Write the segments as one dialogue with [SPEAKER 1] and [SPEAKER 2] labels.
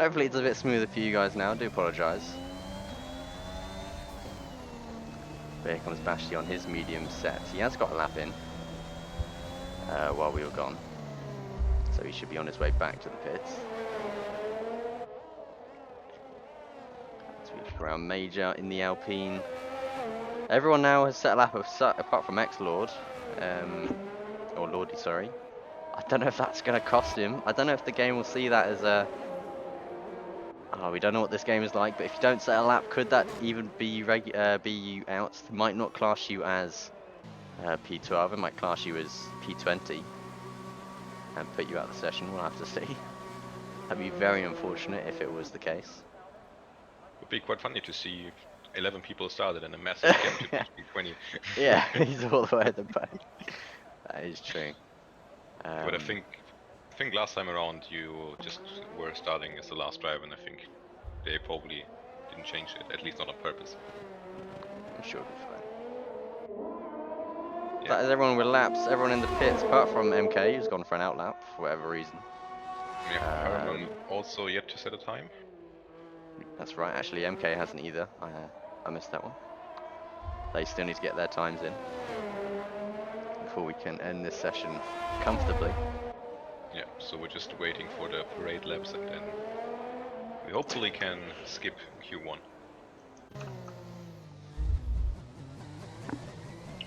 [SPEAKER 1] Hopefully it's a bit smoother for you guys now. I do apologise. But here comes Bashti on his medium set. He has got a lap in while we were gone. So he should be on his way back to the pits. As we look around Major in the Alpine. Everyone now has set a lap apart from X-Lord. Or Lordy, sorry. I don't know if that's going to cost him. I don't know if the game will see that as a... Oh, we don't know what this game is like, but if you don't set a lap, could that even be you out? It might not class you as P12, it might class you as P20 and put you out of the session. We'll have to see. That'd be very unfortunate if it was the case.
[SPEAKER 2] Would be quite funny to see 11 people started and a massive gap to P20.
[SPEAKER 1] Yeah, he's all the way at the back. That is true.
[SPEAKER 2] But I think last time around you just were starting as the last driver, and I think they probably didn't change it, at least not on purpose.
[SPEAKER 1] I'm sure it'll be fine.
[SPEAKER 2] Yeah.
[SPEAKER 1] That is everyone with laps, everyone in the pits, apart from MK, who's gone for an out lap for whatever reason.
[SPEAKER 2] Yeah, Herman also yet to set a time.
[SPEAKER 1] That's right, actually MK hasn't either. I missed that one. They still need to get their times in before we can end this session comfortably.
[SPEAKER 2] Yeah, so we're just waiting for the parade laps and then we hopefully can skip Q1.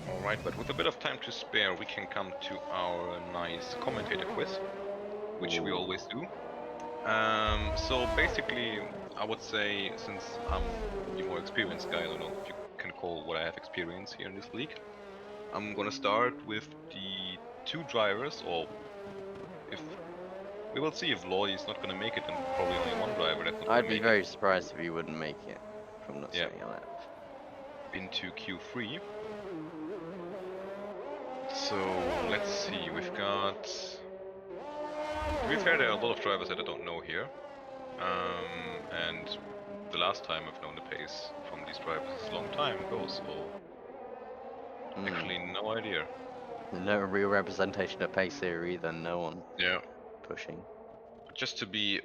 [SPEAKER 2] Alright, but with a bit of time to spare we can come to our nice commentator quiz, which we always do. So basically I would say, since I'm the more experienced guy, I don't know if you can call what I have experience here in this league, I'm gonna start with the two drivers, or if we will see if Lloyd is not gonna make it, then probably only one driver that's not
[SPEAKER 1] I'd
[SPEAKER 2] gonna
[SPEAKER 1] be
[SPEAKER 2] make
[SPEAKER 1] very surprised if you wouldn't make it from not
[SPEAKER 2] Yeah.
[SPEAKER 1] setting a lap.
[SPEAKER 2] into Q3. So let's see, we've got, to be fair, there are a lot of drivers that I don't know here, and the last time I've known the pace from these drivers is a long time ago, so actually no idea.
[SPEAKER 1] No real representation of pace here either, no one
[SPEAKER 2] Yeah,
[SPEAKER 1] pushing.
[SPEAKER 2] just to be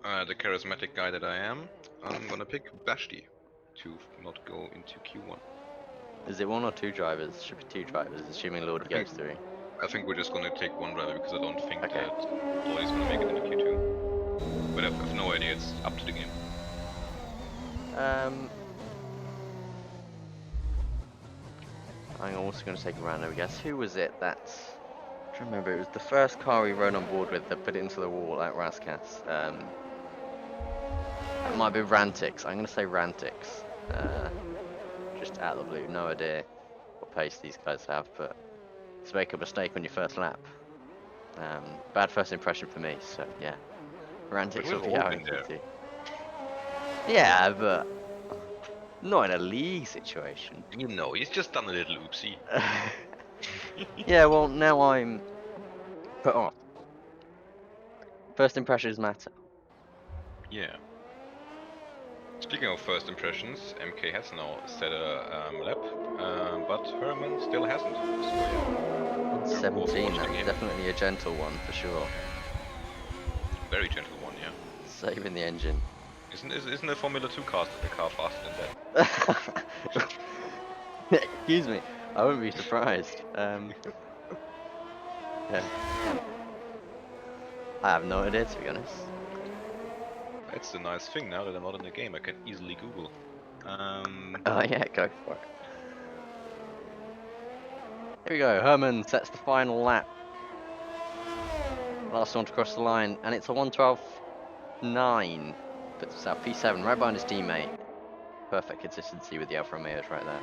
[SPEAKER 2] the charismatic guy that I am, I'm gonna pick Bashti to not go into Q1.
[SPEAKER 1] Is it one or two drivers? Should be two drivers, assuming Lordy goes through.
[SPEAKER 2] I think we're just gonna take one driver because I don't think
[SPEAKER 1] Okay.
[SPEAKER 2] that Lloyd is gonna make it into Q2. But I've no idea, it's up to the game.
[SPEAKER 1] I'm also going to take a random guess. Who was it that's... I don't remember, it was the first car we rode on board with that put it into the wall at Raskas. It might be Rantix. I'm going to say Rantix. Just out of the blue, no idea what pace these guys have, but to make a mistake on your first lap. Bad first impression for me, so yeah. Rantix will be out in Q2. Yeah, but not in a league situation.
[SPEAKER 2] You know, he's just done a little oopsie.
[SPEAKER 1] Yeah, well, now I'm put off. First impressions matter.
[SPEAKER 2] Yeah. Speaking of first impressions, MK has now set a lap, but Herman still hasn't. So yeah.
[SPEAKER 1] 17, that's definitely a gentle one for sure.
[SPEAKER 2] Very gentle one, yeah.
[SPEAKER 1] Saving the engine.
[SPEAKER 2] Isn't a Formula 2 car faster than that?
[SPEAKER 1] Excuse me, I wouldn't be surprised. Yeah. I have no idea, to be honest.
[SPEAKER 2] That's the nice thing, now that I'm not in the game, I can easily Google.
[SPEAKER 1] Oh yeah, go for it. Here we go, Herman sets the final lap. Last one to cross the line, and it's a 1:12.9. Puts us out P7, right behind his teammate. Perfect consistency with the Alfa Romeos right there.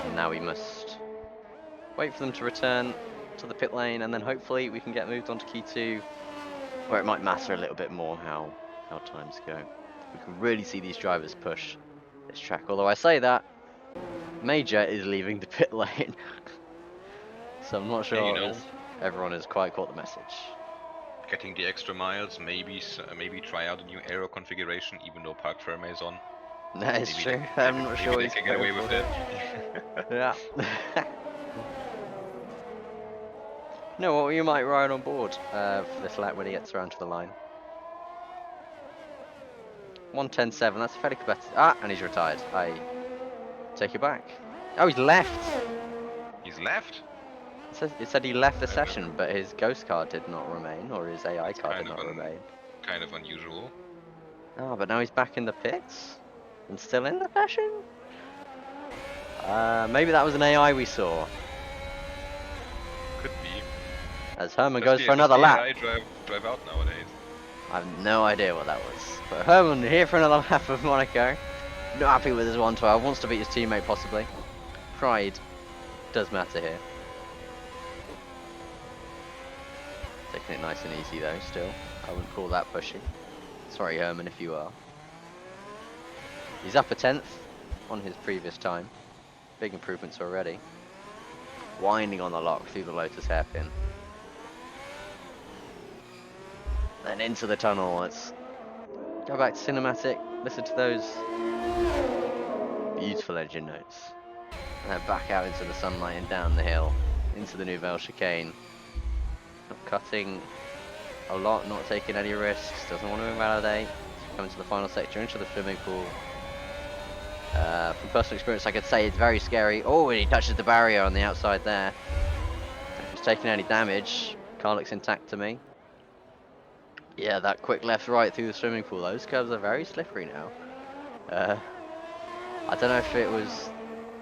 [SPEAKER 1] And now we must wait for them to return to the pit lane, and then hopefully we can get moved on to Q2, where it might matter a little bit more how times go. We can really see these drivers push this track, although I say that, Major is leaving the pit lane. So I'm not sure everyone has quite caught the message.
[SPEAKER 2] Getting the extra miles, maybe try out a new aero configuration, even though Park Ferme is on.
[SPEAKER 1] That is true. I'm not sure
[SPEAKER 2] they can get away with it.
[SPEAKER 1] Yeah. You know what, you might ride on board for this lap when he gets around to the line. 1:10.7. That's fairly competitive. Ah, and he's retired. I take it back. Oh, he's left.
[SPEAKER 2] He's left.
[SPEAKER 1] It said he left the
[SPEAKER 2] Uh,
[SPEAKER 1] session, but his ghost card did not remain, or his AI
[SPEAKER 2] that's
[SPEAKER 1] card did not remain.
[SPEAKER 2] kind of unusual.
[SPEAKER 1] Oh, but now he's back in the pits and still in the session. Maybe that was an AI we saw.
[SPEAKER 2] Could be.
[SPEAKER 1] As Herman
[SPEAKER 2] Does
[SPEAKER 1] goes for
[SPEAKER 2] does
[SPEAKER 1] another
[SPEAKER 2] the
[SPEAKER 1] lap.
[SPEAKER 2] AI drive out nowadays?
[SPEAKER 1] I have no idea what that was. But Herman here for another lap of Monaco. Not happy with his 1:12. Wants to beat his teammate possibly. Pride does matter here. Taking it nice and easy though. Still, I wouldn't call that pushy. Sorry, Herman, if you are. He's up a 10th on his previous time. Big improvements already. Winding on the lock through the Lotus hairpin. Then into the tunnel. Let's go back to cinematic. Listen to those beautiful engine notes. And then back out into the sunlight and down the hill. Into the Nouvelle chicane. Not cutting a lot, not taking any risks. Doesn't want to invalidate. Coming to the final sector, into the swimming pool. From personal experience, I could say it's very scary. Oh, and he touches the barrier on the outside there. If he's taking any damage, car looks intact to me. Yeah, that quick left-right through the swimming pool. Those curves are very slippery now. I don't know if it was...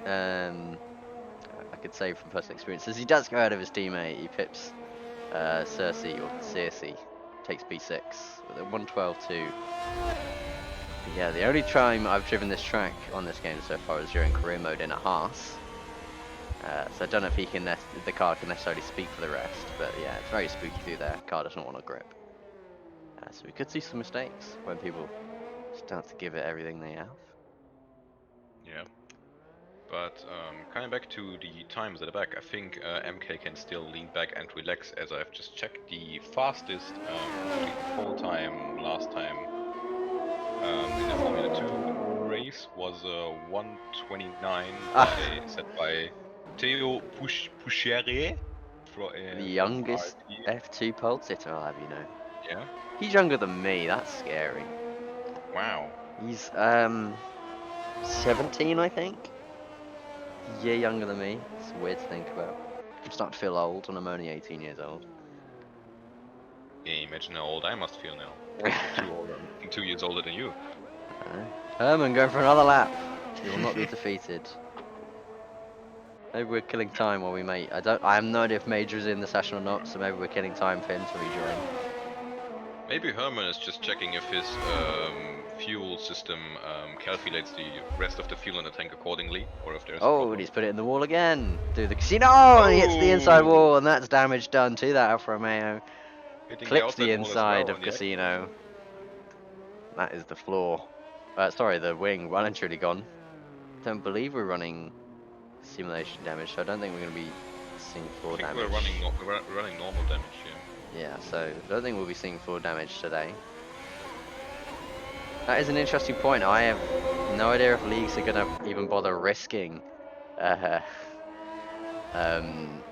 [SPEAKER 1] I could say from personal experience, as he does go out of his teammate, he pips Cersei, or Cersei, takes B6 with a 1:12.2. Yeah, the only time I've driven this track on this game so far is during career mode in a Haas. So I don't know if the car can necessarily speak for the rest, but yeah, it's very spooky through there. Car doesn't want to grip. So we could see some mistakes when people start to give it everything they have.
[SPEAKER 2] Yeah. But coming back to the times at the back, I think MK can still lean back and relax, as I've just checked. The fastest actually pole time last time in the Formula 2 race was 1:29 set by Theo Pouchere
[SPEAKER 1] The
[SPEAKER 2] from
[SPEAKER 1] youngest
[SPEAKER 2] RT.
[SPEAKER 1] F2 pole sitter, I'll have you know.
[SPEAKER 2] Yeah.
[SPEAKER 1] He's younger than me, that's scary.
[SPEAKER 2] Wow.
[SPEAKER 1] He's 17, I think. A year younger than me. It's weird to think about. I'm starting to feel old when I'm only 18 years old.
[SPEAKER 2] Yeah, imagine how old I must feel now. I'm 2 years older than you.
[SPEAKER 1] Herman going for another lap. He will not be defeated. Maybe we're killing time while we mate. I have no idea if Major is in the session or not, so maybe we're killing time for him to rejoin.
[SPEAKER 2] Maybe Herman is just checking if his fuel system calculates the rest of the fuel in the tank accordingly, or if there's a
[SPEAKER 1] Oh, and
[SPEAKER 2] problem.
[SPEAKER 1] he's put it in the wall again. Through the casino, and he hits the inside
[SPEAKER 2] Oh!
[SPEAKER 1] wall, and that's damage done to that Alfa Romeo.
[SPEAKER 2] Hitting the
[SPEAKER 1] Clips the
[SPEAKER 2] outside wall as
[SPEAKER 1] inside
[SPEAKER 2] well
[SPEAKER 1] of
[SPEAKER 2] on the exit.
[SPEAKER 1] Casino. That is the floor. Sorry, the wing. Well and truly gone. Don't believe we're running simulation damage, so I don't think we're going to be seeing
[SPEAKER 2] I
[SPEAKER 1] floor
[SPEAKER 2] think
[SPEAKER 1] damage.
[SPEAKER 2] we're running normal damage here.
[SPEAKER 1] Yeah, so I don't think we'll be seeing floor damage today. That is an interesting point. I have no idea if leagues are going to even bother risking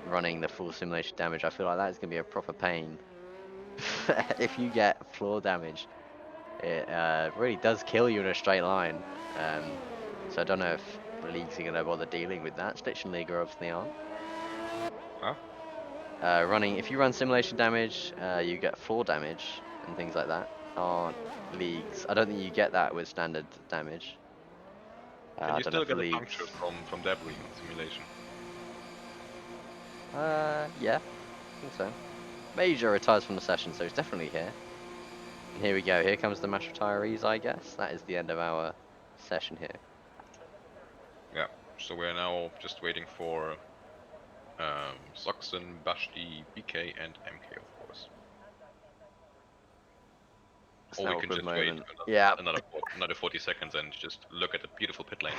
[SPEAKER 1] running the full simulation damage. I feel like that is going to be a proper pain. If you get floor damage, it really does kill you in a straight line. So I don't know if leagues are going to bother dealing with that. Schnittchenliga obviously aren't.
[SPEAKER 2] Huh?
[SPEAKER 1] If you run simulation damage, you get floor damage and things like that on leagues. I don't think you get that with standard damage.
[SPEAKER 2] Can
[SPEAKER 1] I
[SPEAKER 2] you
[SPEAKER 1] don't know
[SPEAKER 2] still
[SPEAKER 1] for
[SPEAKER 2] get a
[SPEAKER 1] leagues.
[SPEAKER 2] puncture from debris on simulation?
[SPEAKER 1] Yeah, I think so. Major retires from the session, so he's definitely here. And here we go. Here comes the match retirees, I guess. That is the end of our session here.
[SPEAKER 2] Yeah. So we're now just waiting for Soxen, Bashti, BK, and MK, of course.
[SPEAKER 1] It's
[SPEAKER 2] Or
[SPEAKER 1] an
[SPEAKER 2] we can
[SPEAKER 1] awkward
[SPEAKER 2] just wait
[SPEAKER 1] moment. Yeah.
[SPEAKER 2] another 40 seconds and just look at the beautiful pit lane.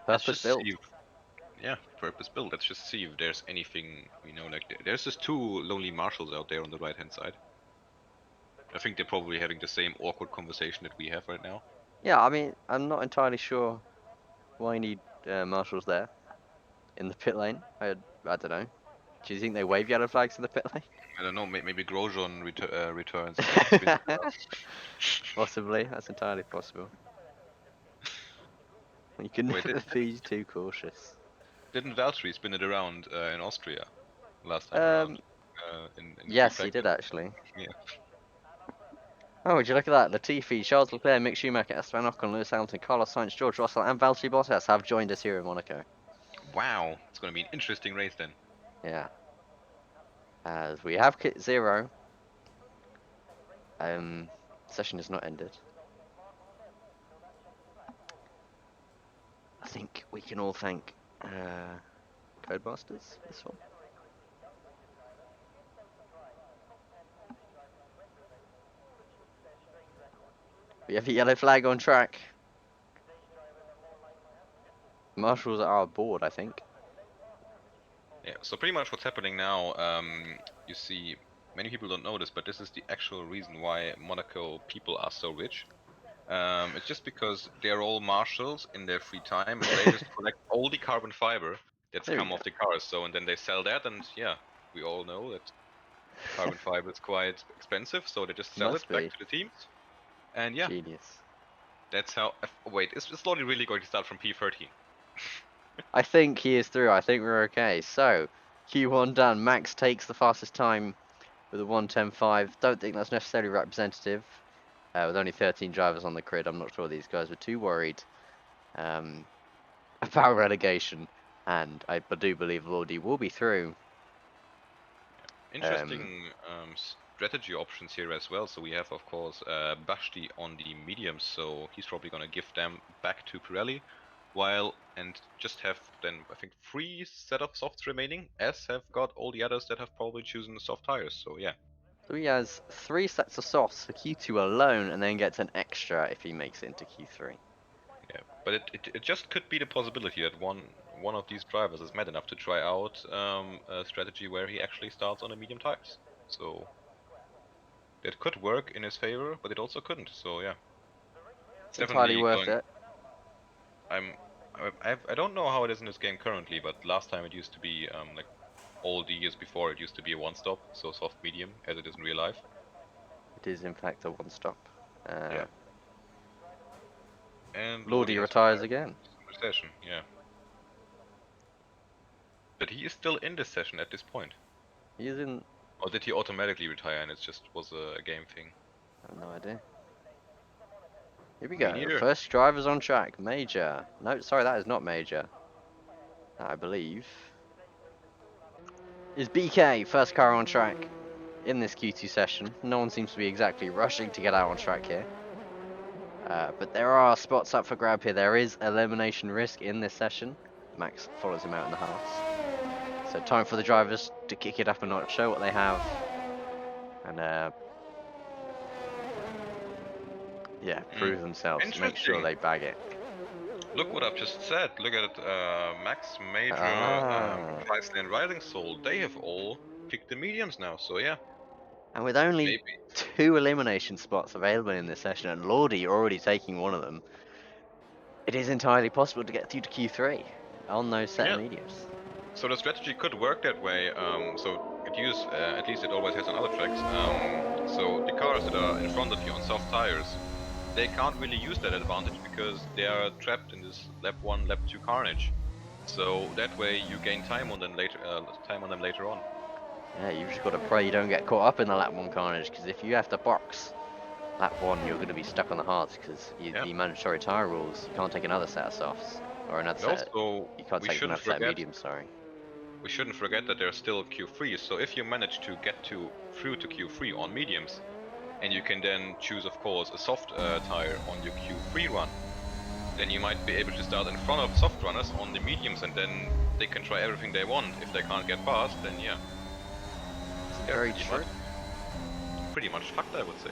[SPEAKER 2] Let's
[SPEAKER 1] Purpose
[SPEAKER 2] just
[SPEAKER 1] built.
[SPEAKER 2] see. Yeah, purpose built. Let's just see if there's anything we know. Like there's just two lonely marshals out there on the right hand side. I think they're probably having the same awkward conversation that we have right now.
[SPEAKER 1] Yeah, I mean, I'm not entirely sure why you need marshals there in the pit lane. I don't know. Do you think they wave yellow flags in the pit lane?
[SPEAKER 2] I don't know. Maybe Grosjean returns. And spins it around.
[SPEAKER 1] Possibly, that's entirely possible. You can
[SPEAKER 2] Wait,
[SPEAKER 1] never be too cautious.
[SPEAKER 2] didn't Valtteri spin it around in Austria last time around
[SPEAKER 1] Um,
[SPEAKER 2] in free
[SPEAKER 1] yes, he
[SPEAKER 2] practice?
[SPEAKER 1] did actually.
[SPEAKER 2] Yeah.
[SPEAKER 1] Oh, would you look at that? Latifi, Charles Leclerc, Mick Schumacher, Esteban Ocon, Lewis Hamilton, Carlos Sainz, George Russell, and Valtteri Bottas have joined us here in Monaco.
[SPEAKER 2] Wow, it's going to be an interesting race then.
[SPEAKER 1] Yeah. As we have kit 0. Session is not ended. I think we can all thank Codemasters for this one. We have a yellow flag on track. Marshals are aboard, I think.
[SPEAKER 2] Yeah. So pretty much what's happening now, you see, many people don't know this, but this is the actual reason why Monaco people are so rich. It's just because they're all marshals in their free time, and they just collect all the carbon fiber that's
[SPEAKER 1] There we
[SPEAKER 2] come
[SPEAKER 1] go.
[SPEAKER 2] off the cars. So and then they sell that, and yeah, we all know that carbon fiber is quite expensive. So they just sell it
[SPEAKER 1] Must
[SPEAKER 2] back
[SPEAKER 1] be.
[SPEAKER 2] to the teams, and yeah,
[SPEAKER 1] Genius.
[SPEAKER 2] that's how. Wait, is Lottie really going to start from P13?
[SPEAKER 1] I think he is through. I think we're okay. So, Q1 done. Max takes the fastest time with a 1:10.5. Don't think that's necessarily representative. With only 13 drivers on the grid, I'm not sure these guys were too worried about relegation. And I do believe Lordy will be through.
[SPEAKER 2] Interesting strategy options here as well. So we have, of course, Bashti on the mediums, so he's probably going to give them back to Pirelli, and just have then I think 3 set of softs remaining, as have got all the others that have probably chosen the soft tires. So yeah,
[SPEAKER 1] So he has 3 sets of softs for Q2 alone, and then gets an extra if he makes it into Q3.
[SPEAKER 2] yeah. But it just could be the possibility that one of these drivers is mad enough to try out a strategy where he actually starts on the medium tires. So that could work in his favor, but it also couldn't. So yeah, it's
[SPEAKER 1] It's entirely
[SPEAKER 2] definitely
[SPEAKER 1] worth
[SPEAKER 2] going.
[SPEAKER 1] it.
[SPEAKER 2] I'm I don't know how it is in this game currently, but last time it used to be like all the years before it used to be a one stop, so soft medium as it is in real life.
[SPEAKER 1] It is in fact a one-stop.
[SPEAKER 2] Yeah. And Lodi
[SPEAKER 1] Lordy
[SPEAKER 2] has
[SPEAKER 1] retires
[SPEAKER 2] retired
[SPEAKER 1] again.
[SPEAKER 2] from the session, yeah. But he is still in this session at this point.
[SPEAKER 1] He's in.
[SPEAKER 2] Or did he automatically retire and it just was a game thing?
[SPEAKER 1] I have no idea. Here we
[SPEAKER 2] Me
[SPEAKER 1] go.
[SPEAKER 2] neither.
[SPEAKER 1] First drivers on track. Major. No, sorry, that is not Major. I believe is BK. First car on track in this Q2 session. No one seems to be exactly rushing to get out on track here. But there are spots up for grab here. There is elimination risk in this session. Max follows him out in the halves. So time for the drivers to kick it up a notch, show what they have, and yeah, prove themselves. Make sure
[SPEAKER 2] Interesting.
[SPEAKER 1] they bag it.
[SPEAKER 2] Look what I've just said. Look at it. Max, Major,
[SPEAKER 1] Ah,
[SPEAKER 2] Presley, and Rising Soul. They have all picked the mediums now. So yeah,
[SPEAKER 1] and with only
[SPEAKER 2] maybe.
[SPEAKER 1] 2 elimination spots available in this session, and Lordy already taking one of them, it is entirely possible to get through to Q3 on those set of
[SPEAKER 2] Yeah.
[SPEAKER 1] mediums.
[SPEAKER 2] So the strategy could work that way. So it use at least it always has on other tracks. So the cars that are in front of you on soft tires, they can't really use that advantage because they are trapped in this lap 1, lap 2 carnage. So that way you gain time on them later. On.
[SPEAKER 1] Yeah, you've just got to pray you don't get caught up in the lap 1 carnage, because if you have to box lap 1, you're going to be stuck on the hards, because
[SPEAKER 2] Yeah.
[SPEAKER 1] the mandatory tyre rules, you can't take another set of softs, or another
[SPEAKER 2] And
[SPEAKER 1] set,
[SPEAKER 2] also
[SPEAKER 1] you can't
[SPEAKER 2] we
[SPEAKER 1] take
[SPEAKER 2] shouldn't
[SPEAKER 1] another set of
[SPEAKER 2] forget
[SPEAKER 1] mediums, sorry.
[SPEAKER 2] we shouldn't forget that there's still Q3. So if you manage to get through to Q3 on mediums, and you can then choose, of course, a soft tire on your Q3 run, then you might be able to start in front of soft runners on the mediums, and then they can try everything they want. If they can't get past, then yeah,
[SPEAKER 1] Very true.
[SPEAKER 2] Pretty much fucked, I would say.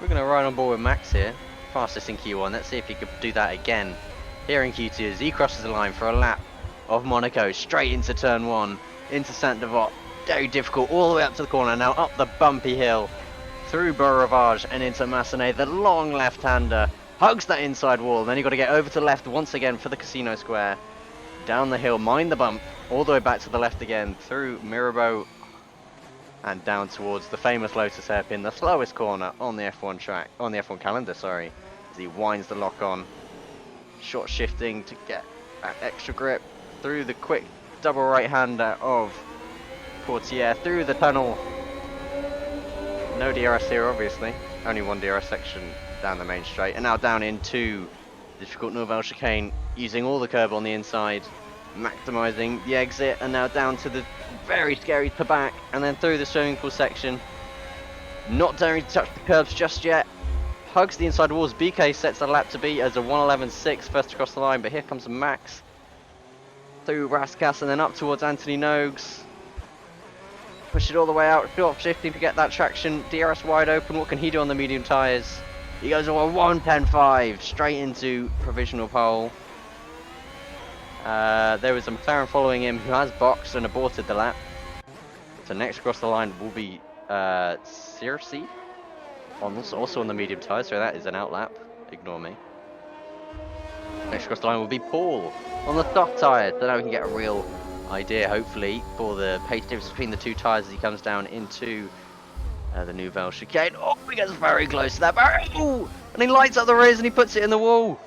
[SPEAKER 1] We're going to ride on board with Max here, fastest in Q1. Let's see if he could do that again here in Q2 as he crosses the line for a lap of Monaco, straight into turn 1, into Saint Devot. Very difficult, all the way up to the corner, now up the bumpy hill, through Beaurivage and into Massenet. The long left-hander hugs that inside wall, then you've got to get over to the left once again for the Casino Square. Down the hill, mind the bump, all the way back to the left again, through Mirabeau and down towards the famous Lotus hairpin, the slowest corner on the F1 track, on the F1 calendar, sorry, as he winds the lock on, short shifting to get that extra grip through the quick double right-hander of Portier, through the tunnel. No DRS here, obviously. Only one DRS section down the main straight, and now down into difficult Nouvelle chicane, using all the curb on the inside, maximizing the exit, and now down to the very scary Tabac, and then through the swimming pool section. Not daring to touch the curbs just yet. Hugs the inside walls. BK sets the lap to beat as a 1:11.6 first across the line, but here comes Max through Raskas and then up towards Anthony Nogues. Push it all the way out, short shifting to get that traction. DRS wide open. What can he do on the medium tyres? He goes on a 1:10.5 straight into provisional pole. There was a McLaren following him who has boxed and aborted the lap. So next across the line will be CRC, also on the medium tyres, so that is an outlap. Ignore me. Next across the line will be Paul on the soft tyres, so now we can get a real idea, hopefully, for the pace difference between the two tyres as he comes down into the Nouvelle chicane. Oh, he gets very close to that barrier. Oh, and he lights up the rears and he puts it in the wall.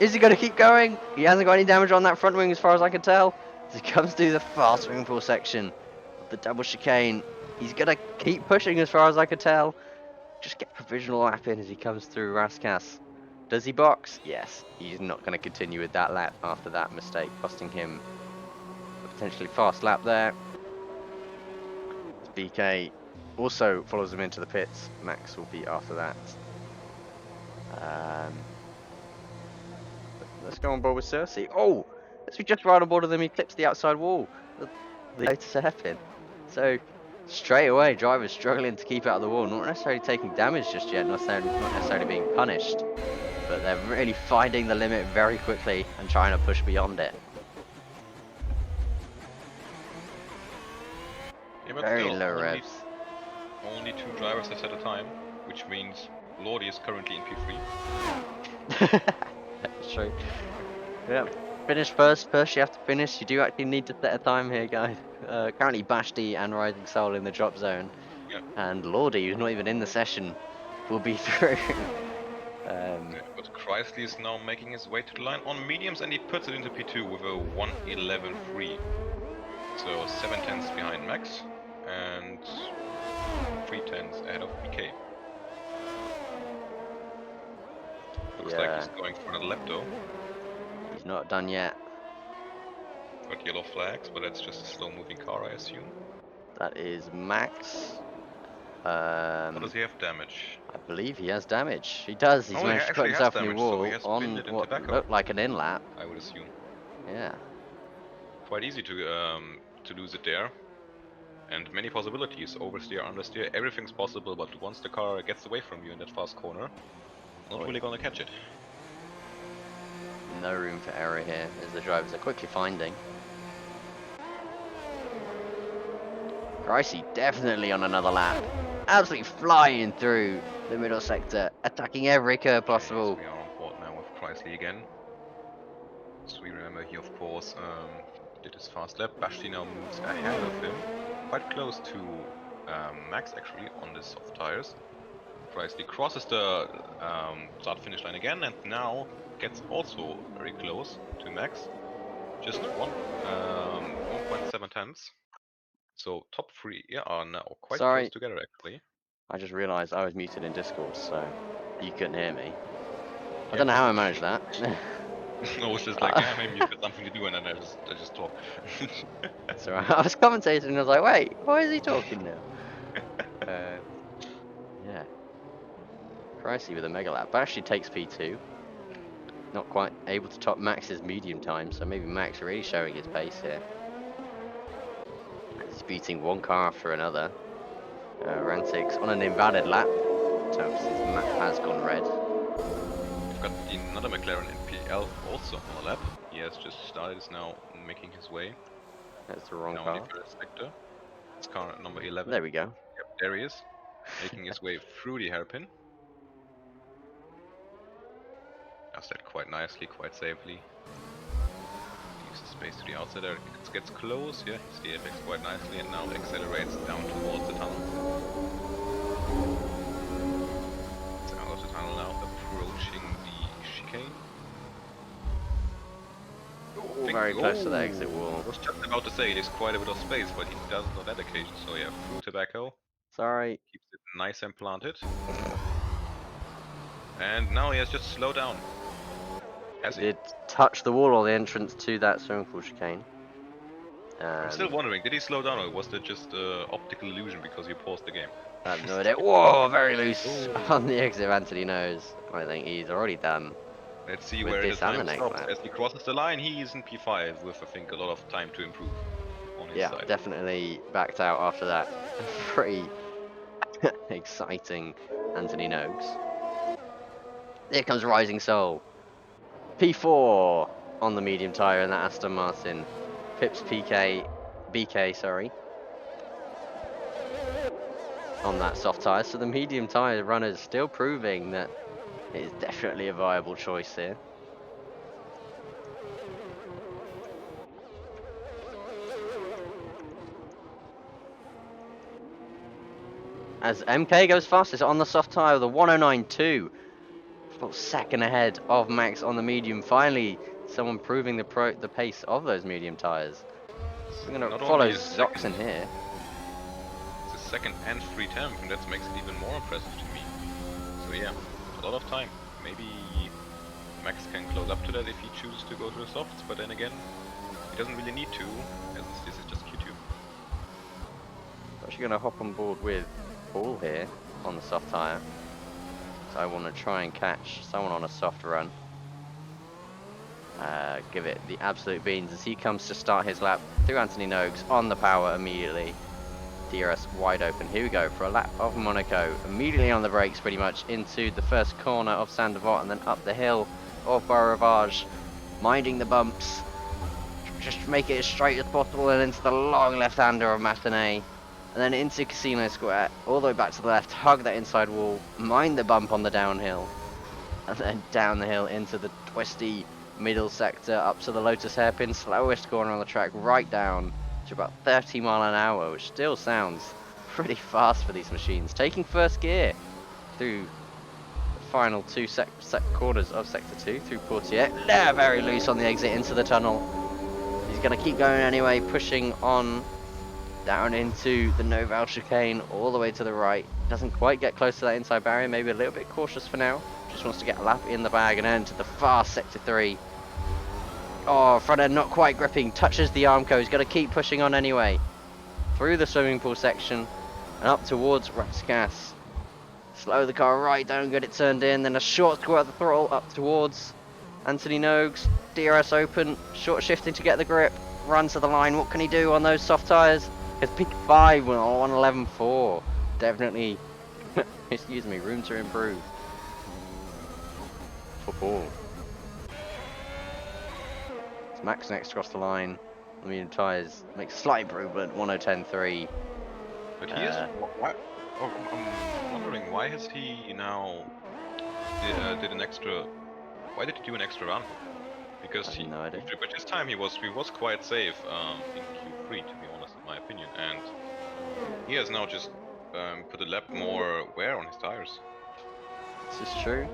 [SPEAKER 1] Is he going to keep going? He hasn't got any damage on that front wing as far as I can tell. As he comes through the fast swimming pool section of the double chicane, he's going to keep pushing as far as I can tell. Just get provisional lap in as he comes through Raskas. Does he box? Yes. He's not going to continue with that lap after that mistake, costing him a potentially fast lap there. BK also follows him into the pits. Max will be after that. Let's go on board with Cersei. Oh! As we just ride on board with him, he clips the outside wall. The latest hairpin. So, straight away, drivers struggling to keep out of the wall. Not necessarily taking damage just yet, not necessarily being punished. But they're really finding the limit very quickly and trying to push beyond it.
[SPEAKER 2] Yeah, but
[SPEAKER 1] Very
[SPEAKER 2] still,
[SPEAKER 1] low revs.
[SPEAKER 2] Only 2 drivers at a time, which means Lordi is currently in P3.
[SPEAKER 1] That's true. Yep. Finish first. First you have to finish. You do actually need to set a time here, guys. Currently Bashti and Rising Soul in the drop zone.
[SPEAKER 2] Yep.
[SPEAKER 1] And Lordi, who's not even in the session, will be through.
[SPEAKER 2] Yeah, but Chrysley is now making his way to the line on mediums and he puts it into P2 with a 1:11.3. So 7 tenths behind Max and 3 tenths ahead of BK. Looks like he's going for another lap though.
[SPEAKER 1] He's not done yet.
[SPEAKER 2] Got yellow flags, but that's just a slow moving car, I assume.
[SPEAKER 1] That is Max.
[SPEAKER 2] Or does he have damage?
[SPEAKER 1] I believe he has damage. He does. He's managed to put himself in the wall on what looked like an in-lap.
[SPEAKER 2] I would assume.
[SPEAKER 1] Yeah.
[SPEAKER 2] Quite easy to lose it there. And many possibilities. Oversteer, understeer, everything's possible, but once the car gets away from you in that fast corner, not really gonna catch it.
[SPEAKER 1] No room for error here, as the drivers are quickly finding. Pricey definitely on another lap. Absolutely flying through the middle sector, attacking every curve possible.
[SPEAKER 2] Okay, so we are on board now with Chrysley again. So we remember he of course did his fast lap. Bashti now moves ahead of him, quite close to Max actually on the soft tires. Chrysley crosses the start finish line again and now gets also very close to Max. Just 1.7 tenths. So top 3 are now quite close together actually.
[SPEAKER 1] I just realised I was muted in Discord, so you couldn't hear me. I don't know how I managed that.
[SPEAKER 2] No, it's just like, yeah, maybe you've got something to do, and then I just talk.
[SPEAKER 1] So I was commentating and I was like, wait, why is he talking now? Yeah. Pricey with a mega lap, but actually takes P2. Not quite able to top Max's medium time, so maybe Max really showing his pace here. He's beating one car after another. Rantix on an invalid lap. So his map has gone red.
[SPEAKER 2] We've got another McLaren in PL also on the lap. He has just started, is now making his way.
[SPEAKER 1] That's the wrong
[SPEAKER 2] now
[SPEAKER 1] car.
[SPEAKER 2] In the first sector. It's car number 11.
[SPEAKER 1] There we go.
[SPEAKER 2] Yep, there he is. Making his way through the hairpin. Does that quite nicely, quite safely. Uses space to the outside there. It gets close, yeah, he steers quite nicely and now accelerates down towards the tunnel. It's out of the tunnel now, approaching the chicane.
[SPEAKER 1] Oh, very close to the exit wall.
[SPEAKER 2] I was just about to say, there's quite a bit of space, but he doesn't on that occasion, so yeah, through tobacco.
[SPEAKER 1] Sorry.
[SPEAKER 2] Keeps it nice and planted. And now he has just slowed down. Has
[SPEAKER 1] He
[SPEAKER 2] he?
[SPEAKER 1] did touch the wall or the entrance to that swimming pool chicane.
[SPEAKER 2] I'm still wondering, did he slow down or was that just optical illusion because he paused the game?
[SPEAKER 1] I have no idea. Whoa, very loose
[SPEAKER 2] Oh.
[SPEAKER 1] on the exit of Anthony knows. I think he's already done.
[SPEAKER 2] Let's see
[SPEAKER 1] With
[SPEAKER 2] where the
[SPEAKER 1] this and the
[SPEAKER 2] time
[SPEAKER 1] next
[SPEAKER 2] stops.
[SPEAKER 1] lap.
[SPEAKER 2] As he crosses the line, he is in P5 with, I think, a lot of time to improve on his
[SPEAKER 1] Yeah,
[SPEAKER 2] side.
[SPEAKER 1] definitely backed out after that. Pretty exciting Anthony Noakes. Here comes Rising Soul. P4 on the medium tyre in that Aston Martin. Pips BK, sorry. On that soft tyre. So the medium tyre runners still proving that it is definitely a viable choice here. As MK goes fastest on the soft tyre, the 109.2. Full second ahead of Max on the medium. Finally, someone proving the pace of those medium tyres. We're going to
[SPEAKER 2] Not
[SPEAKER 1] follow
[SPEAKER 2] only his
[SPEAKER 1] Zoxen here.
[SPEAKER 2] it's his second and free temp, and that makes it even more impressive to me. So yeah, a lot of time. Maybe Max can close up to that if he chooses to go to the softs, but then again, he doesn't really need to, as this is just Q2.
[SPEAKER 1] Actually going to hop on board with Paul here on the soft tyre. So I want to try and catch someone on a soft run. Give it the absolute beans as he comes to start his lap through Anthony Noakes on the power immediately. DRS wide open. Here we go for a lap of Monaco. Immediately on the brakes pretty much into the first corner of Saint-Devote and then up the hill of Beaurivage. Minding the bumps. Just make it as straight as possible and into the long left-hander of Matinee. And then into Casino Square, all the way back to the left, hug that inside wall, mind the bump on the downhill, and then down the hill into the twisty middle sector, up to the Lotus hairpin, slowest corner on the track, right down to about 30 mile an hour, which still sounds pretty fast for these machines. Taking first gear through the final two quarters of Sector 2 through Portier. They're very loose on the exit into the tunnel. He's going to keep going anyway, pushing on down into the Noval chicane, all the way to the right. Doesn't quite get close to that inside barrier, maybe a little bit cautious for now. Just wants to get a lap in the bag and enter the fast Sector 3. Oh, front end not quite gripping, touches the Armco, he's got to keep pushing on anyway. Through the swimming pool section and up towards Raskas. Slow the car right down, get it turned in, then a short squirt of the throttle up towards Anthony Noakes. DRS open, short shifting to get the grip, run to the line. What can he do on those soft tyres? It's P5 on 111.4. Definitely, excuse me, room to improve. For Paul. It's Max next across the line. The medium tyres makes slight improvement, 110.3.
[SPEAKER 2] But he is. Why, oh, I'm wondering why has he now did an extra? Why did he do an extra run? Because he,
[SPEAKER 1] No idea.
[SPEAKER 2] but this time he was quite safe in Q3, to be honest, in my opinion, and he has now just put a lap more wear on his tires.
[SPEAKER 1] This is true.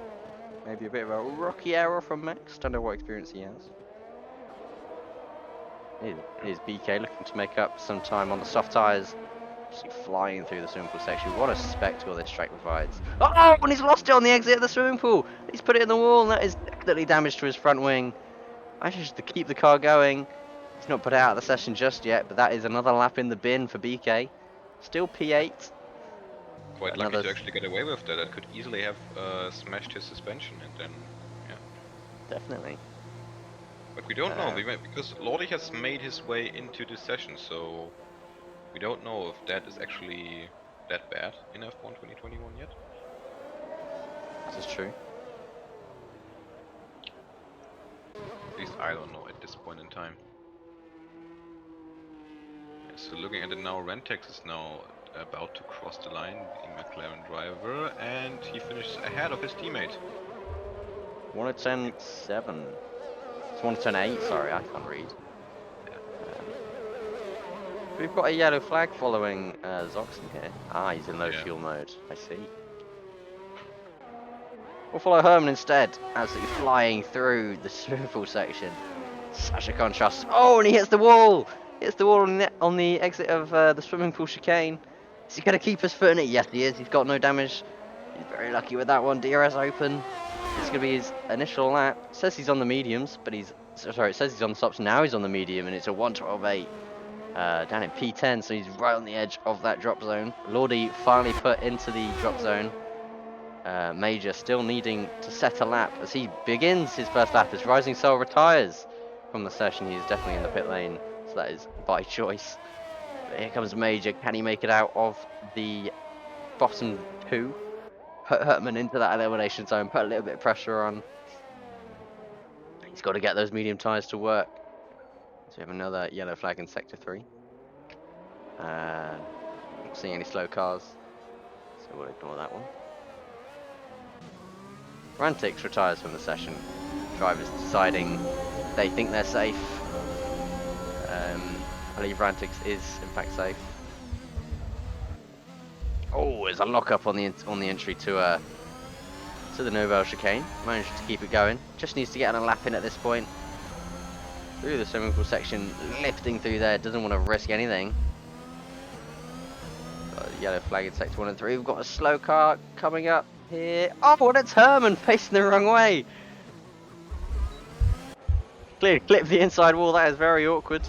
[SPEAKER 1] Maybe a bit of a rookie error from Max. Don't know what experience he has. Here's BK looking to make up some time on the soft tyres. Flying through the swimming pool section. What a spectacle this track provides. Oh, and he's lost it on the exit of the swimming pool. He's put it in the wall, and that is definitely damage to his front wing. I just to keep the car going. He's not put it out of the session just yet, but that is another lap in the bin for BK. Still P8.
[SPEAKER 2] Quite lucky to actually get away with that. That could easily have smashed his suspension, and then, yeah.
[SPEAKER 1] Definitely.
[SPEAKER 2] But we don't know, because Lordy has made his way into this session, so we don't know if that is actually that bad in F1 2021 yet.
[SPEAKER 1] This is true.
[SPEAKER 2] At least I don't know at this point in time. Yeah, so looking at it now, Rentex is now about to cross the line, the McLaren driver, and he finishes ahead of his teammate.
[SPEAKER 1] 110.7. It's 110.8, sorry, I can't read. We've got a yellow flag following Zoxon here. Ah, he's in low
[SPEAKER 2] Yeah.
[SPEAKER 1] fuel mode. I see. We'll follow Herman instead. Absolutely flying through the swimming pool section. Such a contrast. Oh, and he hits the wall! Hits the wall on the exit of the swimming pool chicane. Is he going to keep his foot in it? Yes, he is. He's got no damage. He's very lucky with that one. DRS open. It's going to be his initial lap. It says he's on the mediums, but he's... Sorry, it says he's on the softs. Now he's on the medium, and it's a 1:12.8. Down in P10, so he's right on the edge of that drop zone. Lordy finally put into the drop zone. Major still needing to set a lap as he begins his first lap as Rising Soul retires from the session. He's definitely in the pit lane, so that is by choice. But here comes Major. Can he make it out of the bottom two? Put Hertman into that elimination zone, put a little bit of pressure on. He's got to get those medium tyres to work. So we have another yellow flag in sector 3. Not seeing any slow cars, so we'll ignore that one. Rantix retires from the session. Drivers deciding they think they're safe. I believe Rantix is in fact safe. Oh, there's a lockup on the entry to the Nouvelle chicane. Managed to keep it going. Just needs to get on a lap in at this point. Through the swimming pool section, lifting through there. Doesn't want to risk anything. Got a yellow flag in sector 1 and 3. We've got a slow car coming up here. Oh, and it's Herman facing the wrong way. Clearly clipped the inside wall. That is very awkward.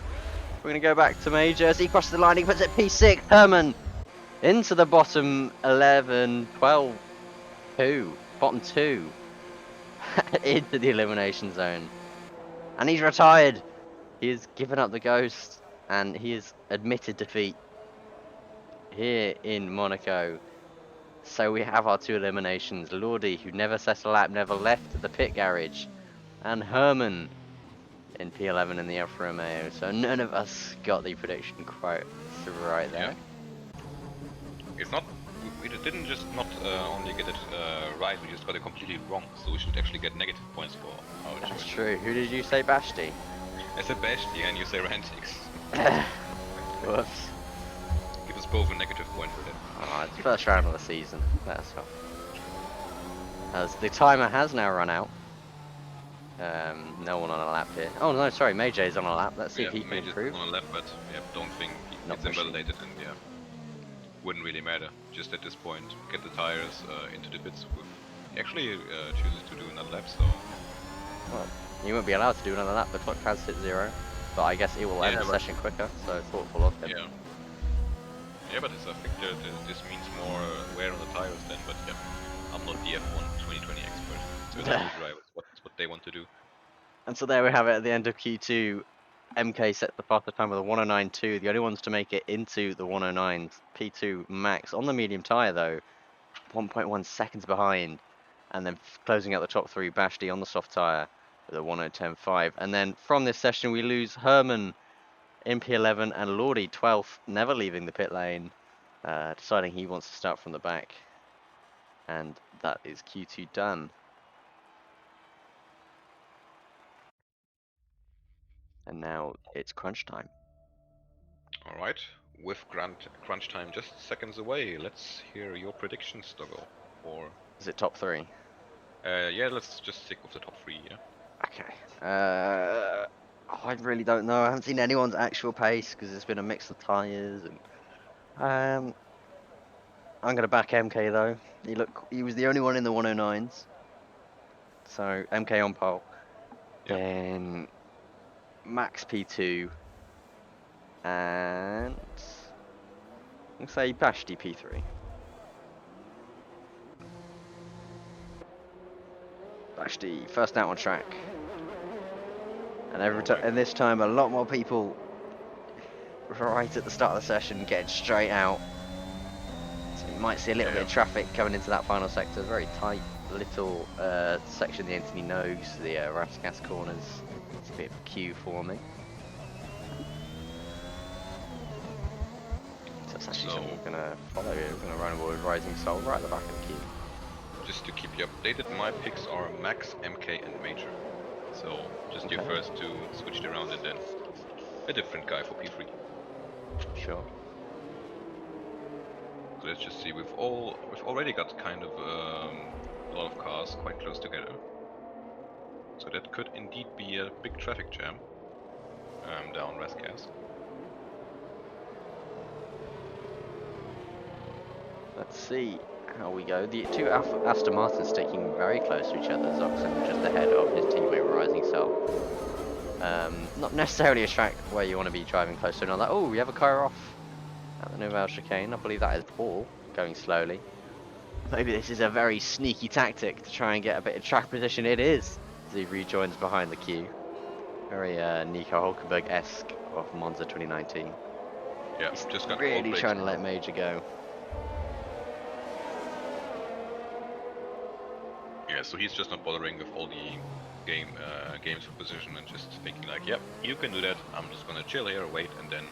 [SPEAKER 1] We're going to go back to Major as he crosses the line. He puts it P6. Herman into the bottom 11, 12, 2. Bottom 2. Into the elimination zone. And he's retired. He has given up the ghost. And he has admitted defeat here in Monaco. So we have our 2 eliminations. Lordy, who never set a lap, never left the pit garage. And Herman in P11 in the Alfa Romeo. So none of us got the prediction quite right there.
[SPEAKER 2] Yeah. It's not... We didn't just not only get it right, we just got it completely wrong. So we should actually get negative points for our choice.
[SPEAKER 1] That's true. Who did you say, Bashti?
[SPEAKER 2] I said Bashti and you say Rantix.
[SPEAKER 1] Whoops.
[SPEAKER 2] Give us both a negative point for that.
[SPEAKER 1] Oh, it's the first round of the season. That's all. As the timer has now run out. No one on a lap here. Oh no, sorry, Major is on a lap. Let's see if he can improve.
[SPEAKER 2] On a lap, but yeah, don't think it's invalidated, and yeah, wouldn't really matter. Just at this point, get the tires into the pits. Actually, chooses to do another lap, so.
[SPEAKER 1] Well, you won't be allowed to do another lap. The clock has hit 0, but I guess it will end the session quicker. So thoughtful of him.
[SPEAKER 2] Yeah. Yeah, but I think this means more wear on the tires then. But yeah, I'm not the F1 2020 expert, so it's the drivers what they want to do.
[SPEAKER 1] And so there we have it at the end of Q2. MK set the fastest time with a 109.2. The only ones to make it into the 109s. P2 Max on the medium tyre though, 1.1 seconds behind. And then closing out the top 3, Bashti on the soft tyre with a 1:10.5. And then from this session we lose Herman in P11 and Lordy 12th, never leaving the pit lane, deciding he wants to start from the back. And that is Q2 done. And now it's crunch time.
[SPEAKER 2] Alright, with crunch time just seconds away, let's hear your predictions, Doggo. Or
[SPEAKER 1] is it top 3?
[SPEAKER 2] Yeah, let's just stick with the top 3, yeah.
[SPEAKER 1] Okay. I really don't know. I haven't seen anyone's actual pace because it's been a mix of tyres. And I'm gonna back MK though. He was the only one in the 109s. So MK on pole.
[SPEAKER 2] Yeah.
[SPEAKER 1] Then Max P2 and I'll say Bashti P3. Bashti first out on track. And and this time a lot more people right at the start of the session getting straight out. So you might see a little bit of traffic coming into that final sector. Very tight little section, the Anthony Nogues, the Raskas corners. It's a bit of a queue for me. So that's actually something we're going to follow here. We're going to run with Rising Soul right at the back of the queue.
[SPEAKER 2] Just to keep you updated, my picks are Max, MK and Major. So just your first to switch it around and then a different guy for P3.
[SPEAKER 1] Sure.
[SPEAKER 2] So let's just see. We've already got kind of a lot of cars quite close together. So that could indeed be a big traffic jam down Rascas.
[SPEAKER 1] Let's see how we go. The two Aston Martins sticking very close to each other. Zoxon just ahead of his teammate Rising Cell. Not necessarily a track where you want to be driving close to another. Oh, we have a car off at the Nouvelle Chicane. I believe that is Paul going slowly. Maybe this is a very sneaky tactic to try and get a bit of track position. It is, as he rejoins behind the queue. Very Nico Hulkenberg-esque of Monza 2019.
[SPEAKER 2] Yeah,
[SPEAKER 1] He's
[SPEAKER 2] just got
[SPEAKER 1] really trying to let Major go.
[SPEAKER 2] Yeah, so he's just not bothering with all the games for position and just thinking like, yep, you can do that. I'm just gonna chill here, wait, and then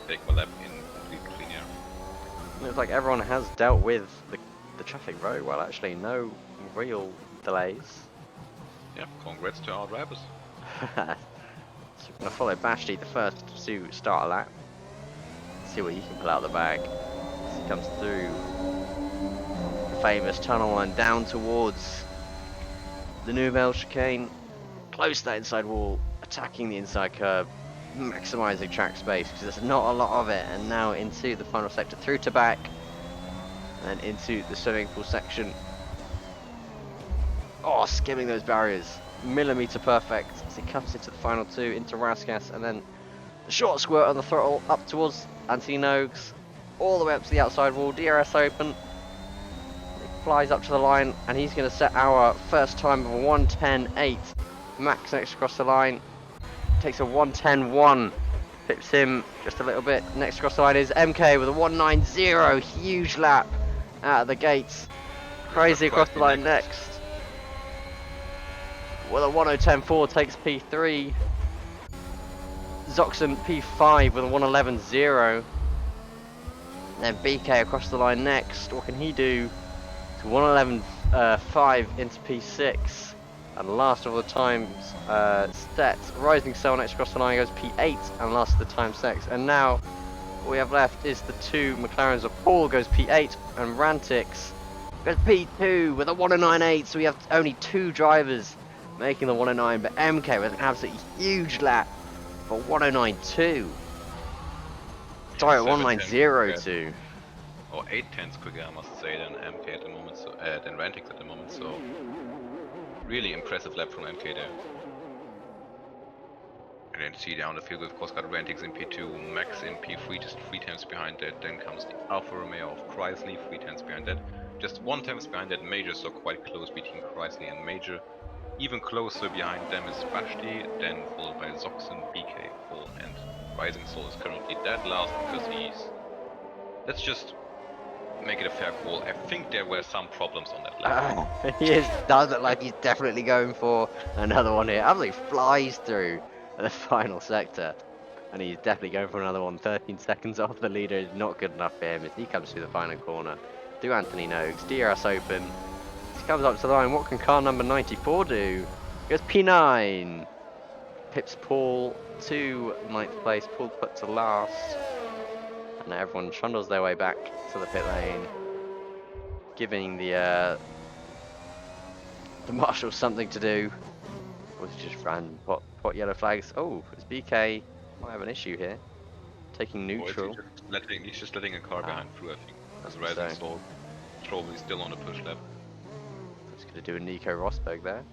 [SPEAKER 2] take my lap in complete clean air.
[SPEAKER 1] Looks like everyone has dealt with the traffic very well, actually. No real delays.
[SPEAKER 2] Yeah, congrats to our drivers.
[SPEAKER 1] So we're going to follow Bashti, the first to start a lap. See what he can pull out of the bag as he comes through the famous tunnel and down towards the Nouvelle Chicane. Close to that inside wall, attacking the inside curb, maximising track space because there's not a lot of it. And now into the final sector, through to back, and into the swimming pool section. Oh, skimming those barriers, millimetre perfect as he cuts into the final two, into Raskas, and then the short squirt on the throttle up towards Anthony Nogues, all the way up to the outside wall. DRS open, it flies up to the line, and he's going to set our first time of a 1:10.8. Max next across the line takes a 1:10.1, pips him just a little bit. Next across the line is MK with a 1:9.0, huge lap out of the gates. Crazy across the line next. Well, a 1:10.4 takes P3. Zoxon P5 with a 1:11.0. Then BK across the line next. What can he do? To 1:11.5 into P6. And last of all the times set. Rising Cell next across the line goes P8 and last of the time sets. And now all we have left is the two McLarens of Paul goes P8 and Rantix goes P2 with a 1:09.8. So we have only two drivers making the 1:09, but MK with an absolutely huge lap for 1:09.2. Sorry, 1:09.02.
[SPEAKER 2] Or 8/10 quicker, I must say, than MK at the moment, so than Rantix at the moment. So really impressive lap from MK there. And then see down the field, we've of course got Rantix in P2, Max in P3, just 3 times behind that. Then comes the Alfa Romeo of Chrysley, 3 times behind that. Just 1 times behind that Major, so quite close between Chrysley and Major. Even closer behind them is Bashti, then followed by Zoxon, BK, Paul, and Rising Soul is currently dead last because he's... Let's just make it a fair call. I think there were some problems on that lap.
[SPEAKER 1] He does look like he's definitely going for another one here. Absolutely flies through the final sector. And he's definitely going for another one. 13 seconds off the leader is not good enough for him as he comes through the final corner. Do Anthony Nogues, DRS open. He comes up to the line. What can car number 94 do? Goes P9. Pips Paul to 9th place. Paul put to last. And now everyone trundles their way back to the pit lane, giving the marshals something to do. Or is it just random pot yellow flags? Oh, it's BK. Might have an issue here. Taking neutral.
[SPEAKER 2] He's just letting a car behind through, I think. As Rising Soul probably still on the push lap.
[SPEAKER 1] Just gonna do a Nico Rosberg there.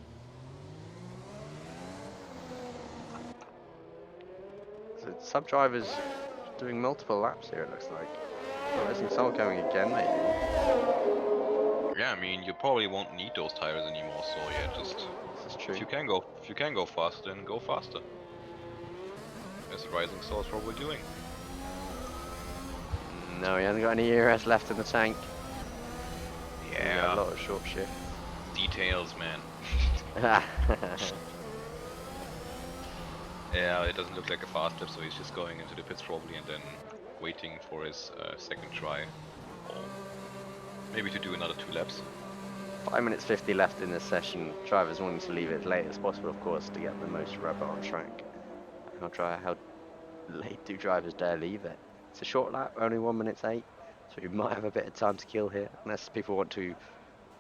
[SPEAKER 1] So some drivers doing multiple laps here, it looks like. Rising Soul going again, maybe.
[SPEAKER 2] Yeah, I mean, you probably won't need those tires anymore, so yeah, just...
[SPEAKER 1] This is true.
[SPEAKER 2] If you can go faster, then go faster. As Rising Soul is probably doing.
[SPEAKER 1] No, he hasn't got any ERS left in the tank.
[SPEAKER 2] Yeah.
[SPEAKER 1] A lot of short shift.
[SPEAKER 2] Details, man. Yeah, it doesn't look like a fast lap, so he's just going into the pits probably and then waiting for his second try. Or maybe to do another 2 laps.
[SPEAKER 1] 5 minutes 50 left in this session. Drivers wanting to leave it as late as possible, of course, to get the most rubber on track. How late do drivers dare leave it? It's a short lap, only 1:08, so we might have a bit of time to kill here, unless people want to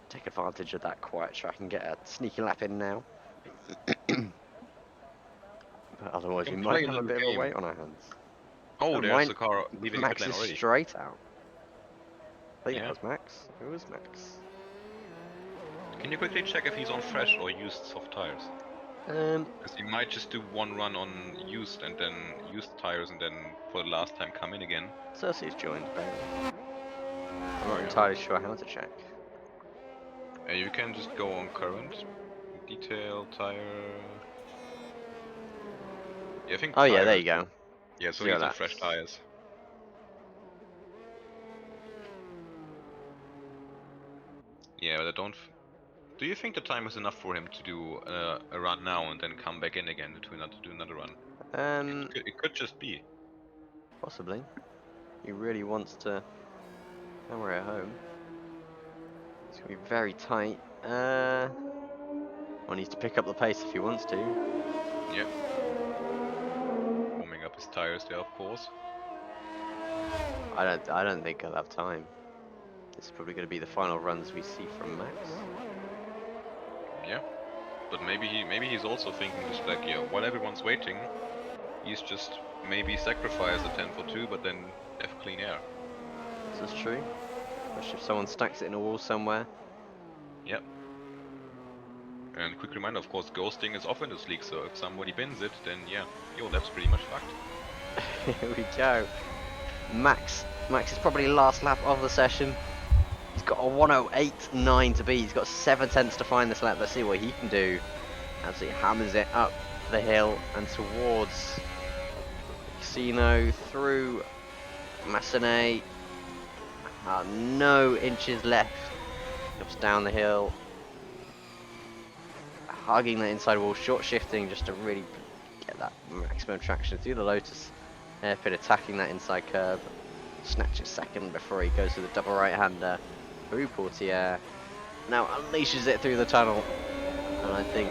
[SPEAKER 1] take advantage of that quiet track and get a sneaky lap in now. But otherwise, we
[SPEAKER 2] can
[SPEAKER 1] might
[SPEAKER 2] play a
[SPEAKER 1] have a
[SPEAKER 2] little
[SPEAKER 1] bit of a
[SPEAKER 2] game.
[SPEAKER 1] wait on our hands.
[SPEAKER 2] Oh,
[SPEAKER 1] Oh,
[SPEAKER 2] there's
[SPEAKER 1] mine,
[SPEAKER 2] a car leaving the pit
[SPEAKER 1] Max
[SPEAKER 2] lane
[SPEAKER 1] is
[SPEAKER 2] already.
[SPEAKER 1] straight out. I think
[SPEAKER 2] Yeah.
[SPEAKER 1] that was Max. It was Max.
[SPEAKER 2] Can you quickly check if he's on fresh or used soft tires? Because he might just do one run on used and then used tires and then for the last time come in again.
[SPEAKER 1] Cersei's joined, apparently. I'm not
[SPEAKER 2] Yeah.
[SPEAKER 1] entirely sure how to check.
[SPEAKER 2] You can just go on current, detail, tire. Yeah, I think
[SPEAKER 1] Oh yeah, there
[SPEAKER 2] tires.
[SPEAKER 1] you go.
[SPEAKER 2] Yeah, so
[SPEAKER 1] 0
[SPEAKER 2] he's on fresh
[SPEAKER 1] laps.
[SPEAKER 2] tires. Yeah, but I don't. Do you think the time is enough for him to do a run now and then come back in again to do another run? It could just be.
[SPEAKER 1] Possibly. He really wants to hammer it home. It's gonna be very tight. Well, needs to pick up the pace if he wants to.
[SPEAKER 2] Yeah. Warming up his tires there, of course.
[SPEAKER 1] I don't think he'll have time. This is probably going to be the final runs we see from Max.
[SPEAKER 2] Yeah. But maybe he's also thinking just like, yeah, while everyone's waiting, he's just maybe sacrifice a 10 for 2, but then have clean air.
[SPEAKER 1] This is true. Especially if someone stacks it in a wall somewhere.
[SPEAKER 2] Yep. And quick reminder, of course, ghosting is off in this league, so if somebody bins it, then yeah, your lap's pretty much fucked.
[SPEAKER 1] Here we go. Max is probably last lap of the session. He's got a 1:08.9 to beat. He's got 7 tenths to find this lap. Let's see what he can do. Absolutely hammers it up the hill and towards Casino through Massenet. No inches left. Comes down the hill. Hugging the inside wall, short shifting just to really get that maximum traction through the Lotus hairpin, attacking that inside curb. Snatches second before he goes to the double right-hander through Portier. Now unleashes it through the tunnel, and I think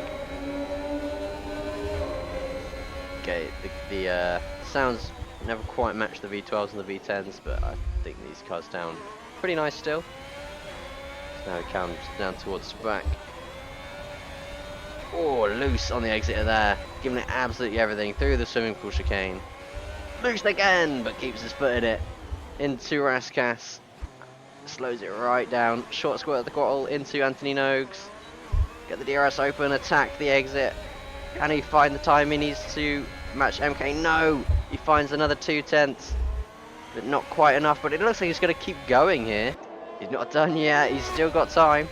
[SPEAKER 1] the sounds never quite match the V12s and the V10s, but I think these cars sound pretty nice still. So now he comes down towards the back. Oh, loose on the exit there, giving it absolutely everything through the swimming pool chicane. Loose again, but keeps his foot in it. Into Raskas. Slows it right down. Short squirt at the throttle into Anthony Nogues. Get the DRS open, attack the exit. Can he find the time he needs to match MK? No! He finds another 2 tenths. But not quite enough, but it looks like he's going to keep going here. He's not done yet, he's still got time.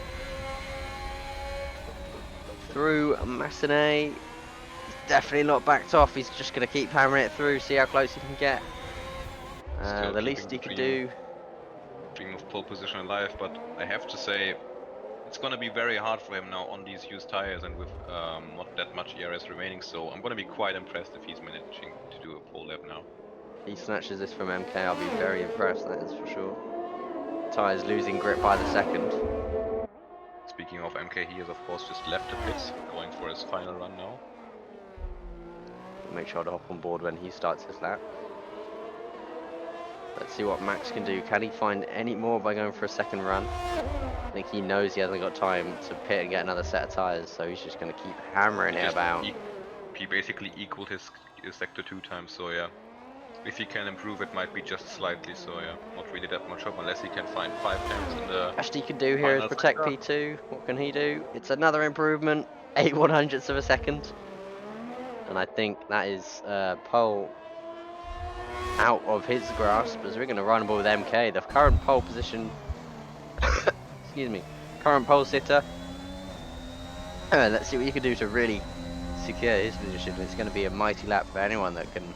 [SPEAKER 1] Through Massenet. He's definitely not backed off, he's just going to keep hammering it through, see how close he can get. The least he could do.
[SPEAKER 2] Dream of pole position alive, but I have to say, it's gonna be very hard for him now on these used tires and with not that much ERS remaining, so I'm gonna be quite impressed if he's managing to do a pole lap now.
[SPEAKER 1] If he snatches this from MK, I'll be very impressed, that is for sure. Tyres losing grip by the second.
[SPEAKER 2] Speaking of MK, he has of course just left the pits, going for his final run now.
[SPEAKER 1] Make sure to hop on board when he starts his lap. Let's see what Max can do. Can he find any more by going for a second run? I think he knows he hasn't got time to pit and get another set of tyres, so he's just going to keep hammering it about.
[SPEAKER 2] He basically equaled his sector 2 times, so yeah. If he can improve, it might be just slightly, so yeah. Not really that much up, unless he can find 5 tenths in the
[SPEAKER 1] Best he can do here is protect
[SPEAKER 2] sector.
[SPEAKER 1] P2. What can he do? It's another improvement. 8/100ths of a second. And I think that is pole out of his grasp, as we're going to run with MK. The current pole position, excuse me, current pole sitter. Let's see what you can do to really secure his position. It's going to be a mighty lap for anyone that can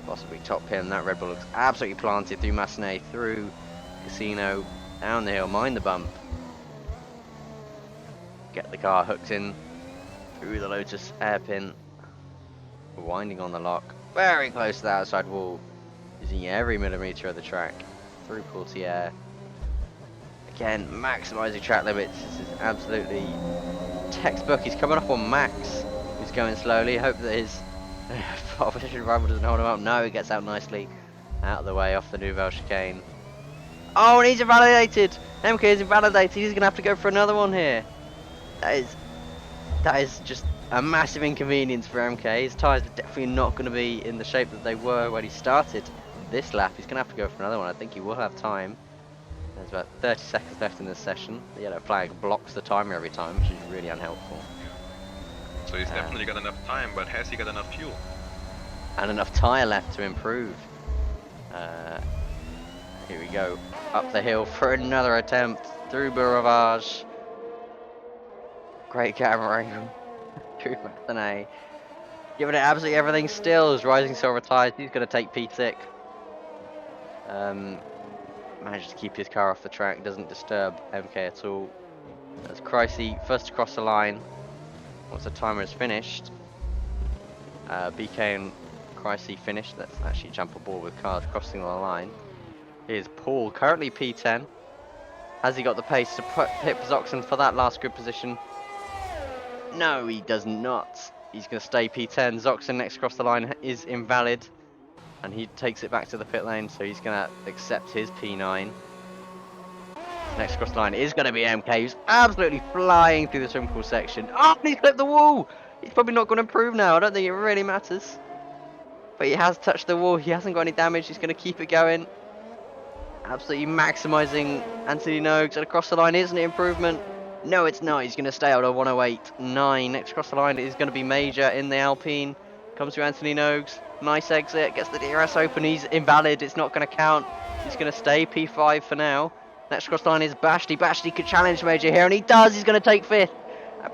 [SPEAKER 1] possibly top him. That Red Bull looks absolutely planted through Massenet, through Casino, down the hill, mind the bump. Get the car hooked in through the Lotus hairpin, winding on the lock, very close to the outside wall. Using every millimetre of the track through Portier. Again, maximising track limits. This is absolutely textbook. He's coming up on Max, who's going slowly. Hope that his opposition rival doesn't hold him up. No, he gets out nicely. Out of the way, off the Nouvelle chicane. Oh, and he's invalidated! MK is invalidated, he's going to have to go for another one here. That is just a massive inconvenience for MK. His tyres are definitely not going to be in the shape that they were when he started this lap. He's going to have to go for another one. I think he will have time. There's about 30 seconds left in this session. The yellow flag blocks the timer every time, which is really unhelpful.
[SPEAKER 2] So he's definitely got enough time, but has he got enough fuel?
[SPEAKER 1] And enough tyre left to improve. Here we go. Up the hill for another attempt. Through Bourravage. Great camera angle. Through Mathenet. Giving it absolutely everything still as Rising Silver tires. He's going to take P6. Manages to keep his car off the track. Doesn't disturb MK at all. As Cricey first across the line. Once the timer is finished. BK and Cricey finished. Let's actually jump aboard with cars crossing the line. Here's Paul, currently P10. Has he got the pace to hit Zoxon for that last grid position? No, he does not. He's going to stay P10. Zoxon next across the line is invalid. And he takes it back to the pit lane, so he's going to accept his P9. Next across the line is going to be MK, who's absolutely flying through the swim pool section. Oh, he's clipped the wall! He's probably not going to improve now. I don't think it really matters. But he has touched the wall. He hasn't got any damage. He's going to keep it going. Absolutely maximising Anthony Noakes. And across the line, isn't it improvement? No, it's not. He's going to stay out of 108.9. Next across the line is going to be Major in the Alpine. Comes to Anthony Noakes. Nice exit. Gets the DRS open. He's invalid. It's not going to count. He's going to stay P5 for now. Next across the line is Bashti. Bashti could challenge Major here, and he does. He's going to take 5th.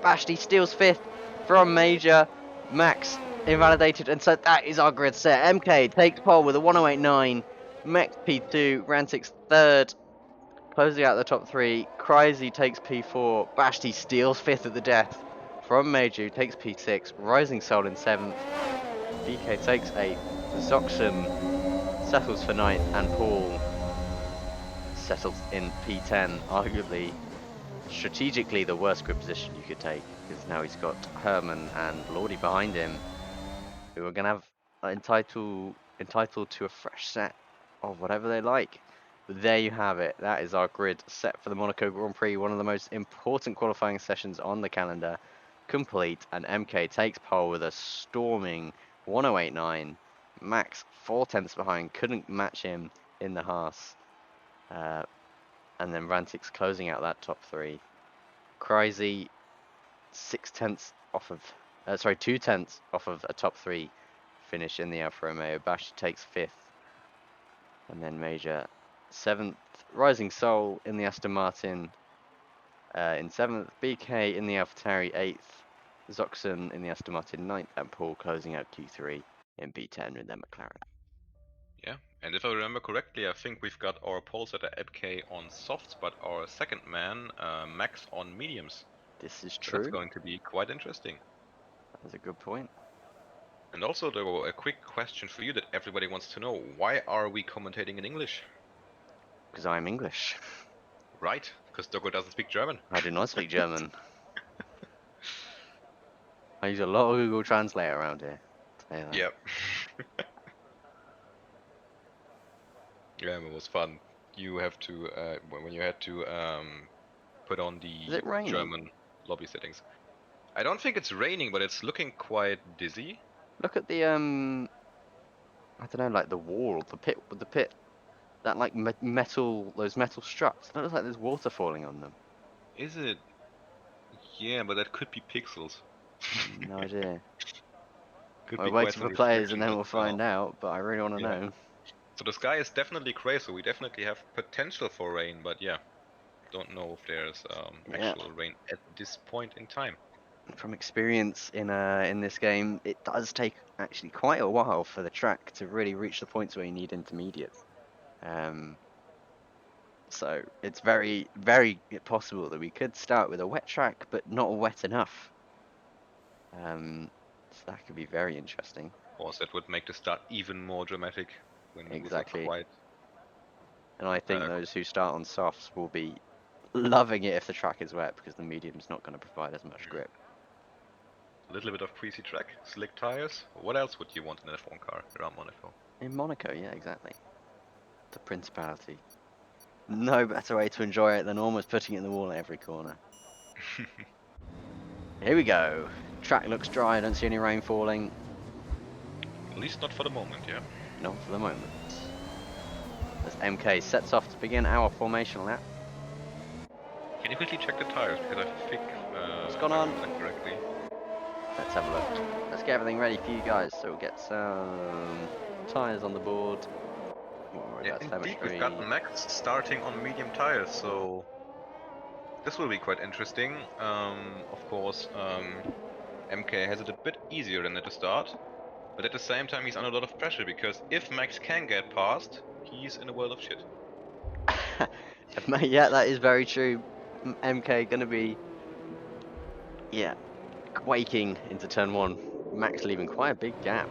[SPEAKER 1] Bashti steals 5th from Major. Max invalidated, and so that is our grid set. MK takes pole with a 108.9. Max P2. Rantix 3rd. Closing out the top 3. Crazy takes P4. Bashti steals 5th at the death from Major, who takes P6. Rising Soul in 7th. BK takes 8th. Zoxon settles for 9th, and Paul settles in P10. Arguably, strategically, the worst grid position you could take, because now he's got Herman and Lordy behind him, who are going to have entitled to a fresh set of whatever they like. But there you have it. That is our grid set for the Monaco Grand Prix, one of the most important qualifying sessions on the calendar, complete. And MK takes pole with a storming 108.9. Max 4/10 behind, couldn't match him in the Haas. And then Rantix closing out that top 3. Crazy 2/10 off of a top 3 finish in the Alfa Romeo. Bash takes 5th. And then Major 7th. Rising Soul in the Aston Martin in 7th. BK in the AlphaTauri 8th. Zoxon in the Aston Martin 9th. And Paul closing out Q3 in B10 with their McLaren.
[SPEAKER 2] Yeah, and if I remember correctly, I think we've got our pole setter MK on softs, but our second man, Max, on mediums.
[SPEAKER 1] This is
[SPEAKER 2] So
[SPEAKER 1] true.
[SPEAKER 2] that's going to be quite interesting.
[SPEAKER 1] That's a good point.
[SPEAKER 2] And also, though, a quick question for you that everybody wants to know. Why are we commentating in English?
[SPEAKER 1] Because I'm English.
[SPEAKER 2] Right, because Dogo doesn't speak German.
[SPEAKER 1] I do not speak German. I use a lot of Google Translate around here.
[SPEAKER 2] Yep. Yeah, it was fun. You have to when you had to put on
[SPEAKER 1] Is
[SPEAKER 2] the
[SPEAKER 1] it raining?
[SPEAKER 2] German lobby settings. I don't think it's raining, but it's looking quite dizzy.
[SPEAKER 1] Look at the I don't know, like the wall, the pit, that like metal, those metal struts. It looks like there's water falling on them.
[SPEAKER 2] Is it? Yeah, but that could be pixels.
[SPEAKER 1] No idea.
[SPEAKER 2] Could
[SPEAKER 1] We're
[SPEAKER 2] be quite
[SPEAKER 1] waiting
[SPEAKER 2] some
[SPEAKER 1] for players and
[SPEAKER 2] reflections
[SPEAKER 1] then
[SPEAKER 2] as
[SPEAKER 1] we'll
[SPEAKER 2] well.
[SPEAKER 1] find out, but I really want to
[SPEAKER 2] Yeah.
[SPEAKER 1] know.
[SPEAKER 2] So the sky is definitely grey, so we definitely have potential for rain, but yeah, don't know if there's
[SPEAKER 1] Yeah.
[SPEAKER 2] actual rain at this point in time.
[SPEAKER 1] From experience in this game, it does take actually quite a while for the track to really reach the points where you need intermediates. So it's very, very possible that we could start with a wet track, but not wet enough. So that could be very interesting.
[SPEAKER 2] Of course, that would make the start even more dramatic when
[SPEAKER 1] Exactly.
[SPEAKER 2] with a quite.
[SPEAKER 1] And I think those who start on softs will be loving it if the track is wet, because the medium's not going to provide as much grip.
[SPEAKER 2] A little bit of greasy track, slick tires. What else would you want in an F1 car around Monaco?
[SPEAKER 1] In Monaco, yeah, exactly. The Principality. No better way to enjoy it than almost putting it in the wall at every corner. Here we go. Track looks dry, I don't see any rain falling.
[SPEAKER 2] At least not for the moment, yeah.
[SPEAKER 1] Not for the moment. As MK sets off to begin our formation lap.
[SPEAKER 2] Can you quickly check the tires? Because I think
[SPEAKER 1] What's gone
[SPEAKER 2] if I
[SPEAKER 1] on?
[SPEAKER 2] remember that correctly.
[SPEAKER 1] Let's have a look. Let's get everything ready for you guys. So we'll get some tyres on the board.
[SPEAKER 2] Yeah, indeed, we've got Max starting on medium tires, so this will be quite interesting. Of course, MK has it a bit easier than at the start, but at the same time he's under a lot of pressure because if Max can get past, he's in a world of shit.
[SPEAKER 1] Yeah, that is very true. MK gonna be, yeah, quaking into turn 1. Max leaving quite a big gap.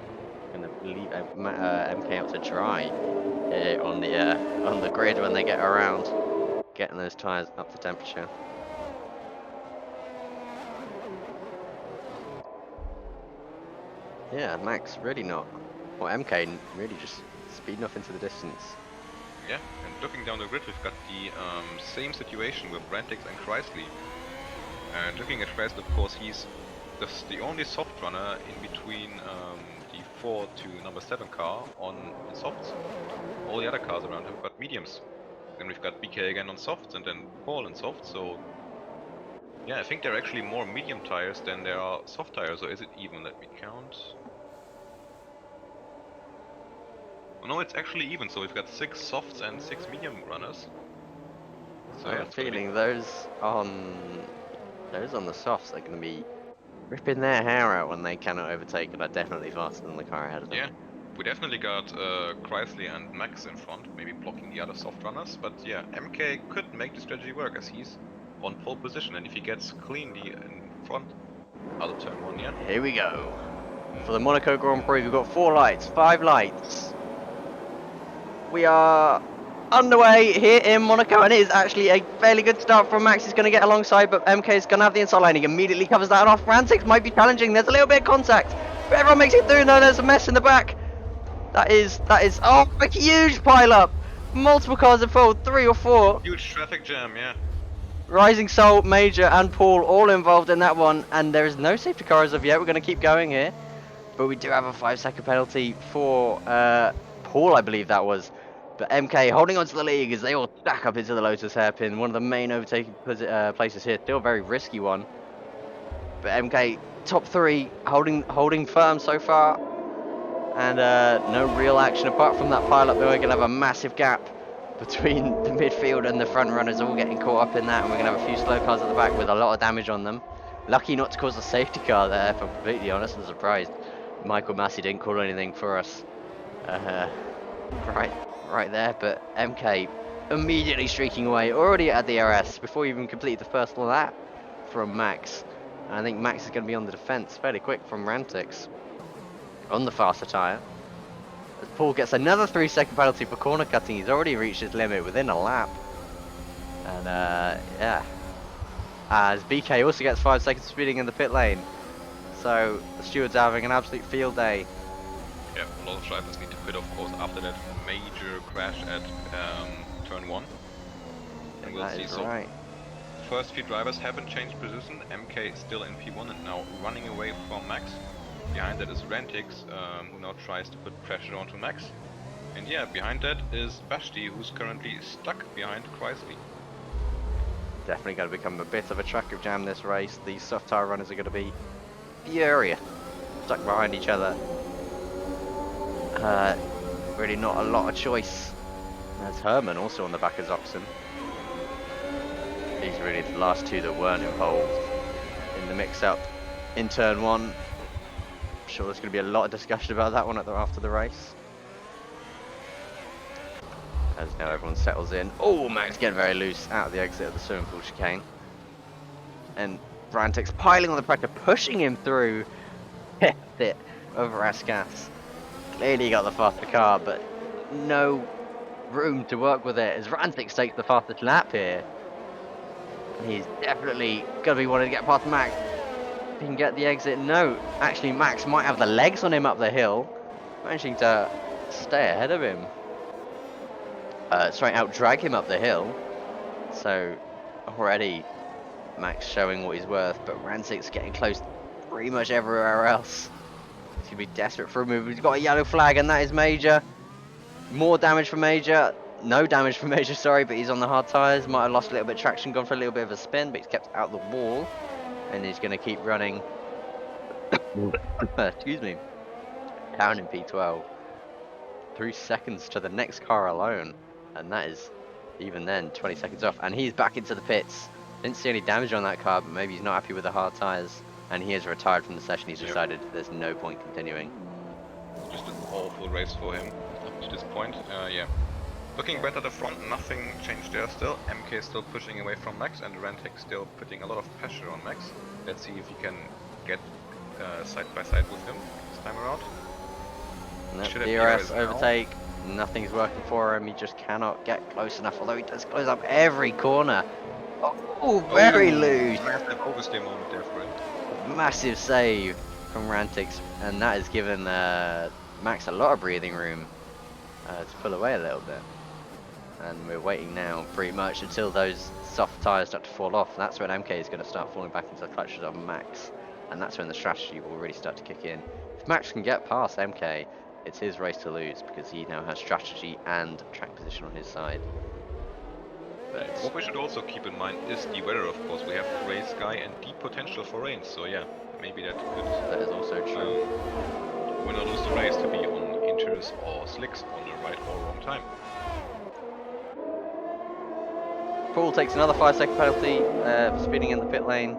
[SPEAKER 1] Gonna leave MK out to dry here on the grid when they get around, getting those tyres up to temperature. Yeah, Max really not, or MK really just speeding off into the distance.
[SPEAKER 2] Yeah, and looking down the grid, we've got the same situation with Brantix and Chrysley. And looking at Chrysley, of course, he's just the only soft runner in between the 4 to number 7 car on softs. All the other cars around him have got mediums. Then we've got BK again on softs, and then Paul on softs. So yeah, I think there are actually more medium tires than there are soft tires. Or is it even? Let me count. Oh, no, it's actually even. So we've got 6 softs and 6 medium runners. So
[SPEAKER 1] I have a feeling those on the softs are going to be ripping their hair out when they cannot overtake and are definitely faster than the car ahead of them.
[SPEAKER 2] Yeah, we definitely got Chrysley and Max in front, maybe blocking the other soft runners. But yeah, MK could make the strategy work as he's on pole position, and if he gets cleanly in front out of turn 1, yeah.
[SPEAKER 1] Here we go. For the Monaco Grand Prix, we've got 4 lights, 5 lights. We are underway here in Monaco, and it is actually a fairly good start from Max. He's going to get alongside, but MK is going to have the inside line. He immediately covers that off. Rantix might be challenging. There's a little bit of contact, but everyone makes it through. No, there's a mess in the back. That is, oh, a huge pile up. Multiple cars in full, 3 or 4.
[SPEAKER 2] Huge traffic jam, yeah.
[SPEAKER 1] Rising Soul, Major, and Paul all involved in that one, and there is no safety car as of yet. We're going to keep going here, but we do have a 5-second penalty for Paul, I believe that was. But MK holding on to the lead as they all stack up into the Lotus hairpin. One of the main overtaking places here. Still a very risky one. But MK top 3, holding firm so far. And no real action apart from that pile up. We're going to have a massive gap between the midfield and the front runners, all getting caught up in that. And we're going to have a few slow cars at the back with a lot of damage on them. Lucky not to cause a safety car there, if I'm completely honest. I'm surprised Michael Massey didn't call anything for us. Right there, but MK immediately streaking away, already at the RS before he even completed the first lap from Max. And I think Max is going to be on the defense fairly quick from Rantix on the faster tyre. As Paul gets another 3-second penalty for corner cutting, he's already reached his limit within a lap. And yeah, as BK also gets 5 seconds speeding in the pit lane. So the stewards are having an absolute field day.
[SPEAKER 2] Yeah, a lot of drivers need to quit, of course, after that major crash at turn 1. And we'll see. So
[SPEAKER 1] right.
[SPEAKER 2] First few drivers haven't changed position. MK is still in P1 and now running away from Max. Behind that is Rantix, who now tries to put pressure onto Max. And yeah, behind that is Bashti, who's currently stuck behind Chrysley.
[SPEAKER 1] Definitely going to become a bit of a traffic jam this race. These soft tyre runners are going to be furious, stuck behind each other. Really not a lot of choice. There's Herman also on the back of Zoxon. These are really the last 2 that weren't involved in the mix-up in turn 1. I'm sure there's going to be a lot of discussion about that one after the race. As now everyone settles in. Oh, Max getting very loose out of the exit of the swimming pool chicane. And Brantix piling on the pressure, pushing him through it over Askas. Clearly he got the faster car, but no room to work with it as Rantix takes the fastest lap here. He's definitely going to be wanting to get past Max. If he can get the exit, no. Actually, Max might have the legs on him up the hill, managing to stay ahead of him. sorry, out-drag him up the hill. So already Max showing what he's worth, but Rantic's getting close pretty much everywhere else. He's going to be desperate for a move. He's got a yellow flag, and that is Major. More damage for Major. No damage for Major, sorry, but he's on the hard tyres. Might have lost a little bit of traction, gone for a little bit of a spin, but he's kept out the wall. And he's going to keep running. Excuse me. Down in P12. 3 seconds to the next car alone. And that is, even then, 20 seconds off. And he's back into the pits. Didn't see any damage on that car, but maybe he's not happy with the hard tyres. And he is retired from the session. He's decided there's no point continuing.
[SPEAKER 2] Just an awful race for him up to this point. Yeah. Looking better at the front, nothing changed there still. MK still pushing away from Max, and Rantic still putting a lot of pressure on Max. Let's see if he can get side by side with him this time around.
[SPEAKER 1] DRS overtake, nothing's working for him. He just cannot get close enough, although he does close up every corner. Oh, very loose.
[SPEAKER 2] Massive overstay moment there for him.
[SPEAKER 1] Massive save from Rantic, and that has given Max a lot of breathing room to pull away a little bit. And we're waiting now pretty much until those soft tyres start to fall off. That's when MK is going to start falling back into the clutches of Max, and that's when the strategy will really start to kick in. If Max can get past MK, it's his race to lose, because he now has strategy and track position on his side. But
[SPEAKER 2] what we should also keep in mind is the weather, of course. We have grey sky and deep potential for rain, so yeah, maybe that could...
[SPEAKER 1] That is also true.
[SPEAKER 2] Win or lose the race to be on inters or slicks on the right or wrong time.
[SPEAKER 1] Paul takes another 5-second penalty for speeding in the pit lane.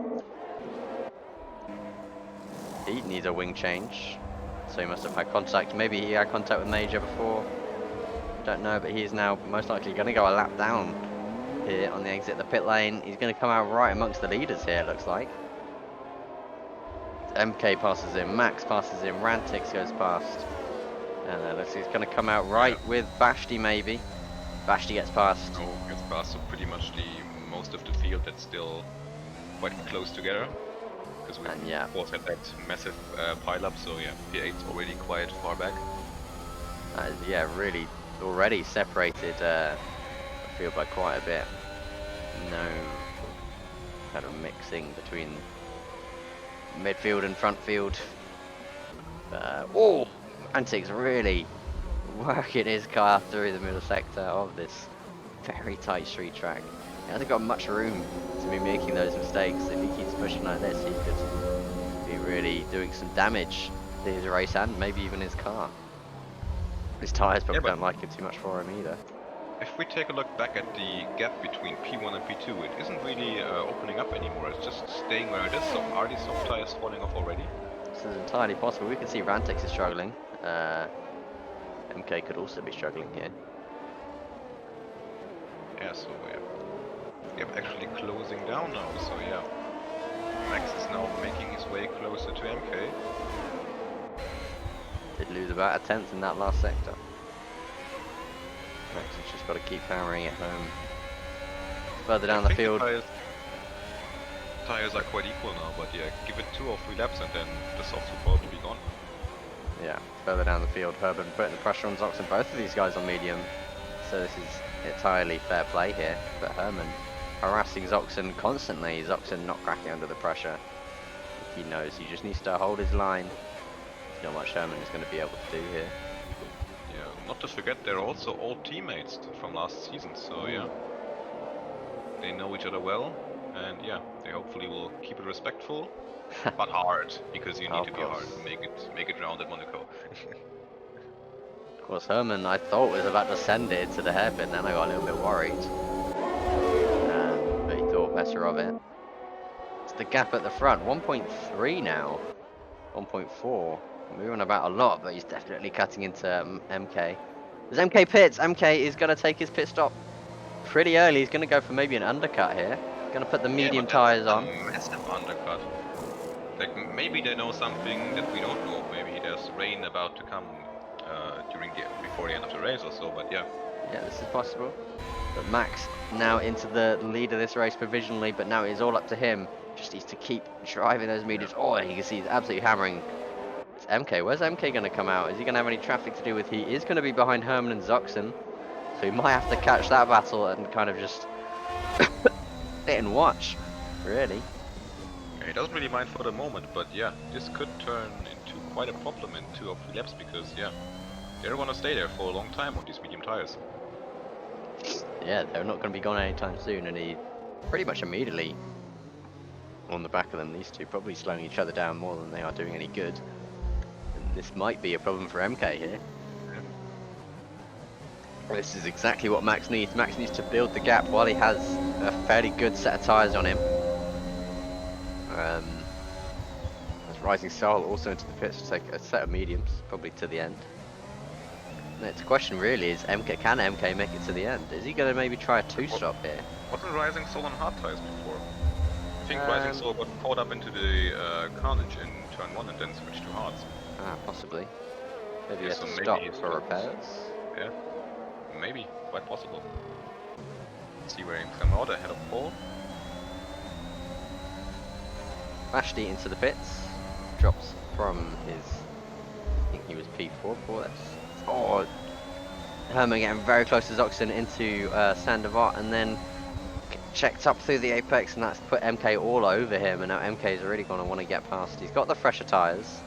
[SPEAKER 1] He needs a wing change, so he must have had contact. Maybe he had contact with Major before. Don't know, but he is now most likely going to go a lap down here on the exit of the pit lane. He's going to come out right amongst the leaders here, it looks like. MK passes him, Max passes him, Rantic goes past. And looks like he's going to come out right with Vashti maybe. Vashti gets past.
[SPEAKER 2] Oh, gets past, so pretty much the most of the field that's still quite close together. Because we of course had that massive pile up, so yeah, P8's already quite far back.
[SPEAKER 1] Yeah, really already separated the field by quite a bit. No kind of mixing between midfield and front field. Oh, Rantic's really working his car through the middle sector of this very tight street track. He hasn't got much room to be making those mistakes. If he keeps pushing like this, he could be really doing some damage to his race and maybe even his car. His tyres probably don't like it too much for him either.
[SPEAKER 2] If we take a look back at the gap between P1 and P2, it isn't really opening up anymore. It's just staying where it is. So are these soft tyres falling off already?
[SPEAKER 1] This is entirely possible. We can see Rantic is struggling. MK could also be struggling here.
[SPEAKER 2] Yeah, so yeah, actually closing down now. So yeah, Max is now making his way closer to MK.
[SPEAKER 1] Did lose about a tenth in that last sector. Max has just got to keep hammering it home. Further down the field.
[SPEAKER 2] Tires are quite equal now, but yeah, give it 2 or 3 laps and then the softs will probably be gone.
[SPEAKER 1] Yeah, further down the field, Herman putting the pressure on Zoxen. Both of these guys on medium, so this is entirely fair play here. But Herman harassing Zoxen constantly. Zoxen not cracking under the pressure. He knows he just needs to hold his line. Not much Herman is going to be able to do here.
[SPEAKER 2] Yeah, not to forget they're also all teammates from last season, so yeah, they know each other well, and yeah, they hopefully will keep it respectful, but hard, because you need to be hard to make it round at Monaco.
[SPEAKER 1] Of course, Herman I thought was about to send it to the hairpin, then I got a little bit worried, but he thought better of it. It's the gap at the front, 1.3 now, 1.4. Moving about a lot, but he's definitely cutting into MK. There's MK pits. MK is going to take his pit stop pretty early. He's going to go for maybe an undercut here. Going to put the medium tyres on.
[SPEAKER 2] Massive undercut. Like maybe they know something that we don't know. Maybe there's rain about to come before the end of the race or so. But yeah.
[SPEAKER 1] Yeah, this is possible. But Max now into the lead of this race provisionally, but now it's all up to him. Just needs to keep driving those mediums. Oh, you can see he's absolutely hammering. MK, where's MK going to come out? Is he going to have any traffic to do with? He is going to be behind Herman and Zoxen. So he might have to catch that battle and kind of just sit and watch, really.
[SPEAKER 2] Yeah, he doesn't really mind for the moment, but yeah, this could turn into quite a problem in 2 or 3 laps because yeah, they don't want to stay there for a long time on these medium tires.
[SPEAKER 1] Yeah, they're not going to be gone anytime soon, and he pretty much immediately on the back of them, these two probably slowing each other down more than they are doing any good. And this might be a problem for MK here. This is exactly what Max needs. Max needs to build the gap while he has a fairly good set of tyres on him. As Rising Soul also into the pits to take a set of mediums, probably to the end. Next question really is, can MK make it to the end? Is he going to maybe try a 2-stop here?
[SPEAKER 2] Wasn't Rising Soul on hard tires before? I think Rising Soul got caught up into the carnage in turn 1 and then switched to hards.
[SPEAKER 1] Ah, possibly. Maybe he
[SPEAKER 2] Yeah,
[SPEAKER 1] has
[SPEAKER 2] so
[SPEAKER 1] to
[SPEAKER 2] maybe
[SPEAKER 1] stop
[SPEAKER 2] he's
[SPEAKER 1] for
[SPEAKER 2] just-
[SPEAKER 1] repairs.
[SPEAKER 2] Yeah, maybe, quite possible. Let's see where he can come out ahead of Paul.
[SPEAKER 1] Vashti into the pits, drops from his, I think he was P4 for this. Oh, Herman getting very close to Zoxon into Sandoval, and then checked up through the apex, and that's put MK all over him, and now MK is really going to want to get past. He's got the fresher tyres,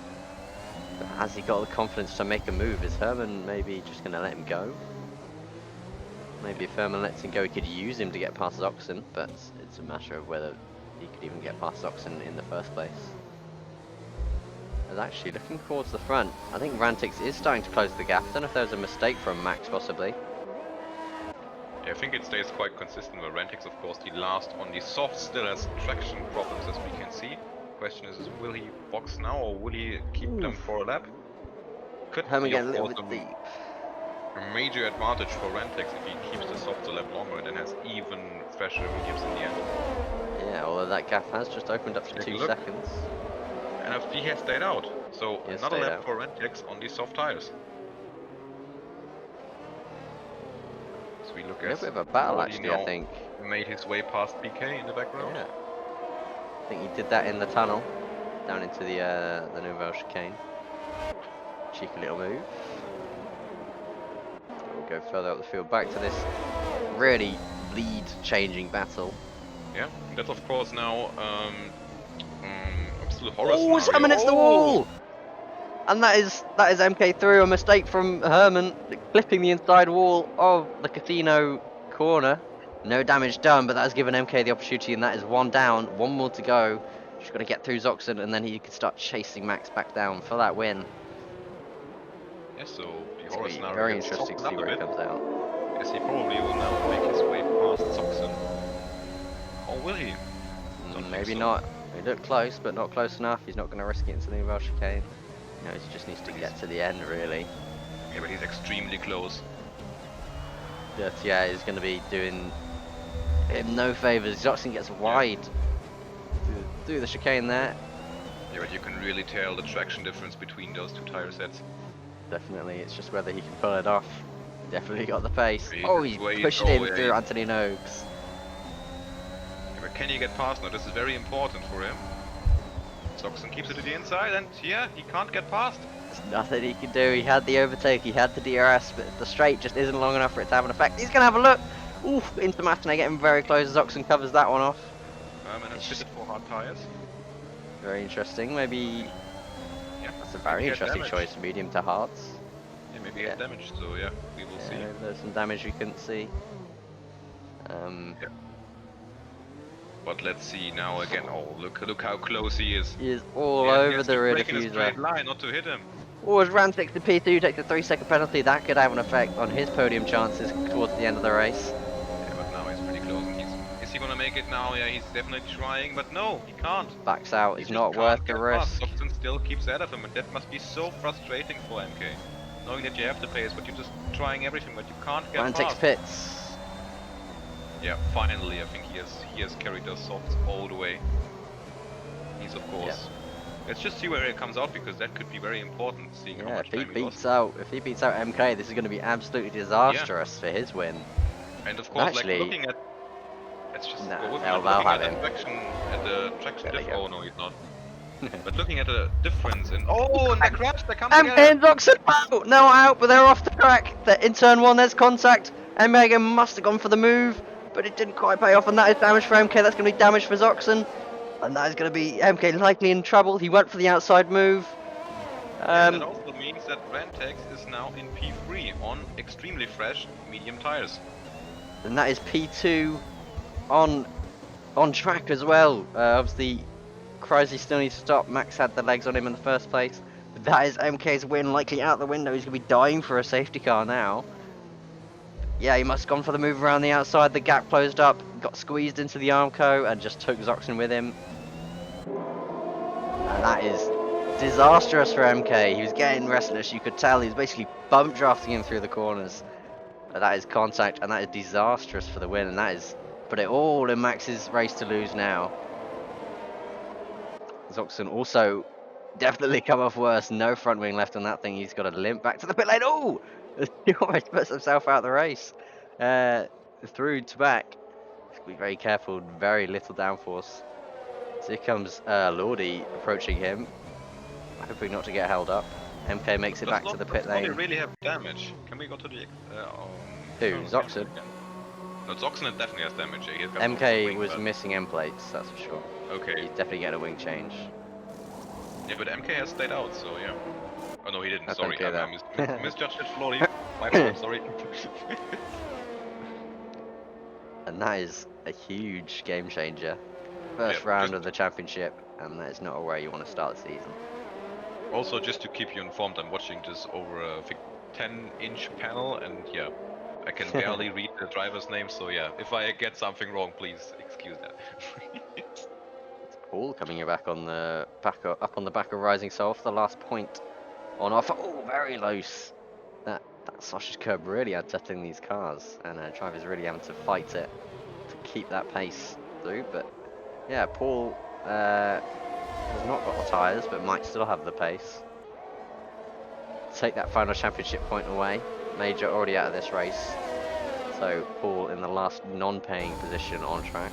[SPEAKER 1] but has he got the confidence to make a move? Is Herman maybe just going to let him go? Maybe if Herman lets him go, he could use him to get past Zoxon, but it's a matter of whether he could even get past Zoxon in the first place. But actually, looking towards the front, I think Rantix is starting to close the gap. I don't know if there was a mistake from Max, possibly.
[SPEAKER 2] Yeah, I think it stays quite consistent where Rantix, of course, the last on the soft still has traction problems as we can see. Question is will he box now or will he keep them for a lap? Could
[SPEAKER 1] Herman
[SPEAKER 2] be,
[SPEAKER 1] getting a
[SPEAKER 2] of
[SPEAKER 1] little
[SPEAKER 2] course,
[SPEAKER 1] bit deep.
[SPEAKER 2] a major advantage for Rantix if he keeps the softs a lap longer and then has even fresher mediums in the end.
[SPEAKER 1] Yeah, although that gap has just opened up to
[SPEAKER 2] Take a
[SPEAKER 1] 2
[SPEAKER 2] look.
[SPEAKER 1] seconds.
[SPEAKER 2] And if he has stayed out, so
[SPEAKER 1] He has
[SPEAKER 2] another
[SPEAKER 1] stayed
[SPEAKER 2] lap
[SPEAKER 1] out.
[SPEAKER 2] for Rantix on these soft tires. So we look
[SPEAKER 1] A
[SPEAKER 2] at
[SPEAKER 1] little bit of a battle,
[SPEAKER 2] Lodi
[SPEAKER 1] actually, I
[SPEAKER 2] now
[SPEAKER 1] think.
[SPEAKER 2] made his way past BK in the background.
[SPEAKER 1] Yeah. I think he did that in the tunnel, down into the Nouvelle chicane. Cheeky little move. We'll go further up the field, back to this really lead-changing battle.
[SPEAKER 2] Yeah, and that's of course now absolute horror
[SPEAKER 1] Oh,
[SPEAKER 2] scenario.
[SPEAKER 1] Herman hits the
[SPEAKER 2] Oh!
[SPEAKER 1] wall! And that is MK through, a mistake from Herman, clipping the inside wall of the casino corner. No damage done, but that has given MK the opportunity, and that is 1 down, 1 more to go. Just got to get through Zoxon, and then he can start chasing Max back down for that win.
[SPEAKER 2] Yeah, so the
[SPEAKER 1] It's
[SPEAKER 2] horror
[SPEAKER 1] going to be
[SPEAKER 2] scenario
[SPEAKER 1] very
[SPEAKER 2] gets
[SPEAKER 1] interesting to
[SPEAKER 2] softened
[SPEAKER 1] see
[SPEAKER 2] up a
[SPEAKER 1] where it
[SPEAKER 2] bit.
[SPEAKER 1] comes out.
[SPEAKER 2] Yes, he probably will now make his way past Zoxon. Or will he? Don't think
[SPEAKER 1] Maybe
[SPEAKER 2] so.
[SPEAKER 1] not. He looked close, but not close enough. He's not going to risk it into the Nouvelle chicane. He knows he just needs to get to the end, really.
[SPEAKER 2] Yeah, but he's extremely close.
[SPEAKER 1] Dirtier is going to be doing him no favours. Zoxon gets wide through the chicane there.
[SPEAKER 2] Yeah, but you can really tell the traction difference between those 2 tire sets.
[SPEAKER 1] Definitely, it's just whether he can pull it off. Definitely got the pace.
[SPEAKER 2] He's
[SPEAKER 1] Oh, he's
[SPEAKER 2] way-
[SPEAKER 1] pushing
[SPEAKER 2] oh,
[SPEAKER 1] in
[SPEAKER 2] yeah,
[SPEAKER 1] through
[SPEAKER 2] he-
[SPEAKER 1] Anthony Noakes.
[SPEAKER 2] Yeah, but can he get past now? This is very important for him. Zoxon keeps it to the inside and yeah, he can't get past.
[SPEAKER 1] There's nothing he can do. He had the overtake, he had the DRS, but the straight just isn't long enough for it to have an effect. He's going to have a look. Oof, into Matinee, getting very close. Zoxon covers that one off.
[SPEAKER 2] And it's fitted for hard tires.
[SPEAKER 1] Very interesting. Maybe
[SPEAKER 2] Yeah,
[SPEAKER 1] that's a very
[SPEAKER 2] Maybe he had
[SPEAKER 1] interesting
[SPEAKER 2] damage.
[SPEAKER 1] choice. Medium to hards.
[SPEAKER 2] Yeah, maybe he had damage, so yeah, we will see.
[SPEAKER 1] Maybe there's some damage we couldn't see.
[SPEAKER 2] Yeah. But let's see now again. Oh, look how close he is.
[SPEAKER 1] He is all
[SPEAKER 2] Yeah, he
[SPEAKER 1] over
[SPEAKER 2] has
[SPEAKER 1] the
[SPEAKER 2] to
[SPEAKER 1] rear
[SPEAKER 2] brake in a straight
[SPEAKER 1] diffuser.
[SPEAKER 2] line not to hit him.
[SPEAKER 1] Or as Rantix the P2 takes a 3-second penalty, that could have an effect on his podium chances towards the end of the race.
[SPEAKER 2] Yeah, but now he's pretty close. And is he gonna make it now? Yeah, he's definitely trying, but no, he can't.
[SPEAKER 1] Backs out,
[SPEAKER 2] He
[SPEAKER 1] it's
[SPEAKER 2] just
[SPEAKER 1] not
[SPEAKER 2] can't
[SPEAKER 1] worth the
[SPEAKER 2] get
[SPEAKER 1] risk.
[SPEAKER 2] past. Dobson still keeps ahead of him, and that must be so frustrating for MK. Knowing that you have the pace, but you're just trying everything, but you can't get
[SPEAKER 1] Rantix
[SPEAKER 2] past.
[SPEAKER 1] pits.
[SPEAKER 2] Yeah, finally, I think he has carried those softs all the way. He's of course. Let's just see where it comes out because that could be very important. Seeing how
[SPEAKER 1] Yeah,
[SPEAKER 2] much
[SPEAKER 1] if he
[SPEAKER 2] time he lost.
[SPEAKER 1] beats out MK, this is going to be absolutely disastrous for his win.
[SPEAKER 2] And of course,
[SPEAKER 1] Actually-
[SPEAKER 2] like looking at, let's just
[SPEAKER 1] Nah,
[SPEAKER 2] go with
[SPEAKER 1] they'll
[SPEAKER 2] looking at
[SPEAKER 1] have
[SPEAKER 2] the
[SPEAKER 1] him.
[SPEAKER 2] traction
[SPEAKER 1] There they
[SPEAKER 2] diff.
[SPEAKER 1] go.
[SPEAKER 2] Oh no, he's not. But looking at the difference in and they crashed. They come
[SPEAKER 1] MK
[SPEAKER 2] together.
[SPEAKER 1] and Zoxon out! No out, but they're off the track. They're in turn 1, there's contact. Megan must have gone for the move, but it didn't quite pay off, and that is damage for MK. That's going to be damage for Zoxen, and that is going to be MK likely in trouble. He went for the outside move.
[SPEAKER 2] And that also means that Rantex is now in P3 on extremely fresh medium tires.
[SPEAKER 1] And that is P2 on track as well. Obviously, Crazy still needs to stop. Max had the legs on him in the first place. But that is MK's win, likely out the window. He's going to be dying for a safety car now. Yeah, he must have gone for the move around the outside. The gap closed up, got squeezed into the Armco, and just took Zoxen with him. And that is disastrous for MK. He was getting restless, you could tell. He was basically bump drafting him through the corners. That is contact, and that is disastrous for the win, and that is put it all in Max's race to lose now. Zoxen also definitely come off worse. No front wing left on that thing. He's got to limp back to the pit lane. Oh! He almost puts himself out of the race. Through to back. Be very careful. Very little downforce. So here comes Lordy approaching him. Hoping not to get held up. MK makes it back to the pit lane.
[SPEAKER 2] Does Lordy really have damage? Can we go to the...
[SPEAKER 1] Who? Zoxen?
[SPEAKER 2] No, Zoxen definitely has damage.
[SPEAKER 1] MK was missing end plates, that's for sure.
[SPEAKER 2] Okay.
[SPEAKER 1] He's definitely getting a wing change.
[SPEAKER 2] Yeah, but MK has stayed out, so yeah. Oh no, he didn't.
[SPEAKER 1] That's
[SPEAKER 2] sorry,
[SPEAKER 1] okay,
[SPEAKER 2] I misjudged it for Lordy. My fault. Sorry.
[SPEAKER 1] And that is a huge game changer. First round of the championship, and that is not where you want to start the season.
[SPEAKER 2] Also, just to keep you informed, I'm watching this over a 10-inch panel, and yeah, I can barely read the driver's name, so yeah, if I get something wrong, please excuse that.
[SPEAKER 1] It's Paul coming back on the up on the back of Rising Soul for the last point on offer. Oh, very loose. That sausage curb really unsettling these cars, and drivers really having to fight it to keep that pace through. But yeah, Paul has not got the tyres, but might still have the pace. Take that final championship point away. Major already out of this race. So Paul in the last non-paying position on track.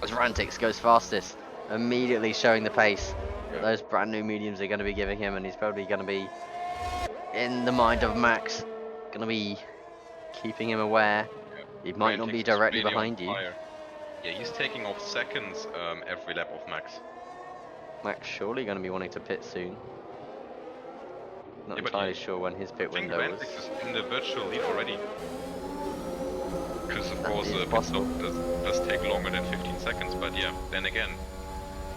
[SPEAKER 1] As Rantix goes fastest, immediately showing the pace that those brand new mediums are going to be giving him, and he's probably going to be in the mind of Max, going to be keeping him aware. He might not be directly behind you.
[SPEAKER 2] Yeah, he's taking off seconds every lap of Max.
[SPEAKER 1] Max surely going to be wanting to pit soon. Not entirely sure when his pit window is.
[SPEAKER 2] I think Rantix is in the virtual lead already. Because of course the pit stop does take longer than 15 seconds, but yeah, then again,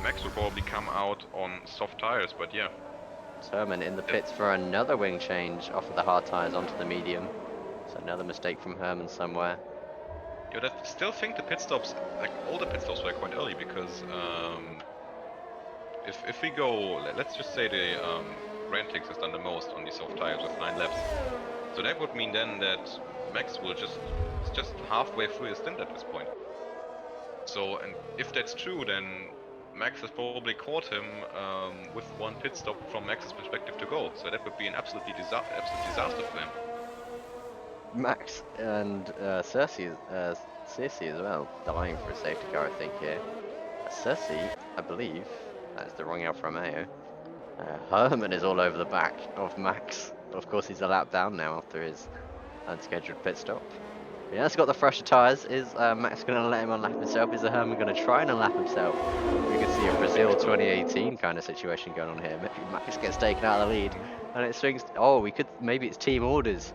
[SPEAKER 2] Max will probably come out on soft tires, but yeah.
[SPEAKER 1] Herman in the pits for another wing change off of the hard tires onto the medium. So another mistake from Herman somewhere.
[SPEAKER 2] Yeah, but I still think the pit stops, like all the pit stops were quite early, because if we go, let's just say the Rantix has done the most on the soft tires with 9 laps. So that would mean then that Max will just halfway through his stint at this point. So, and if that's true, then Max has probably caught him with one pit stop from Max's perspective to go. So that would be an absolute disaster for him.
[SPEAKER 1] Max and Cersei as well, dying for a safety car, I think, here. Cersei, I believe, that's the wrong Alfa Romeo. Herman is all over the back of Max. Of course, he's a lap down now after his unscheduled pit stop. He has got the fresher tyres. Is Max going to let him unlap himself? Is Herman going to try and unlap himself? We could see a Brazil 2018 kind of situation going on here. Maybe Max gets taken out of the lead and it swings. Oh, we could. Maybe it's team orders.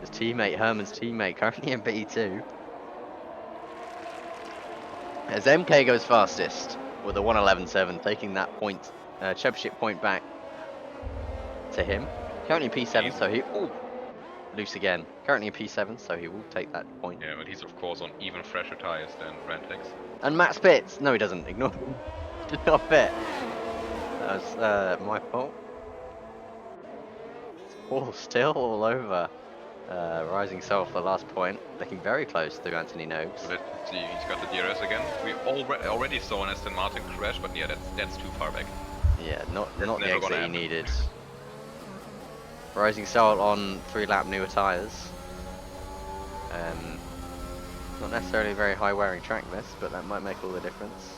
[SPEAKER 1] His teammate, Herman's teammate, currently in P2. As MK goes fastest with a 1:11.7, taking that point, championship point back to him. Currently in P7, so he. Ooh, loose again. Currently in P7, so he will take that point.
[SPEAKER 2] Yeah, but he's of course on even fresher tyres than Rantix.
[SPEAKER 1] And Matt spits. No, he doesn't. Ignore him. Did not fit. That was my fault. Paul still all over. Rising Soul for the last point, looking very close to Anthony Noakes.
[SPEAKER 2] Let's see, he's got the DRS again. We already saw an Aston Martin crash, but yeah, that's too far back.
[SPEAKER 1] Yeah, not the exit he needed. Rising Soul on 3-lap newer tyres. Not necessarily a very high wearing track this, but that might make all the difference.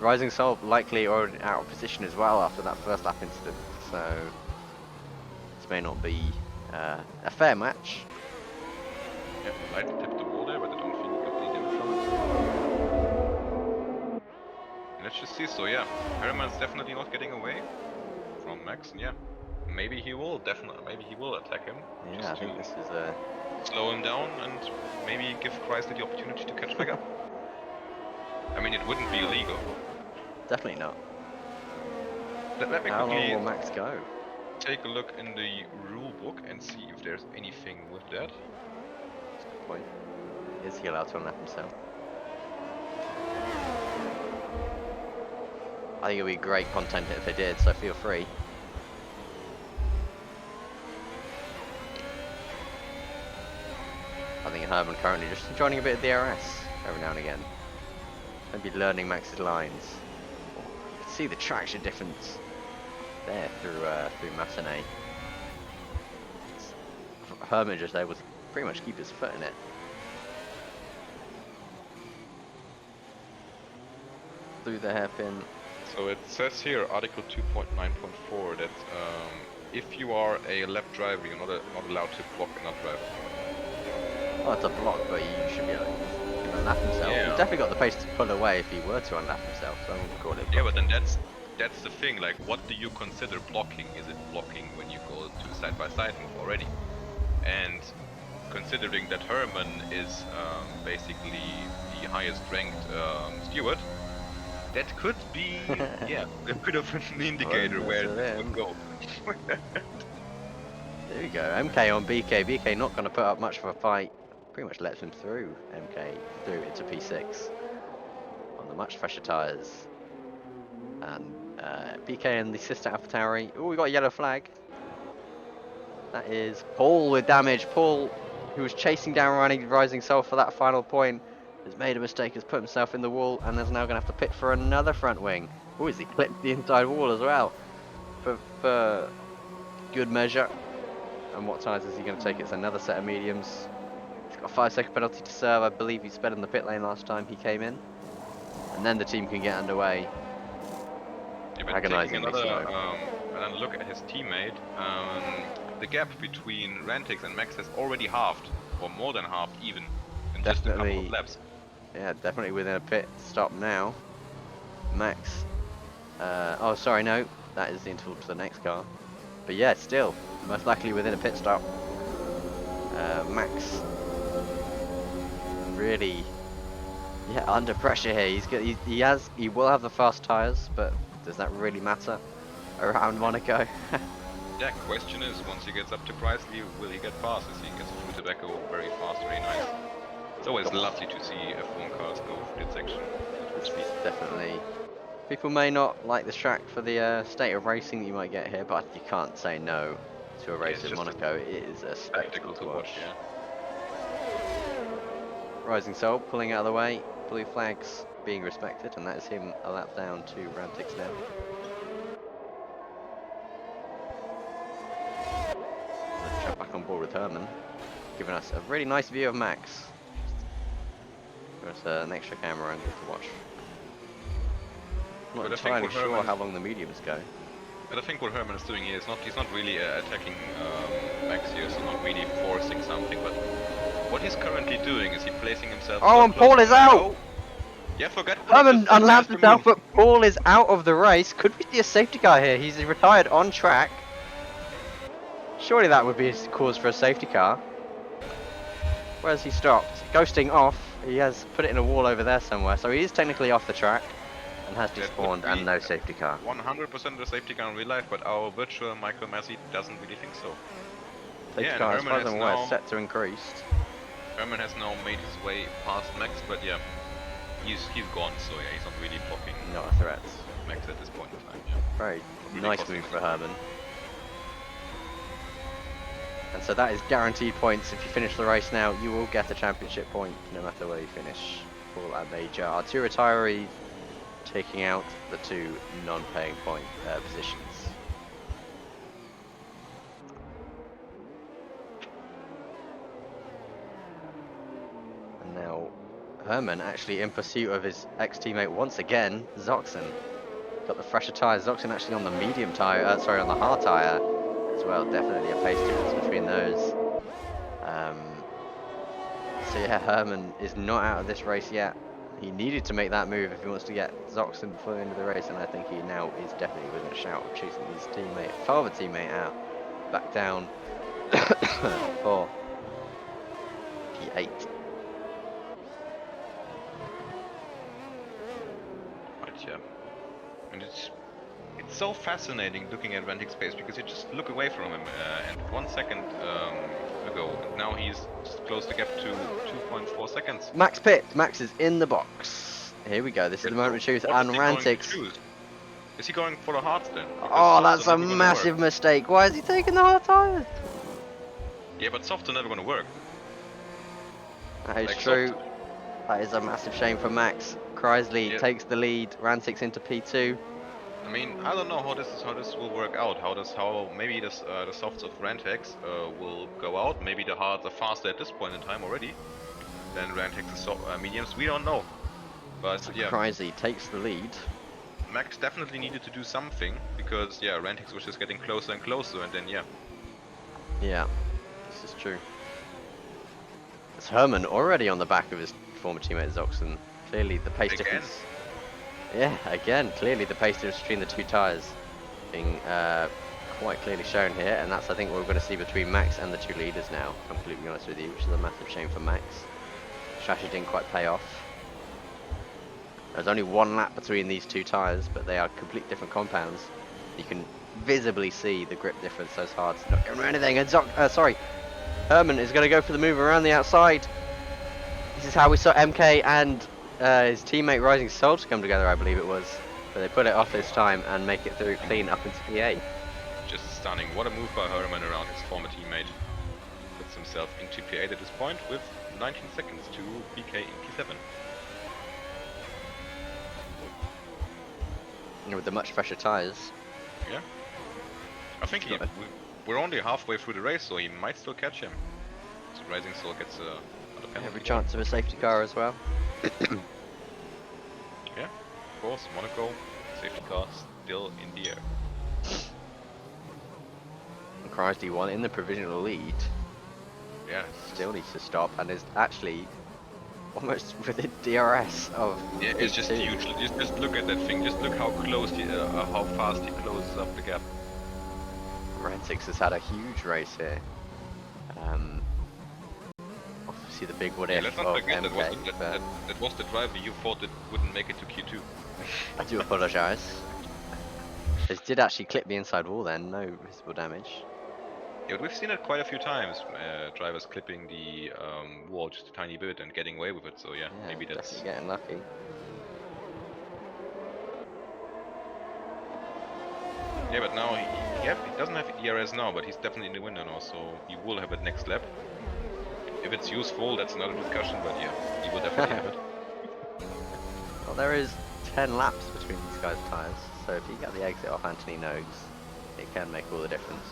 [SPEAKER 1] Rising Soul likely already out of position as well after that first lap incident, so this may not be A fair match.
[SPEAKER 2] Yeah, lightly tipped the wall there, but I don't think he got any damage from it. And let's just see. So yeah, Herman's definitely not getting away from Max, and yeah, maybe he will attack him.
[SPEAKER 1] Yeah,
[SPEAKER 2] just
[SPEAKER 1] I think
[SPEAKER 2] to
[SPEAKER 1] this is a.
[SPEAKER 2] slow him down and maybe give Chrysler the opportunity to catch back up. I mean, it wouldn't be illegal.
[SPEAKER 1] Definitely not.
[SPEAKER 2] Let me
[SPEAKER 1] How long
[SPEAKER 2] quickly
[SPEAKER 1] will Max go?
[SPEAKER 2] take a look in the rule book and see if there's anything with that.
[SPEAKER 1] That's a good point. Is he allowed to unlap himself? I think it would be great content if they did, so feel free. I think Herman currently just enjoying a bit of DRS every now and again. Maybe learning Max's lines. You can see the traction difference there through Matinee. Herman just able to pretty much keep his foot in it. Through the hairpin.
[SPEAKER 2] So it says here, Article 2.9.4, that if you are a lap driver, you're not allowed to block another driver.
[SPEAKER 1] Oh, it's a block, but he should be able to unlap himself.
[SPEAKER 2] Yeah.
[SPEAKER 1] He's definitely got the pace to pull away if he were to unlap himself, so I wouldn't call it blocking.
[SPEAKER 2] Yeah, but then that's the thing. Like, what do you consider blocking? Is it blocking when you go to side-by-side move already? And considering that Herman is basically the highest ranked steward, that could be, yeah, a bit of an indicator where it would go.
[SPEAKER 1] There we go, MK on BK. BK not going to put up much of a fight. Pretty much lets him through. MK through into P6 on the much fresher tyres. And BK and the sister AlphaTauri. Oh, we got a yellow flag. That is Paul with damage. Paul, who was chasing down Rising Soul for that final point, has made a mistake, has put himself in the wall, and is now going to have to pit for another front wing. Oh, has he clipped the inside wall as well? For good measure. And what tyres is he going to take? It's another set of mediums. He's got a 5-second penalty to serve. I believe he sped in the pit lane last time he came in. And then the team can get underway.
[SPEAKER 2] Yeah, taking another look at his teammate, the gap between Rantix and Max has already halved, or more than halved even, in just a couple of laps.
[SPEAKER 1] Yeah, definitely within a pit stop now. Max. Oh, sorry, no. That is the interval to the next car. But yeah, still, most likely within a pit stop. Max really, yeah, under pressure here. He will have the fast tyres, but does that really matter around Monaco?
[SPEAKER 2] Yeah, question is, once he gets up to Chrysler, will he get past as he gets through tobacco very fast, very nice. It's always lovely to see F1 cars go through that section.
[SPEAKER 1] It's definitely. People may not like the track for the state of racing that you might get here, but you can't say no to a race in Monaco. It is a spectacle to watch.
[SPEAKER 2] Yeah.
[SPEAKER 1] Rising Soul pulling out of the way, blue flags being respected, and that is him a lap down to Rantix now. Let's jump back on board with Herman, giving us a really nice view of Max. Give us an extra camera angle to watch. I'm not entirely sure how long the mediums go.
[SPEAKER 2] But I think what Herman is doing here is he's not really attacking Max here, so not really forcing something, but what he's currently doing is he placing himself...
[SPEAKER 1] Oh, and Paul is out!
[SPEAKER 2] Oh. Yeah, forget...
[SPEAKER 1] Herman unlapped himself, but Paul is out of the race. Could we see a safety car here? He's retired on track. Surely that would be a cause for a safety car. Where's he stopped? Ghosting off. He has put it in a wall over there somewhere, so he is technically off the track. And has despawned, and no safety car.
[SPEAKER 2] 100% the safety car in real life, but our virtual Michael Massey doesn't really think so.
[SPEAKER 1] Safety car, as far as I'm aware, is set to increase.
[SPEAKER 2] Herman has now made his way past Max, but yeah, he's gone, so yeah, he's not really blocking.
[SPEAKER 1] Not a threat.
[SPEAKER 2] Max at this point in time, yeah.
[SPEAKER 1] Very really nice move for Herman. And so that is guaranteed points. If you finish the race now, you will get a championship point, no matter where you finish. Paul and Major, our two retirees, taking out the two non-paying point positions. And now Herman actually in pursuit of his ex-teammate once again, Zoxen. Got the fresher tyres. Zoxen actually on the medium tyre, sorry, on the hard tyre. as well. Definitely a pace difference between those. So yeah, Herman is not out of this race yet. He needed to make that move if he wants to get Zoxen before the end of the race, and I think he now is definitely within a shout of chasing his teammate, father teammate out, back down for P8.
[SPEAKER 2] Right, yeah. And it's so fascinating looking at Ventic's pace because you just look away from him, and 1 second ago, and now he's closed the gap to 2.4 seconds.
[SPEAKER 1] Max pit. Max is in the box. Here we go. This is the moment of truth. And Rantix.
[SPEAKER 2] Is he going for the hards then?
[SPEAKER 1] Oh, that's a massive mistake. Why is he taking the hard tires?
[SPEAKER 2] Yeah, but softs are never going to work.
[SPEAKER 1] That is true. That is a massive shame for Max. Chrysley takes the lead. Rantix into P2.
[SPEAKER 2] I mean, I don't know how this will work out. How maybe the softs of Rantex will go out. Maybe the hards are faster at this point in time already than Rantex's mediums. We don't know. But
[SPEAKER 1] so
[SPEAKER 2] yeah,
[SPEAKER 1] Chrysley takes the lead.
[SPEAKER 2] Max definitely needed to do something because yeah, Rantex was just getting closer and closer, and then yeah.
[SPEAKER 1] Yeah, this is true. It's Herman already on the back of his former teammate Zoxen. Clearly the pace difference. Yeah, again, clearly the pace difference between the two tyres being quite clearly shown here, and that's I think what we're going to see between Max and the two leaders now, if I'm completely honest with you, which is a massive shame for Max. Strategy didn't quite pay off. There's only one lap between these two tyres, but they are complete different compounds. You can visibly see the grip difference, those hards not going anything, and Herman is going to go for the move around the outside. This is how we saw MK and his teammate Rising Soul to come together, I believe it was. But they put it off this time and make it through clean up into P8.
[SPEAKER 2] Just stunning. What a move by Herman around his former teammate. Puts himself into P8 at this point with 19 seconds to BK in P7.
[SPEAKER 1] With the much fresher tyres.
[SPEAKER 2] Yeah. I think we're only halfway through the race, so he might still catch him. So Rising Soul gets another penalty.
[SPEAKER 1] Every chance of a safety car as well.
[SPEAKER 2] Yeah, of course, Monaco, safety car still in the air.
[SPEAKER 1] And Chrysley won in the provisional lead.
[SPEAKER 2] Yeah.
[SPEAKER 1] Still needs to stop and is actually almost within DRS of.
[SPEAKER 2] Yeah, it's just huge. Just look at that thing. Just look how close, how fast he closes up the gap.
[SPEAKER 1] Rantix has had a huge race here. Obviously the big what if
[SPEAKER 2] let's not
[SPEAKER 1] of
[SPEAKER 2] forget
[SPEAKER 1] MK,
[SPEAKER 2] that was the driver you thought that wouldn't make it to Q2.
[SPEAKER 1] I do apologise. This did actually clip the inside wall then, no visible damage.
[SPEAKER 2] Yeah, but we've seen it quite a few times, drivers clipping the wall just a tiny bit and getting away with it, so yeah maybe that's...
[SPEAKER 1] definitely getting lucky.
[SPEAKER 2] Yeah, but now he doesn't have ERS now, but he's definitely in the window now, so he will have it next lap. If it's useful, that's another discussion, but yeah, he will definitely have it.
[SPEAKER 1] Well, there is 10 laps between these guys' tyres, so if you get the exit off Anthony Nogues, it can make all the difference.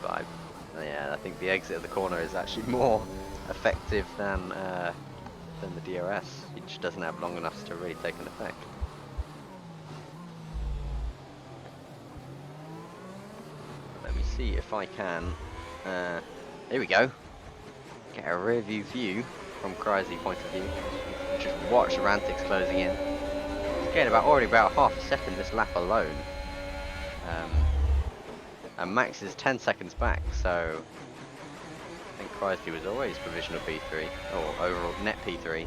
[SPEAKER 1] But I think the exit of the corner is actually more effective than the DRS. He just doesn't have long enough to really take an effect. Let me see if I can. Here we go. Get a rear view from Chrysley's point of view. Just watch Rantix closing in. He's getting already about half a second this lap alone. And Max is 10 seconds back, so I think Chrysley was always provisional P3, or overall net P3.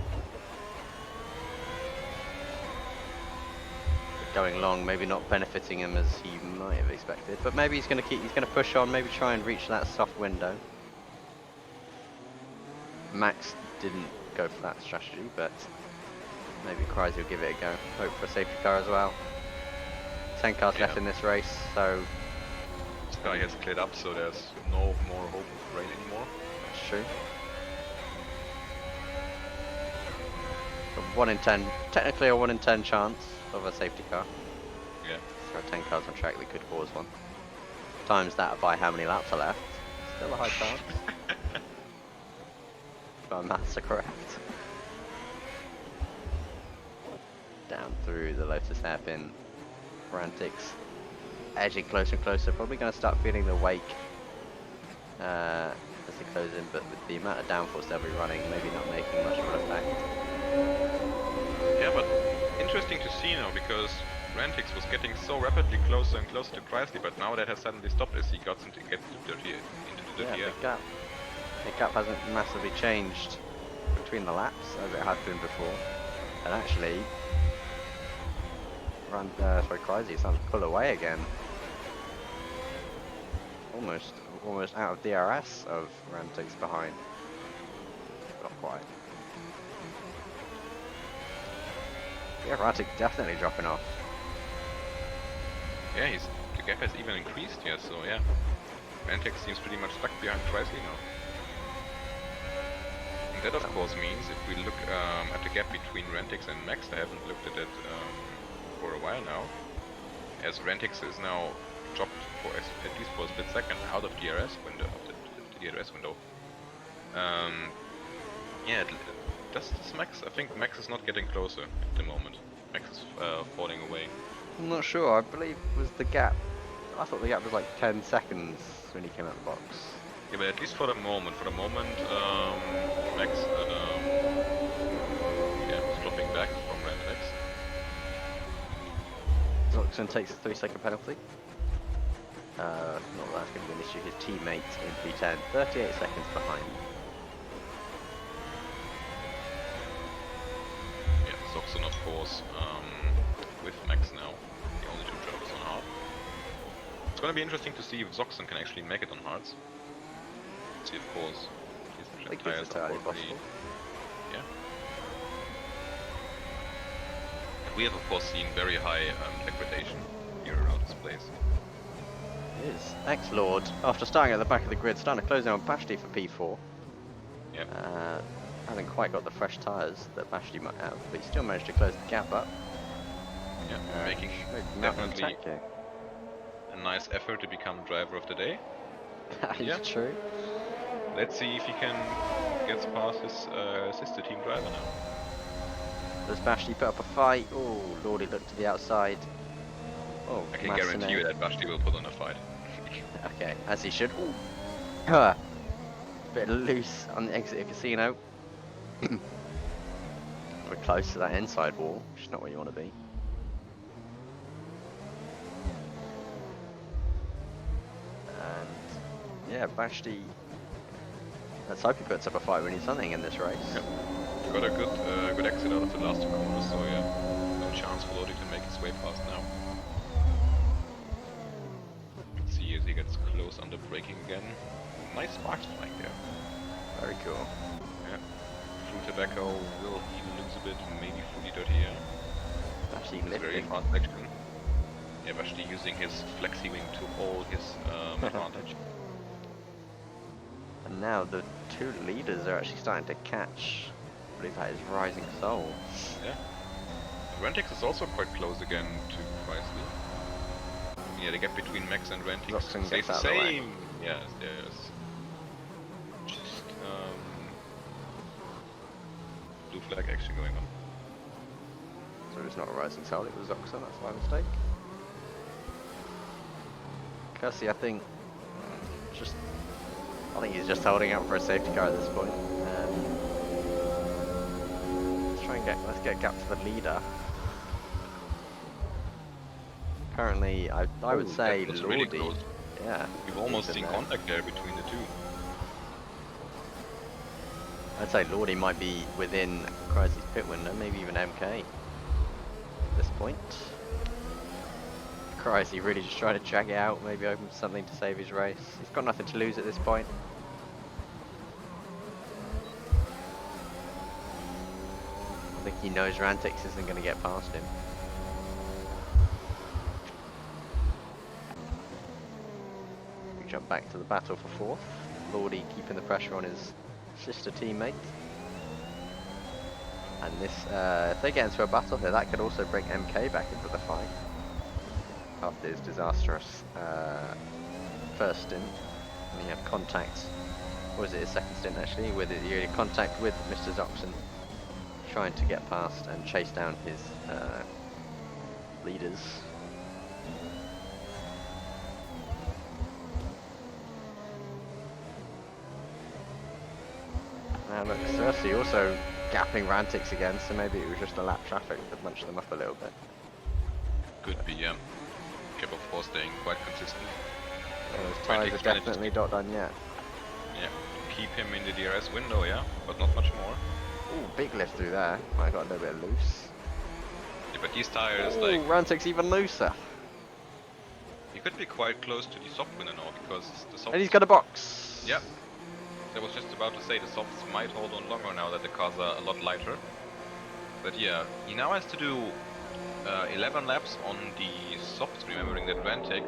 [SPEAKER 1] But going long, maybe not benefiting him as he might have expected, but maybe he's going to push on, maybe try and reach that soft window. Max didn't go for that strategy, but maybe Chrysley will give it a go. Hope for a safety car as well. 10 cars left in this race, so
[SPEAKER 2] Sky has cleared up, so there's no more hope of rain anymore.
[SPEAKER 1] that's true. A 1 in 10, technically a 1 in 10 chance of a safety car.
[SPEAKER 2] Yeah.
[SPEAKER 1] So 10 cars on track that could cause one. Times that by how many laps are left. Still a high chance. If my maths are correct. Down through the Lotus hairpin. Rantix edging closer and closer. Probably going to start feeling the wake as they close in, but with the amount of downforce they'll be running, maybe not making much of an effect.
[SPEAKER 2] Yeah, but interesting to see now, because Rantix was getting so rapidly closer and closer to Chrysler, but now that has suddenly stopped as he gets into the dirty air.
[SPEAKER 1] The gap hasn't massively changed between the laps as it had been before, and actually, Chrysler starting to pull away again. Almost out of DRS of Rantix behind. Not quite. Yeah, Rantix definitely dropping off.
[SPEAKER 2] Yeah, the gap has even increased here, so yeah. Rantix seems pretty much stuck behind Chrysler now. And that of course means, if we look at the gap between Rantix and Max, I haven't looked at it for a while now, as Rantix is now dropped for at least for a split second out of DRS window, the DRS window. Yeah, does Max? I think Max is not getting closer at the moment. Max is falling away.
[SPEAKER 1] I'm not sure. I believe it was the gap. I thought the gap was like 10 seconds when he came out the box.
[SPEAKER 2] Yeah, but at least for the moment, Max, yeah, was dropping back from Rantix.
[SPEAKER 1] Zoxon takes a 3-second penalty. Not that that's going to be an issue. His teammate in P10, 38 seconds behind.
[SPEAKER 2] Yeah, Zoxon of course, with Max now, the only 2 drivers on hard. It's going to be interesting to see if Zoxon can actually make it on hards. See, of course, his tires are already. Yeah. And we have of course seen very high degradation here around this place.
[SPEAKER 1] It is. X-Lord, after starting at the back of the grid, starting to close in on Bashti for P4.
[SPEAKER 2] Yep.
[SPEAKER 1] Hasn't quite got the fresh tyres that Bashti might have, but he still managed to close the gap up.
[SPEAKER 2] Yeah, making definitely a nice effort to become driver of the day.
[SPEAKER 1] That is true.
[SPEAKER 2] Let's see if he can get past his sister team driver now.
[SPEAKER 1] Does Bashti put up a fight? Oh, Lordy looked to the outside. Oh,
[SPEAKER 2] I can guarantee you that Bashti will put on a fight.
[SPEAKER 1] Okay, as he should. Ooh. Bit loose on the exit of Casino. We're close to that inside wall, which is not where you want to be. And yeah, Bashti. Let's hope he puts up a fight when he's something in this race.
[SPEAKER 2] Yep. Got a good exit out of the last 2 corners, so yeah, no chance for Lodi to make his way past now. Let's see as he gets close under braking again. Nice sparks flying there.
[SPEAKER 1] Very cool.
[SPEAKER 2] Yeah. Through tobacco will even lose a bit, maybe fully dirty here.
[SPEAKER 1] Bashti
[SPEAKER 2] It's very fast action. Yeah, Bashti using his flexi wing to all his advantage.
[SPEAKER 1] And now the 2 leaders are actually starting to catch. I believe that is Rising Soul.
[SPEAKER 2] Yeah. Rantix is also quite close again to Chrysler. Yeah, the gap between Max and Rantix stays the same. Yes, there's just blue flag action going on.
[SPEAKER 1] So it's not a Rising Soul, it was Oxon, that's my mistake. Cassie, I think he's just holding out for a safety car at this point. Let's get a gap to the leader. Currently, I would say Lordi.
[SPEAKER 2] Really
[SPEAKER 1] yeah.
[SPEAKER 2] We've almost seen contact there between the 2.
[SPEAKER 1] I'd say Lordi might be within Chrysler's pit window, maybe even MK at this point. Chrysler really just trying to drag it out, maybe open something to save his race. He's got nothing to lose at this point. I think he knows Rantix isn't going to get past him. We jump back to the battle for 4th. Lordi keeping the pressure on his sister teammate. And this, if they get into a battle here, that could also bring MK back into the fight. After his disastrous first stint. And he had contact, or was it his second stint actually, with it, he had contact with Mr. Zoxon, trying to get past and chase down his leaders. Now look, Cersei also gapping Rantix again, so maybe it was just a lap traffic that munched them up a little bit.
[SPEAKER 2] Could be, yeah. Cap of course staying quite consistent.
[SPEAKER 1] Those tyres are definitely not done yet.
[SPEAKER 2] Yeah, keep him in the DRS window, yeah, but not much more.
[SPEAKER 1] Ooh, big lift through there. I got a little bit loose.
[SPEAKER 2] Yeah, but these tires,
[SPEAKER 1] Ooh,
[SPEAKER 2] like,
[SPEAKER 1] Rantix even looser.
[SPEAKER 2] he could be quite close to the soft winner now because the softs.
[SPEAKER 1] And he's got a box.
[SPEAKER 2] Yeah. I was just about to say the softs might hold on longer now that the cars are a lot lighter. But yeah, he now has to do 11 laps on the softs, remembering that Rantix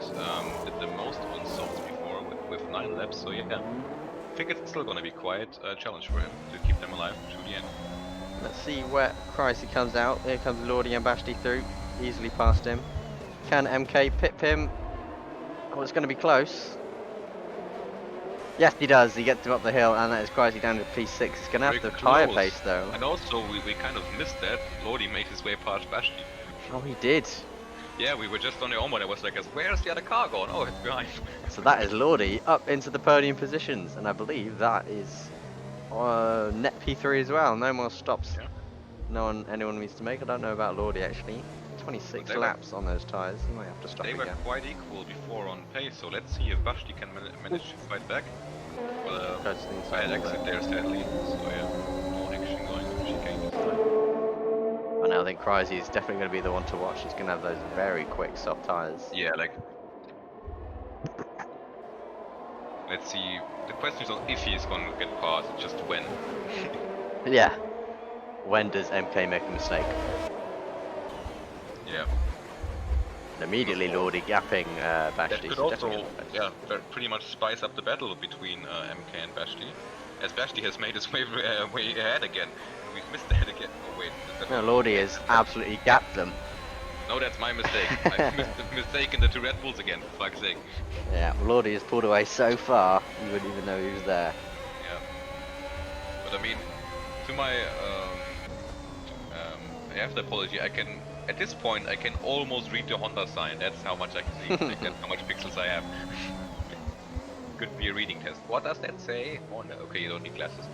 [SPEAKER 2] did the most on softs before with 9 laps, so yeah. I think it's still gonna be quite a challenge for him to keep them alive to the end.
[SPEAKER 1] Let's see where Chrisey comes out. Here comes Lordi and Bashti through. Easily past him. Can MK pip him? Oh, it's going to be close. Yes, he does. He gets him up the hill, and that is Chrisey down to P6. He's going to have the tyre pace, though.
[SPEAKER 2] And also, we kind of missed that. Lordi made his way past Bashti.
[SPEAKER 1] Oh, he did.
[SPEAKER 2] Yeah, we were just on the onboard. I was like, where's the other car going? Oh, it's behind.
[SPEAKER 1] So that is Lordi up into the podium positions, and I believe that is net P3 as well. No more stops.
[SPEAKER 2] Yeah.
[SPEAKER 1] Anyone needs to make. I don't know about Lordi actually. 26 laps on those tyres. He might have to stop
[SPEAKER 2] again. They were quite equal before on pace, so let's see if Bashti can manage to fight back. Well, bad exit there, sadly. So yeah, no action going to chicane this time.
[SPEAKER 1] And I think Chrisey is definitely going to be the one to watch. He's going to have those very quick soft tyres.
[SPEAKER 2] Yeah, like. Let's see. The question is not if he's going to get past, it's just when.
[SPEAKER 1] Yeah. When does MK make a mistake?
[SPEAKER 2] Yeah.
[SPEAKER 1] And immediately Lordi gapping Bashti.
[SPEAKER 2] That could also, yeah, pretty much spice up the battle between MK and Bashti. As Bashti has made his way ahead again. We've missed that again. Oh wait.
[SPEAKER 1] No, Lordi has absolutely gapped them.
[SPEAKER 2] No, that's my mistake. I've mistaken the two Red Bulls again, for fuck's sake.
[SPEAKER 1] Yeah, Lordi has pulled away so far, you wouldn't even know he was there.
[SPEAKER 2] Yeah. But I mean, to my after apology, I can, at this point, I can almost read the Honda sign. That's how much I can see. Like, that's how much pixels I have. Could be a reading test. What does that say? Oh no, okay, you don't need glasses.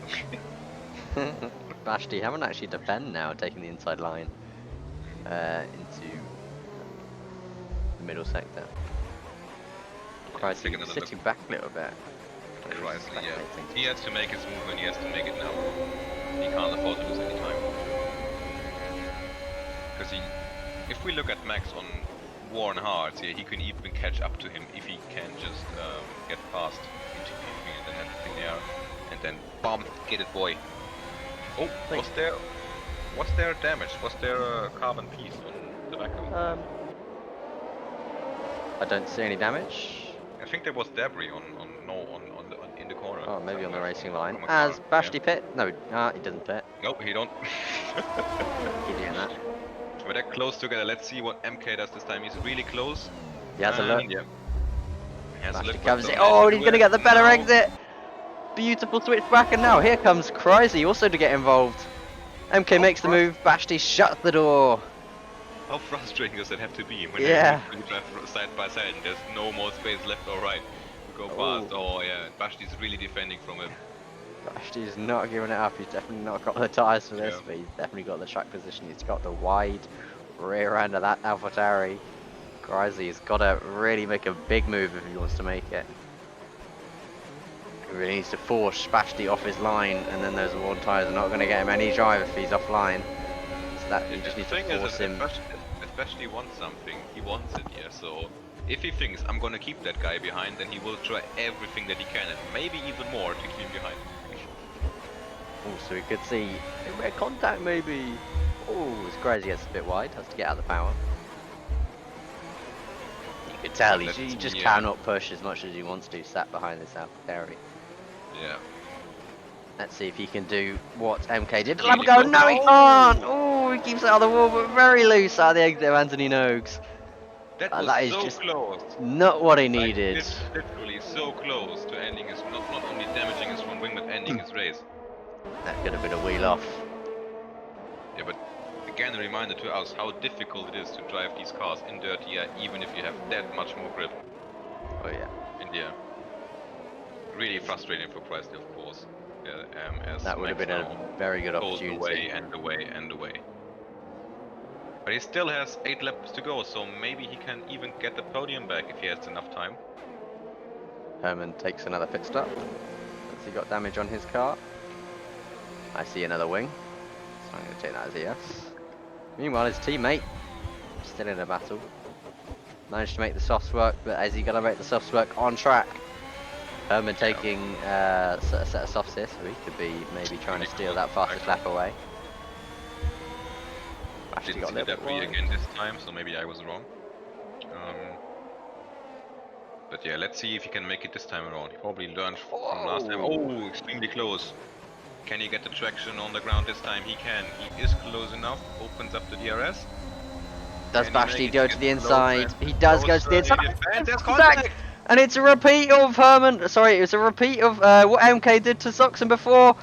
[SPEAKER 1] Bashti haven't actually defend now, taking the inside line into the middle sector. Christ, he's sitting back a little bit.
[SPEAKER 2] Christ, yeah. He has to make his move and he has to make it now. He can't afford to lose any time. Because if we look at Max on worn hards, yeah, he can even catch up to him if he can just get past into PvP and then everything there, and then bomb, get it, boy. Oh, was there damage? Was there a carbon piece on the vacuum?
[SPEAKER 1] I don't see any damage.
[SPEAKER 2] I think there was debris in the corner.
[SPEAKER 1] Oh, maybe on the racing line. As Bashti pit? No, he doesn't pit.
[SPEAKER 2] Nope, he don't.
[SPEAKER 1] Keep doing that.
[SPEAKER 2] But they're close together. Let's see what MK does this time. He's really close.
[SPEAKER 1] He has a look.
[SPEAKER 2] Yeah. He has a look.
[SPEAKER 1] Covers it. Oh, he's going to get the better exit. Beautiful switch back, and now here comes Chrisey also to get involved. MK makes the move. Bashti shuts the door.
[SPEAKER 2] How frustrating does that have to be when you drive side by side and there's no more space left or right to go past? Oh yeah, Bashti's really defending from him.
[SPEAKER 1] Bashti's not giving it up. He's definitely not got the tyres for this, but he's definitely got the track position. He's got the wide rear end of that AlphaTauri. Chrisey's got to really make a big move if he wants to make it. He really needs to force Bashti off his line, and then those worn tyres are not going to get him any drive if he's offline. So that he just needs to force him.
[SPEAKER 2] Especially wants something, he wants it, yeah, so if he thinks I'm gonna keep that guy behind, then he will try everything that he can, and maybe even more to keep him behind.
[SPEAKER 1] Oh, so we could see a contact maybe. Oh, it's crazy, gets a bit wide, has to get out of the power. You could tell he just cannot push as much as he wants to, sat behind this AlphaTauri.
[SPEAKER 2] Yeah.
[SPEAKER 1] Let's see if he can do what MK did. Let him go! No, he can't! Oh, he keeps it out of the wall, but very loose out of the exit of Anthony Noakes.
[SPEAKER 2] That is
[SPEAKER 1] so
[SPEAKER 2] just close.
[SPEAKER 1] Not what he needed.
[SPEAKER 2] Literally so close to ending his, not only damaging his front wing, but ending his race.
[SPEAKER 1] That could have been a wheel off.
[SPEAKER 2] Yeah, but again a reminder to us how difficult it is to drive these cars in dirty air, even if you have that much more grip.
[SPEAKER 1] Oh yeah.
[SPEAKER 2] In the air. Really frustrating for Christy, of course. as
[SPEAKER 1] That would have
[SPEAKER 2] Max
[SPEAKER 1] been a
[SPEAKER 2] now
[SPEAKER 1] very good
[SPEAKER 2] goes away
[SPEAKER 1] opportunity.
[SPEAKER 2] and away and away. But he still has 8 laps to go, so maybe he can even get the podium back if he has enough time.
[SPEAKER 1] Herman takes another pit stop. Has he got damage on his car? I see another wing, so I'm going to take that as a yes. Meanwhile, his teammate, still in a battle, managed to make the softs work, but is he going to make the softs work on track? Herman taking a set of softs here, so he could be maybe trying to steal that fastest lap away.
[SPEAKER 2] Didn't see the debris again this time, so maybe I was wrong. But yeah, let's see if he can make it this time around. He probably learned from last time. Oh, extremely close. Can he get the traction on the ground this time? He can. He is close enough. Opens up the DRS.
[SPEAKER 1] Does Bashti go to the inside? He does go to the inside.
[SPEAKER 2] And there's contact!
[SPEAKER 1] And it's a repeat of Herman. Sorry, it's a repeat of what MK did to Soxon before.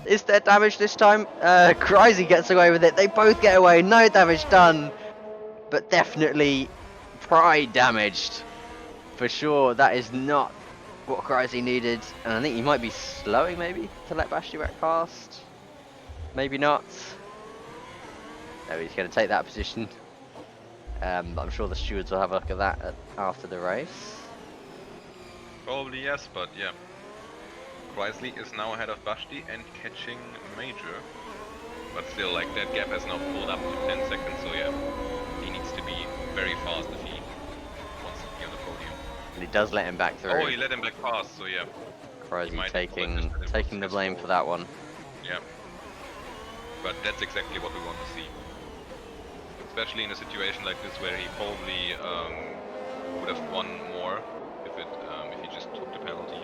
[SPEAKER 1] Is there damage this time? Crazy gets away with it. They both get away. No damage done. But definitely pride damaged. For sure, that is not what Crazy needed. And I think he might be slowing maybe to let Bashti back past. Maybe not. No, he's going to take that position. I'm sure the stewards will have a look at that after the race.
[SPEAKER 2] Probably yes, but yeah. Chrysley is now ahead of Bashti and catching Major. But still, like, that gap has now pulled up to 10 seconds, so yeah. He needs to be very fast if he wants to be on the podium.
[SPEAKER 1] And he does let him back through.
[SPEAKER 2] Oh, he let him back past, so yeah.
[SPEAKER 1] Crazy taking the blame for that one.
[SPEAKER 2] Yeah. But that's exactly what we want to see. Especially in a situation like this where he probably would have won more if he just took the penalty.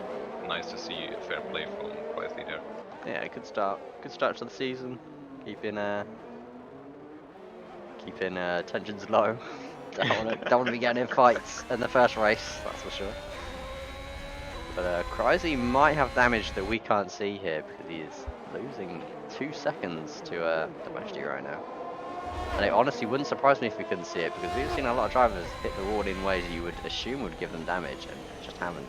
[SPEAKER 2] Nice to see fair play from Chrysley there.
[SPEAKER 1] Yeah, good start to the season. Keeping tensions low. don't want to be getting in fights in the first race, that's for sure. But Crazy might have damage that we can't see here because he is losing 2 seconds to Bashti right now. And it honestly wouldn't surprise me if we couldn't see it, because we've seen a lot of drivers hit the wall in ways you would assume would give them damage, and just haven't.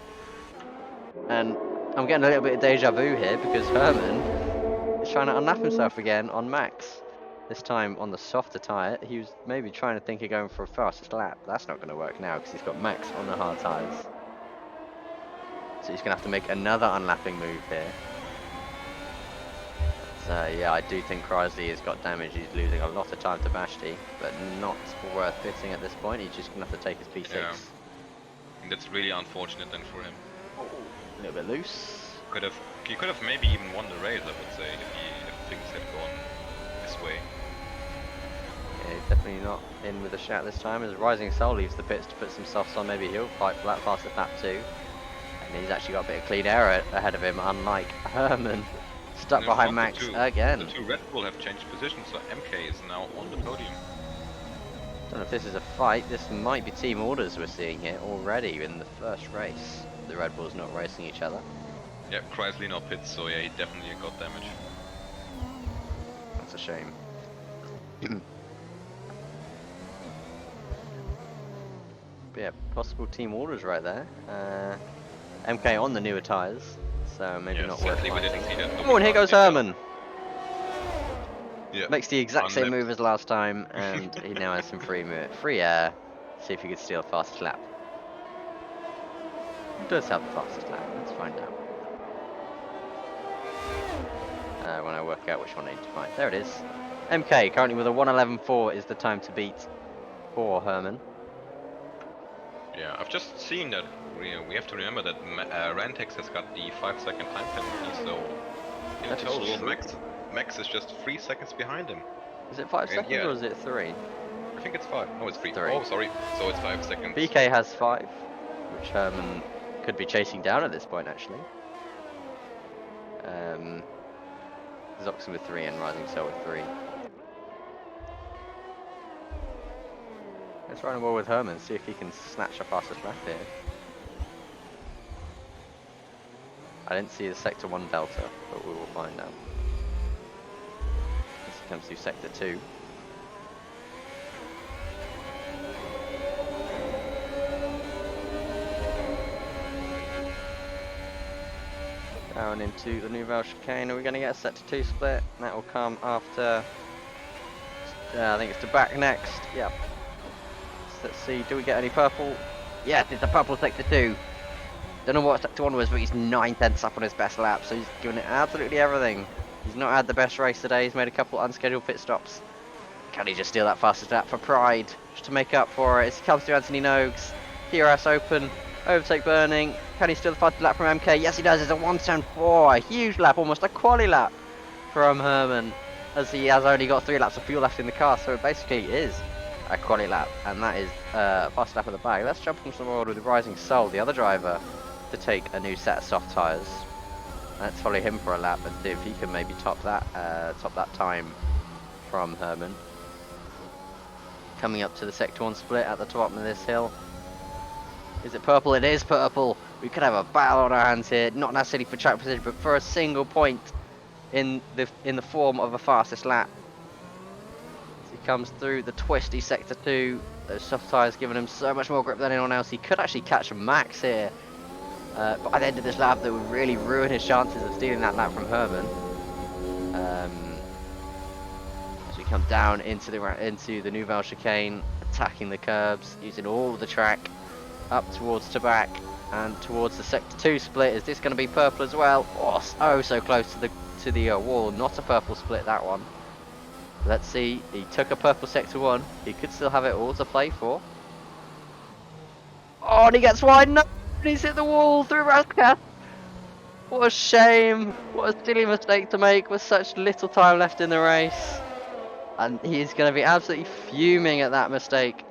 [SPEAKER 1] And I'm getting a little bit of deja vu here, because Herman is trying to unlap himself again on Max. This time on the softer tyre. He was maybe trying to think of going for a fastest lap. That's not going to work now, because he's got Max on the hard tyres. So he's going to have to make another unlapping move here. So yeah, I do think Chrysler has got damage. He's losing a lot of time to Bashti, but not worth pitting at this point. He's just going to have to take his P6.
[SPEAKER 2] Yeah. That's really unfortunate then for him.
[SPEAKER 1] A little bit loose.
[SPEAKER 2] He could have maybe even won the race, I would say, if things had gone this way.
[SPEAKER 1] Yeah, he's definitely not in with a shout this time. As Rising Soul leaves the pits to put some softs on, maybe he'll fight for that fastest lap too. And he's actually got a bit of clean air ahead of him, unlike Herman. Stuck behind Max again.
[SPEAKER 2] The two Red Bull have changed positions, so MK is now on the podium.
[SPEAKER 1] Don't know if this is a fight. This might be team orders we're seeing here already in the first race. The Red Bulls not racing each other.
[SPEAKER 2] Yeah, Chrysler now pits, so yeah, he definitely got damage.
[SPEAKER 1] That's a shame. But yeah, possible team orders right there. MK on the newer tyres, so maybe not worth fighting. Oh, and here goes Herman!
[SPEAKER 2] Yeah.
[SPEAKER 1] Makes the exact same move as last time, and he now has some free air. See if he could steal the fastest lap. Who does have the fastest lap? Let's find out. When I work out which one I need to find. There it is. MK, currently with a 1:11.4 is the time to beat for Herman.
[SPEAKER 2] Yeah, I've just seen that we have to remember that Rantex has got the 5-second time penalty, so in total Max is just 3 seconds behind him.
[SPEAKER 1] Is it 5 seconds or is it 3?
[SPEAKER 2] I think it's 5. Oh, it's 3.
[SPEAKER 1] 3.
[SPEAKER 2] Oh, sorry. So it's 5 seconds.
[SPEAKER 1] BK has 5, which Herman could be chasing down at this point, actually. Zoxon with 3 and Rising Soul with 3. Let's run a wall with Herman, see if he can snatch a fastest lap here. I didn't see the Sector 1 Delta, but we will find out. As he comes through Sector 2. Down into the Nouvelle Chicane. Are we going to get a set to 2 split? That will come after. I think it's to back next. Yep. So let's see. Do we get any purple? Yes, it's a purple sector 2. Don't know what sector 1 was, but he's 9/10 up on his best lap, so he's given it absolutely everything. He's not had the best race today. He's made a couple unscheduled pit stops. Can he just steal that fastest lap for pride? Just to make up for it. As he comes through Anthony Noakes. Kiras open. Overtake burning. Can he steal the fastest lap from MK? Yes, he does. It's a 1:10.4. A huge lap, almost a quali lap from Herman. As he has only got 3 laps of fuel left in the car, so it basically is a quali lap. And that is fast lap of the bag. Let's jump onto the board with the Rising Soul, the other driver, to take a new set of soft tyres. Let's follow him for a lap and see if he can maybe top that time from Herman. Coming up to the sector 1 split at the top of this hill. Is it purple? It is purple. We could have a battle on our hands here, not necessarily for track position, but for a single point in the form of a fastest lap. As he comes through the twisty sector 2, those soft tyres giving him so much more grip than anyone else. He could actually catch Max here. By the end of this lap, that would really ruin his chances of stealing that lap from Herman. As we come down into the Nouvelle Chicane, attacking the curbs, using all the track up towards Tabac and towards the sector 2 split. Is this going to be purple as well? Oh, so close to the wall. Not a purple split, that one. Let's see. He took a purple sector 1. He could still have it all to play for. Oh, and he gets wide. No, he's hit the wall through Rascat. What a shame. What a silly mistake to make with such little time left in the race. And he's going to be absolutely fuming at that mistake.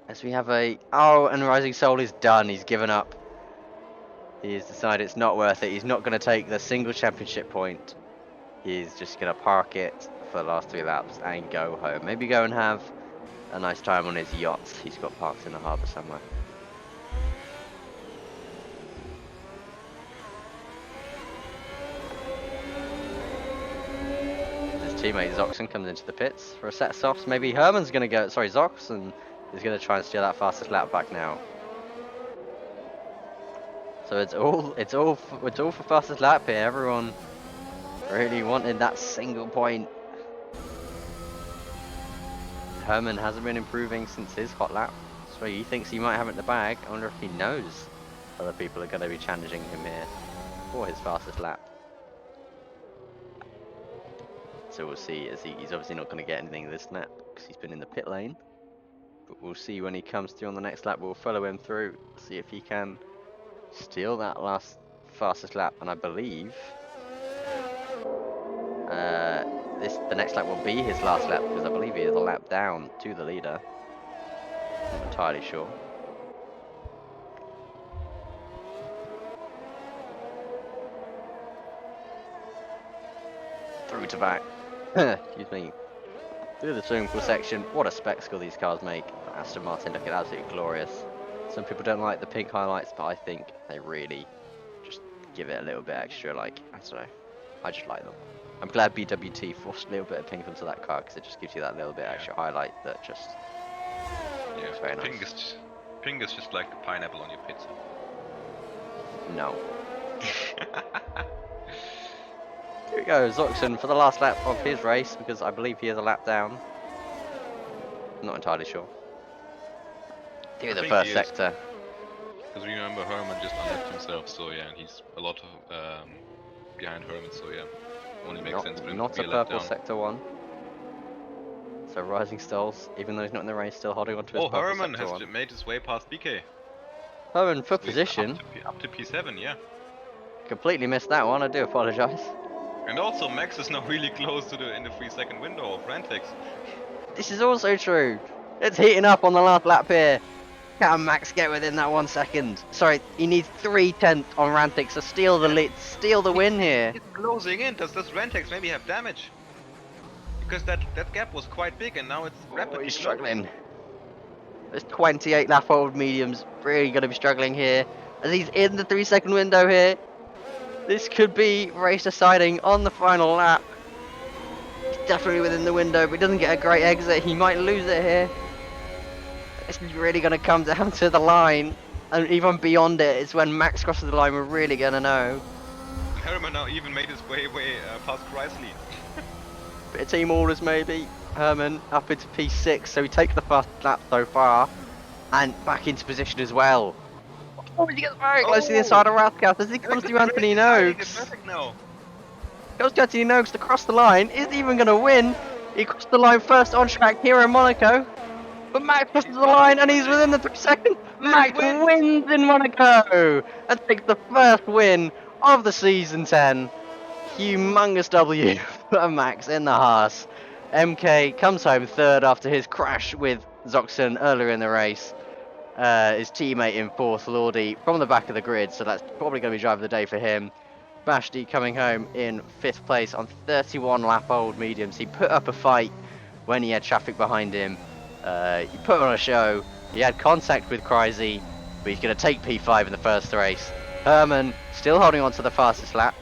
[SPEAKER 1] As we have and Rising Soul is done. He's given up. He's decided it's not worth it. He's not going to take the single championship point. He's just going to park it for the last 3 laps and go home. Maybe go and have a nice time on his yacht. He's got parked in the harbour somewhere. His teammate Zoxon comes into the pits for a set of softs. Maybe Herman's going to go. Sorry, Zoxon is going to try and steal that fastest lap back now. So it's all for fastest lap here. Everyone really wanted that single point. Herman hasn't been improving since his hot lap, so he thinks he might have it in the bag. I wonder if he knows other people are going to be challenging him here for his fastest lap. So we'll see, as he's obviously not going to get anything this lap because he's been in the pit lane. But we'll see when he comes through on the next lap. We'll follow him through, see if he can steal that last fastest lap. And I believe the next lap will be his last lap, because I believe he is a lap down to the leader. Not entirely sure. Through to back. Excuse me. Through the swimming pool section. What a spectacle these cars make. Aston Martin looking absolutely glorious. Some people don't like the pink highlights, but I think they really just give it a little bit extra, like, I don't know. I just like them. I'm glad BWT forced a little bit of pink onto that car, because it just gives you that little bit extra highlight that just looks very nice.
[SPEAKER 2] Pink is just like the pineapple on your pizza.
[SPEAKER 1] No. Here we go, Zoxon for the last lap of his race, because I believe he is a lap down. Not entirely sure. Through the first sector.
[SPEAKER 2] Because remember, Herman just unleft himself, so yeah, and he's a lot behind Herman, so yeah. Only makes sense for him
[SPEAKER 1] not
[SPEAKER 2] to be
[SPEAKER 1] a
[SPEAKER 2] a lap
[SPEAKER 1] purple
[SPEAKER 2] down.
[SPEAKER 1] sector 1. So Rising Stalls, even though he's not in the race, still holding on to his purple
[SPEAKER 2] Herman
[SPEAKER 1] sector
[SPEAKER 2] has
[SPEAKER 1] 1.
[SPEAKER 2] made his way past BK.
[SPEAKER 1] Herman for
[SPEAKER 2] So
[SPEAKER 1] position.
[SPEAKER 2] Up to P7, yeah.
[SPEAKER 1] Completely missed that one, I do apologise.
[SPEAKER 2] And also Max is now really close to in the 3-second window of Rantex.
[SPEAKER 1] This is also true. It's heating up on the last lap here. Can Max get within that 1 second? Sorry, he needs 3/10 on Rantex to steal the lead, steal the win here.
[SPEAKER 2] It's closing in. Does Rantex maybe have damage? Because that gap was quite big, and now it's rapidly
[SPEAKER 1] He's
[SPEAKER 2] closing.
[SPEAKER 1] struggling. There's 28 lap old mediums really going to be struggling here. As he's in the 3-second window here. This could be race deciding on the final lap. He's definitely within the window, but he doesn't get a great exit. He might lose it here. This is really going to come down to the line, and even beyond it is when Max crosses the line. We're really going to know
[SPEAKER 2] Herman now even made his way past Chrysley.
[SPEAKER 1] Bit of team orders maybe. Herman up into P6, so he takes the first lap so far. And back into position as well. Oh, he gets very close to the inside of Rathgast as he comes to Anthony Noakes.
[SPEAKER 2] Now.
[SPEAKER 1] Goes to Anthony Noakes to cross the line. Isn't even going to win. He crossed the line first on track here in Monaco. But Max crosses the line and he's within the 3 seconds. Max wins in Monaco and takes the first win of the season 10. Humongous W for Max in the Haas. MK comes home third after his crash with Zoxon earlier in the race. His teammate in fourth, Lordy, from the back of the grid, so that's probably going to be driver of the day for him. Bashti coming home in fifth place on 31 lap old mediums. He put up a fight when he had traffic behind him. He put on a show. He had contact with Crazy, but he's going to take P5 in the first race. Herman still holding on to the fastest lap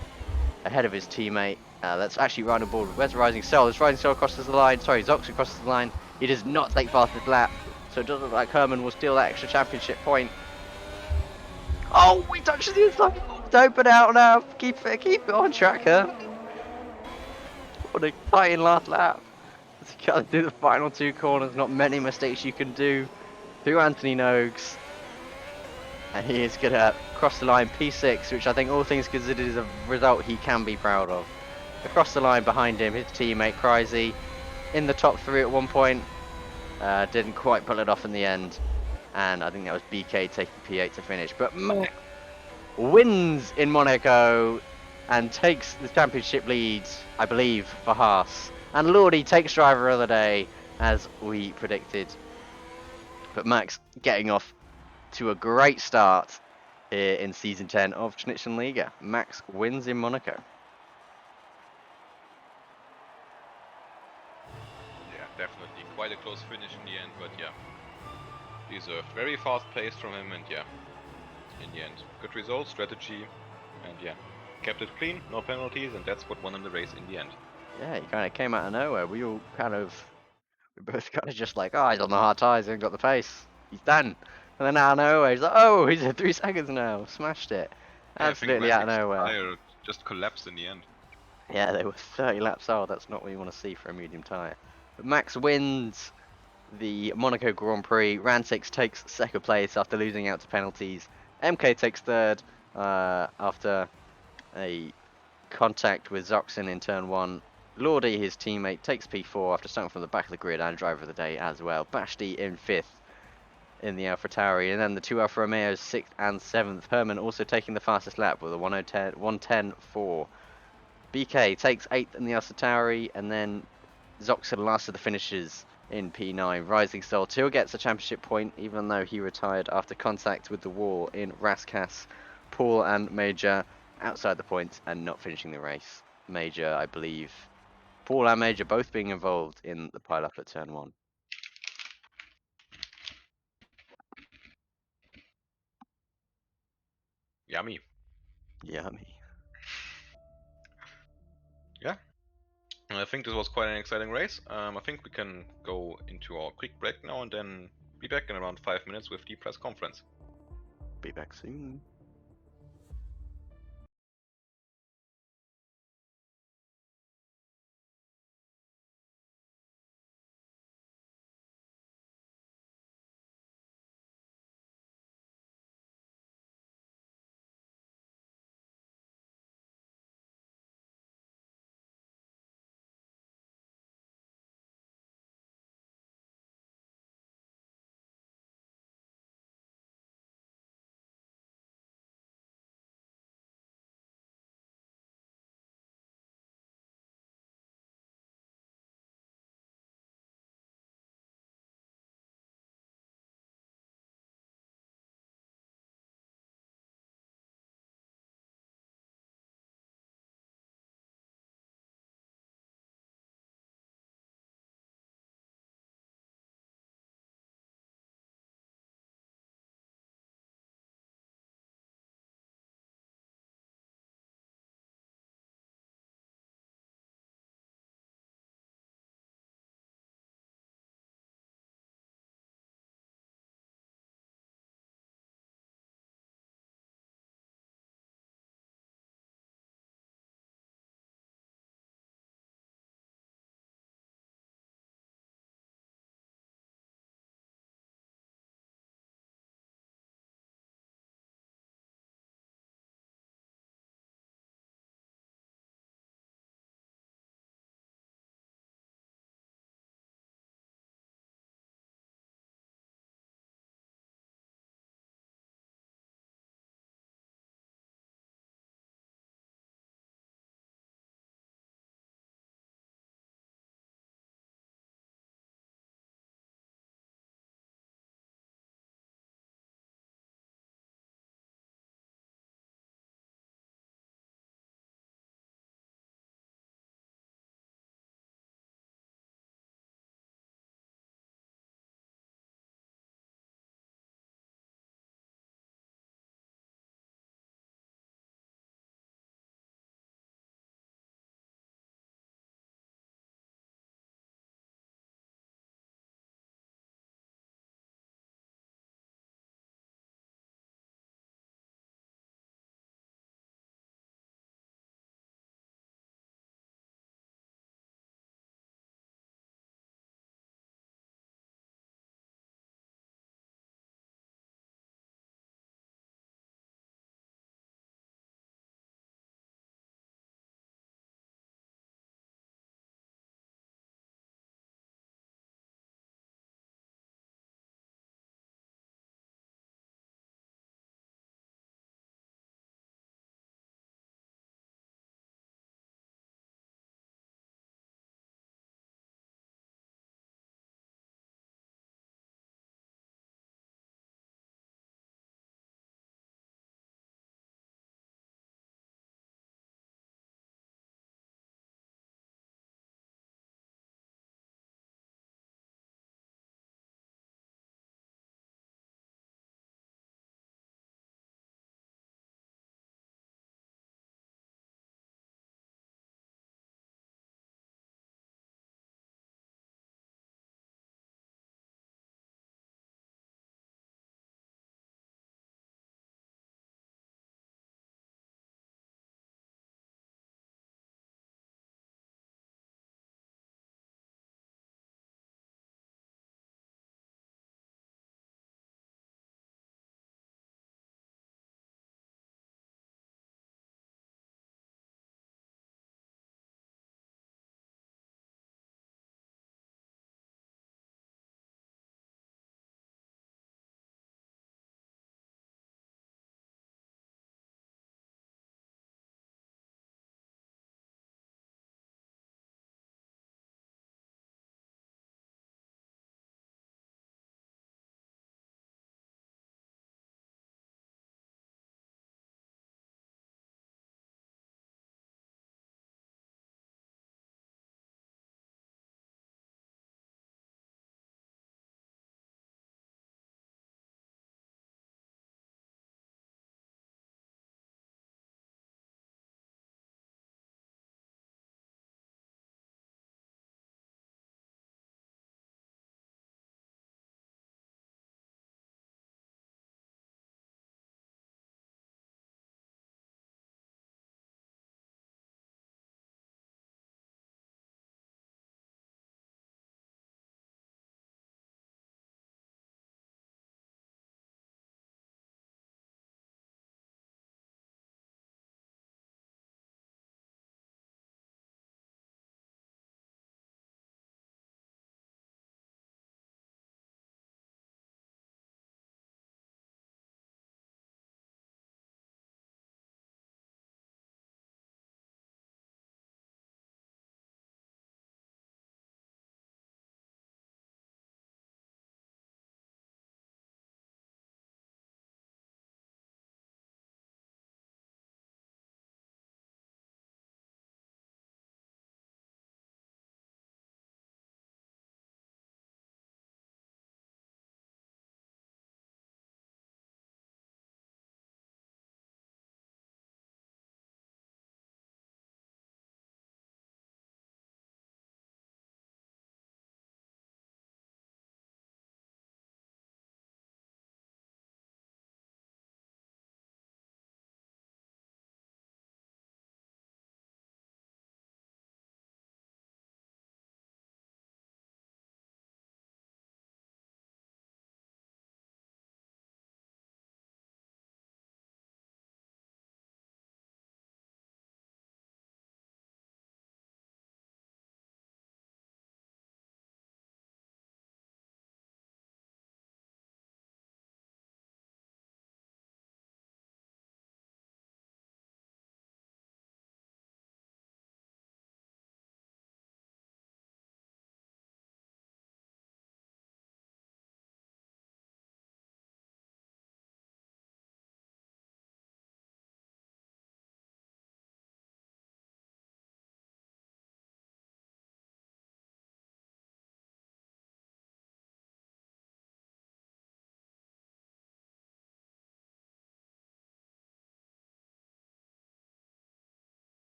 [SPEAKER 1] ahead of his teammate. That's actually right on board. Where's Rising Soul? As Rising Soul crosses the line, sorry, Zoxon crosses the line. He does not take fastest lap. So it doesn't look like Herman will steal that extra championship point. Oh, he touches the inside. Don't put out now. Keep it on track, Herman. What a tight last lap. As he goes through the final two corners, not many mistakes you can do through Anthony Noakes. And he is going to cross the line P6, which I think all things considered is a result he can be proud of. Across the line behind him, his teammate Crazy in the top three at one point. Didn't quite pull it off in the end, and I think that was BK taking P8 to finish. But Max wins in Monaco and takes the championship lead, I believe, for Haas. And Lordy takes driver of the day, as we predicted. But Max getting off to a great start here in season 10 of Schnittchenliga. Max wins in Monaco.
[SPEAKER 2] Yeah, definitely. Quite a close finish in the end, but yeah. Deserved. Very fast pace from him, and yeah. In the end. Good result, strategy, and yeah. Kept it clean, no penalties, and that's what won him the race in the end.
[SPEAKER 1] Yeah, he kind of came out of nowhere. We both kind of just like, oh, he's on the hard tyres, he ain't got the pace. He's done. And then out of nowhere, he's like, oh, he's at 3 seconds now. Smashed it. Absolutely out of nowhere.
[SPEAKER 2] Tire just collapsed in the end.
[SPEAKER 1] Yeah, they were 30 laps old. That's not what you want to see for a medium tyre. But Max wins the Monaco Grand Prix. Rantix takes second place after losing out to penalties. MK takes third after a contact with Zoxon in turn 1. Lordy, his teammate, takes P4 after starting from the back of the grid and driver of the day as well. Bashti in 5th in the AlphaTauri, and then the two Alfa Romeos 6th and 7th. Herman also taking the fastest lap with a 1:10.4. BK takes 8th in the AlphaTauri, and then Zoxon last of the finishers in P9. Rising Soul still gets a championship point, even though he retired after contact with the wall in Raskas. Paul and Major outside the points and not finishing the race. Major, I believe, Paul and Major both being involved in the pile-up at turn 1.
[SPEAKER 2] Yummy.
[SPEAKER 1] Yummy.
[SPEAKER 2] Yeah. I think this was quite an exciting race. I think we can go into our quick break now and then be back in around 5 minutes with the press conference.
[SPEAKER 1] Be back soon.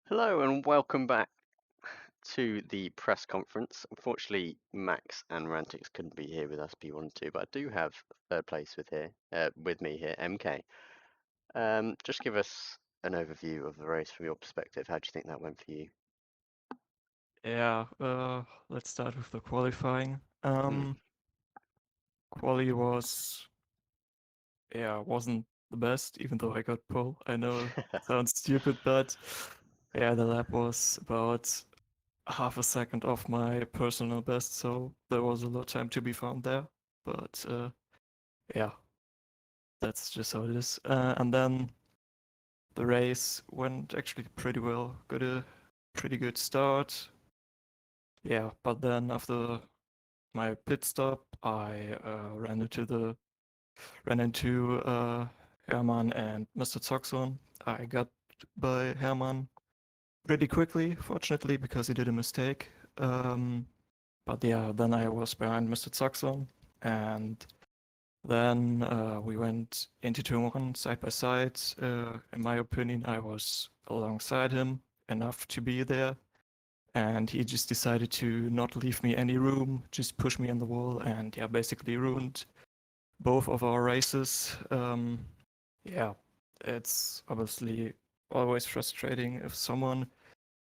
[SPEAKER 1] Hello and welcome back to the press conference. Unfortunately, Max and Rantix couldn't be here with us, P1 2, but I do have third place with me here, MK. Just give us an overview of the race from your perspective. How do you think that went for you?
[SPEAKER 3] Yeah, let's start with the qualifying.
[SPEAKER 1] Hmm.
[SPEAKER 3] Quali wasn't the best, even though I got pole. I know it sounds stupid, but yeah, the lap was about half a second off my personal best, so there was a lot of time to be found there. But yeah, that's just how it is. And then the race went actually pretty well. Got a pretty good start. Yeah, but then after my pit stop, I ran into Hermann and Mr. Zoxon. I got by Hermann pretty quickly, fortunately, because he did a mistake. But yeah, then I was behind Mr. Zoxon, and then we went into turn one side by side. In my opinion, I was alongside him enough to be there, and he just decided to not leave me any room, just push me in the wall, and yeah, basically ruined both of our races. Yeah, it's obviously always frustrating if someone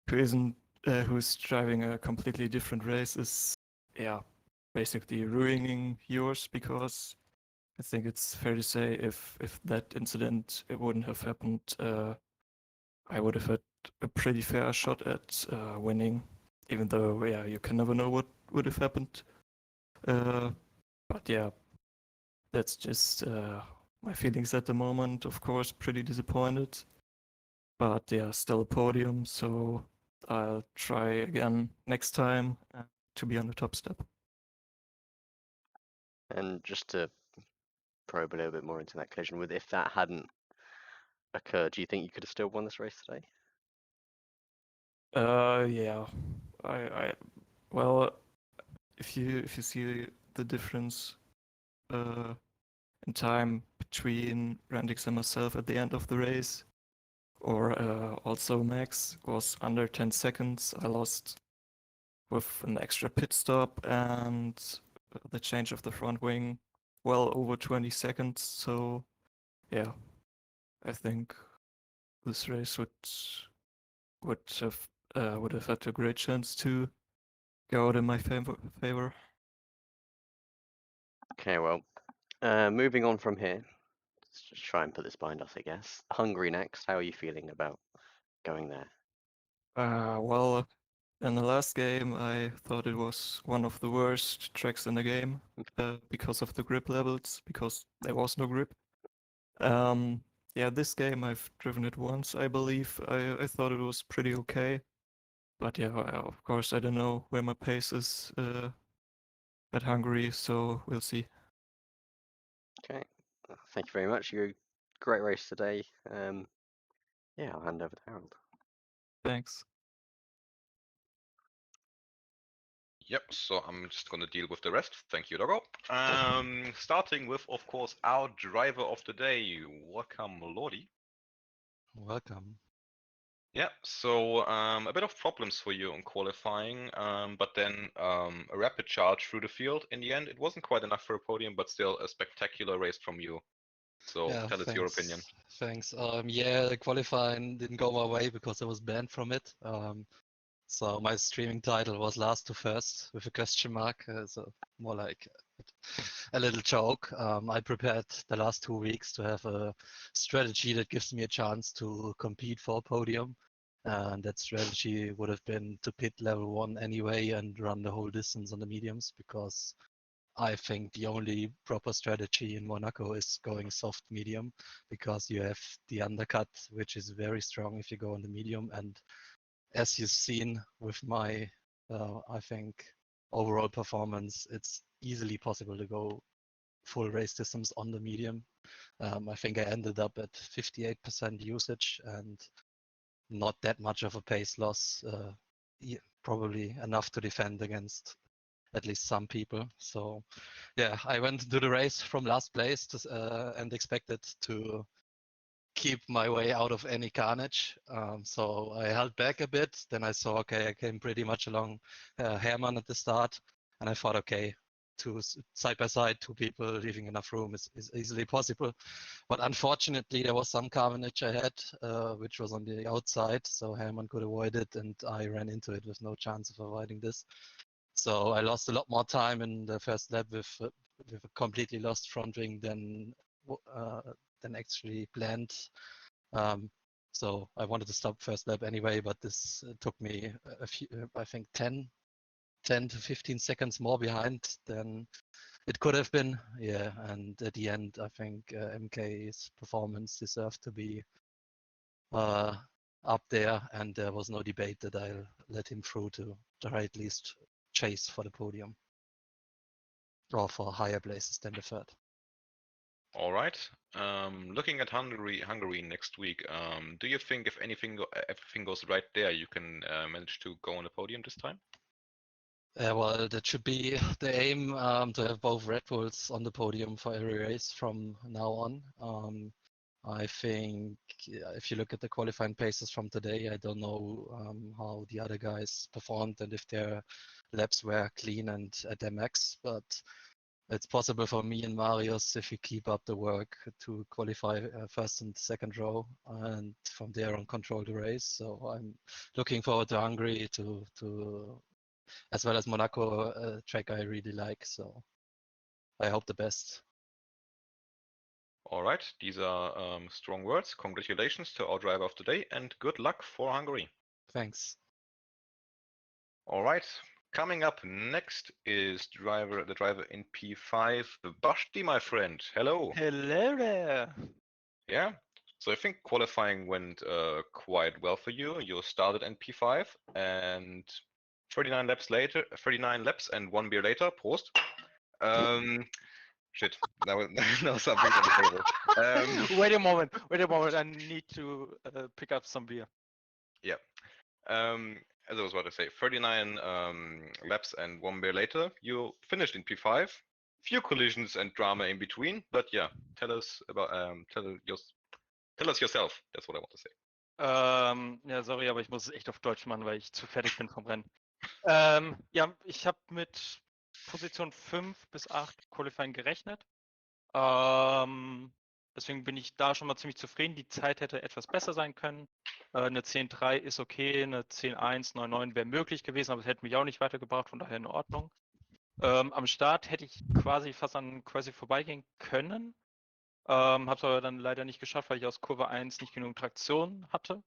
[SPEAKER 3] who isn't who's driving a completely different race is, yeah, basically ruining yours, because I think it's fair to say if that incident it wouldn't have happened, I would have had a pretty fair shot at winning, even though yeah, you can never know what would have happened. Uh, but yeah, that's just my feelings at the moment. Of course, pretty disappointed, but yeah, still a podium. So I'll try again next time to be on the top step.
[SPEAKER 1] And just to probe a little bit more into that collision, with if that hadn't occurred, do you think you could have still won this race today?
[SPEAKER 3] Yeah, I well, if you see the difference uh in time between Randix and myself at the end of the race, or also Max was under 10 seconds. I lost with an extra pit stop and the change of the front wing well over 20 seconds. So yeah, I think this race would have had a great chance to go out in my favor.
[SPEAKER 1] Okay, well, moving on from here, let's just try and put this behind us, I guess. Hungary next. How are you feeling about going there?
[SPEAKER 3] Well, in the last game, I thought it was one of the worst tracks in the game because of the grip levels, because there was no grip. Um, yeah, this game I've driven it once, I believe. I thought it was pretty okay. But yeah, of course, I don't know where my pace is at Hungary, so we'll see.
[SPEAKER 1] Okay, thank you very much. You great race today. Yeah, I'll hand over to Harold.
[SPEAKER 3] Thanks.
[SPEAKER 2] Yep, so I'm just gonna deal with the rest. Thank you, Doggo. Starting with, of course, our driver of the day. Welcome, Lordy.
[SPEAKER 4] Welcome.
[SPEAKER 2] Yeah, so a bit of problems for you in qualifying, but then a rapid charge through the field. In the end, it wasn't quite enough for a podium, but still a spectacular race from you. So
[SPEAKER 4] Yeah,
[SPEAKER 2] tell us your opinion.
[SPEAKER 4] Thanks. Yeah, the qualifying didn't go my way because I was banned from it. So my streaming title was last to first with a question mark. So more like a little joke. I prepared the last 2 weeks to have a strategy that gives me a chance to compete for a podium. And that strategy would have been to pit level 1 anyway and run the whole distance on the mediums, because I think the only proper strategy in Monaco is going soft medium, because you have the undercut, which is very strong if you go on the medium. And as you've seen with my, I think, overall performance, it's easily possible to go full race distance on the medium. I think I ended up at 58% usage and not that much of a pace loss, probably enough to defend against at least some people. So yeah, I went to the race from last place and expected to keep my way out of any carnage. So I held back a bit. Then I saw, okay, I came pretty much along Hermann at the start, and I thought, okay, side by side, two people leaving enough room is easily possible. But unfortunately, there was some carnage ahead, which was on the outside, so Hermann could avoid it, and I ran into it with no chance of avoiding this. So I lost a lot more time in the first lap with a completely lost front wing than actually planned. So I wanted to stop first lap anyway, but this took me a few, I think 10 to 15 seconds more behind than it could have been. Yeah, and at the end, I think MK's performance deserved to be up there, and there was no debate that I'll let him through to try at least chase for the podium or for higher places than the third.
[SPEAKER 2] All right. Looking at Hungary next week, do you think if everything goes right there, you can manage to go on the podium this time?
[SPEAKER 4] Well, that should be the aim, to have both Red Bulls on the podium for every race from now on. I think if you look at the qualifying paces from today, I don't know how the other guys performed and if their laps were clean and at their max, but it's possible for me and Marius, if we keep up the work, to qualify first and second row, and from there on control the race. So I'm looking forward to Hungary, to as well as Monaco, a track I really like. So I hope the best.
[SPEAKER 2] All right. These are strong words. Congratulations to our driver of the day, and good luck for Hungary.
[SPEAKER 4] Thanks.
[SPEAKER 2] All right. Coming up next is the driver in P5, Basti, my friend. Hello.
[SPEAKER 5] Hello there.
[SPEAKER 2] Yeah. So I think qualifying went quite well for you. You started in P5, and 39 laps and 1 beer later. Prost. Shit. Now something's on the table.
[SPEAKER 5] Wait a moment. I need to pick up some beer.
[SPEAKER 2] Yeah. As I was about to say, 39 laps and 1 beer later, you finished in P5. Few collisions and drama in between, but yeah, tell us yourself. That's what I want to say.
[SPEAKER 5] Ja, sorry, aber ich muss es echt auf Deutsch machen, weil ich zu fertig bin vom Rennen. Ja, ich habe mit Position 5 bis 8 Qualifying gerechnet. Deswegen bin ich da schon mal ziemlich zufrieden. Die Zeit hätte etwas besser sein können. Eine 10.3 ist okay, eine 10.1, 9.9 wäre möglich gewesen, aber es hätte mich auch nicht weitergebracht, von daher in Ordnung. Am Start hätte ich quasi fast an quasi vorbeigehen können. Habe es aber dann leider nicht geschafft, weil ich aus Kurve 1 nicht genug Traktion hatte.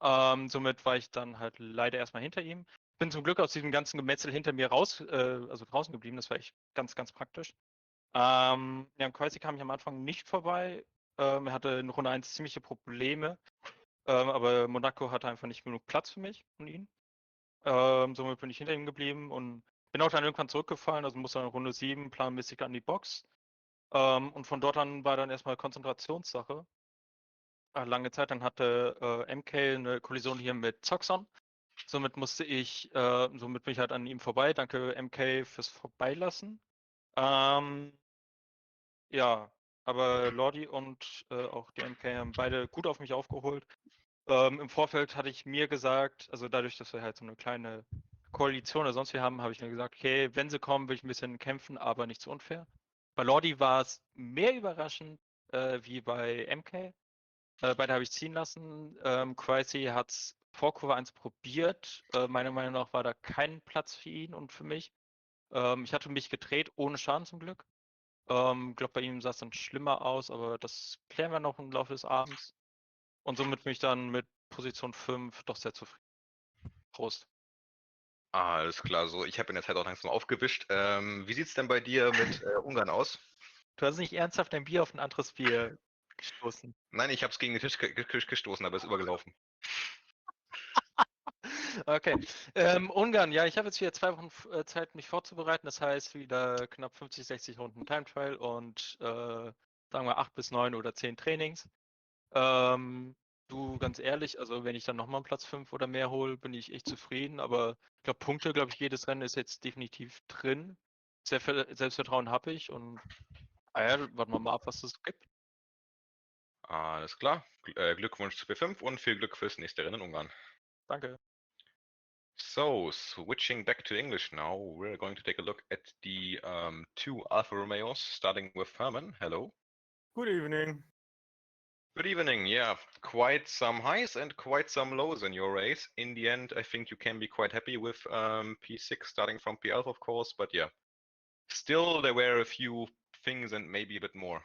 [SPEAKER 5] Somit war ich dann halt leider erstmal hinter ihm. Bin zum Glück aus diesem ganzen Gemetzel hinter mir raus, also draußen geblieben. Das war echt ganz, ganz praktisch. Ja, im Quasi kam ich am Anfang nicht vorbei. Er hatte in Runde 1 ziemliche Probleme. Aber Monaco hatte einfach nicht genug Platz für mich und ihn. Somit bin ich hinter ihm geblieben und bin auch dann irgendwann zurückgefallen, also musste dann Runde 7 planmäßig an die Box. Und von dort an war dann erstmal Konzentrationssache. Lange Zeit, dann hatte MK eine Kollision hier mit Zoxon. Somit bin ich halt an ihm vorbei. Danke MK fürs Vorbeilassen. Ja, aber Lordi und auch die MK haben beide gut auf mich aufgeholt. Im Vorfeld hatte ich mir gesagt, also dadurch, dass wir halt so eine kleine Koalition oder sonst wie haben, habe ich mir gesagt, okay, wenn sie kommen, will ich ein bisschen kämpfen, aber nicht zu unfair. Bei Lordi war es mehr überraschend wie bei MK. Beide habe ich ziehen lassen. Quasi hat es vor Kurve 1 probiert. Meiner Meinung nach war da kein Platz für ihn und für mich. Ich hatte mich gedreht, ohne Schaden zum Glück. Glaube, bei ihm sah es dann schlimmer aus, aber das klären wir noch im Laufe des Abends. Und somit bin ich dann mit Position 5 doch sehr zufrieden. Prost.
[SPEAKER 2] Alles klar, so ich habe in der Zeit auch langsam aufgewischt. Wie sieht's denn bei dir mit Ungarn aus?
[SPEAKER 5] Du hast nicht ernsthaft ein Bier auf ein anderes Bier gestoßen.
[SPEAKER 2] Nein, ich habe es gegen den Tisch gestoßen, aber es ist übergelaufen.
[SPEAKER 5] Okay. Ungarn, ja, ich habe jetzt wieder 2 Wochen Zeit, mich vorzubereiten. Das heißt, wieder knapp 50, 60 Runden Time Trial und sagen wir 8 bis 9 oder 10 Trainings. Du, ganz ehrlich, also wenn ich dann nochmal einen Platz 5 oder mehr hole, bin ich echt zufrieden. Aber ich glaube, Punkte, glaube ich, jedes Rennen ist jetzt definitiv drin. Selbstvertrauen habe ich und ja, warten wir mal ab, was es gibt.
[SPEAKER 2] Alles klar. Glückwunsch zu P5 und viel Glück fürs nächste Rennen in Ungarn.
[SPEAKER 5] Danke.
[SPEAKER 2] So, switching back to English now, we're going to take a look at the 2 Alfa Romeos, starting with Herman. Hello.
[SPEAKER 6] Good evening.
[SPEAKER 2] Good evening. Yeah, quite some highs and quite some lows in your race. In the end, I think you can be quite happy with P6 starting from P11, of course, but yeah, still there were a few things and maybe a bit more.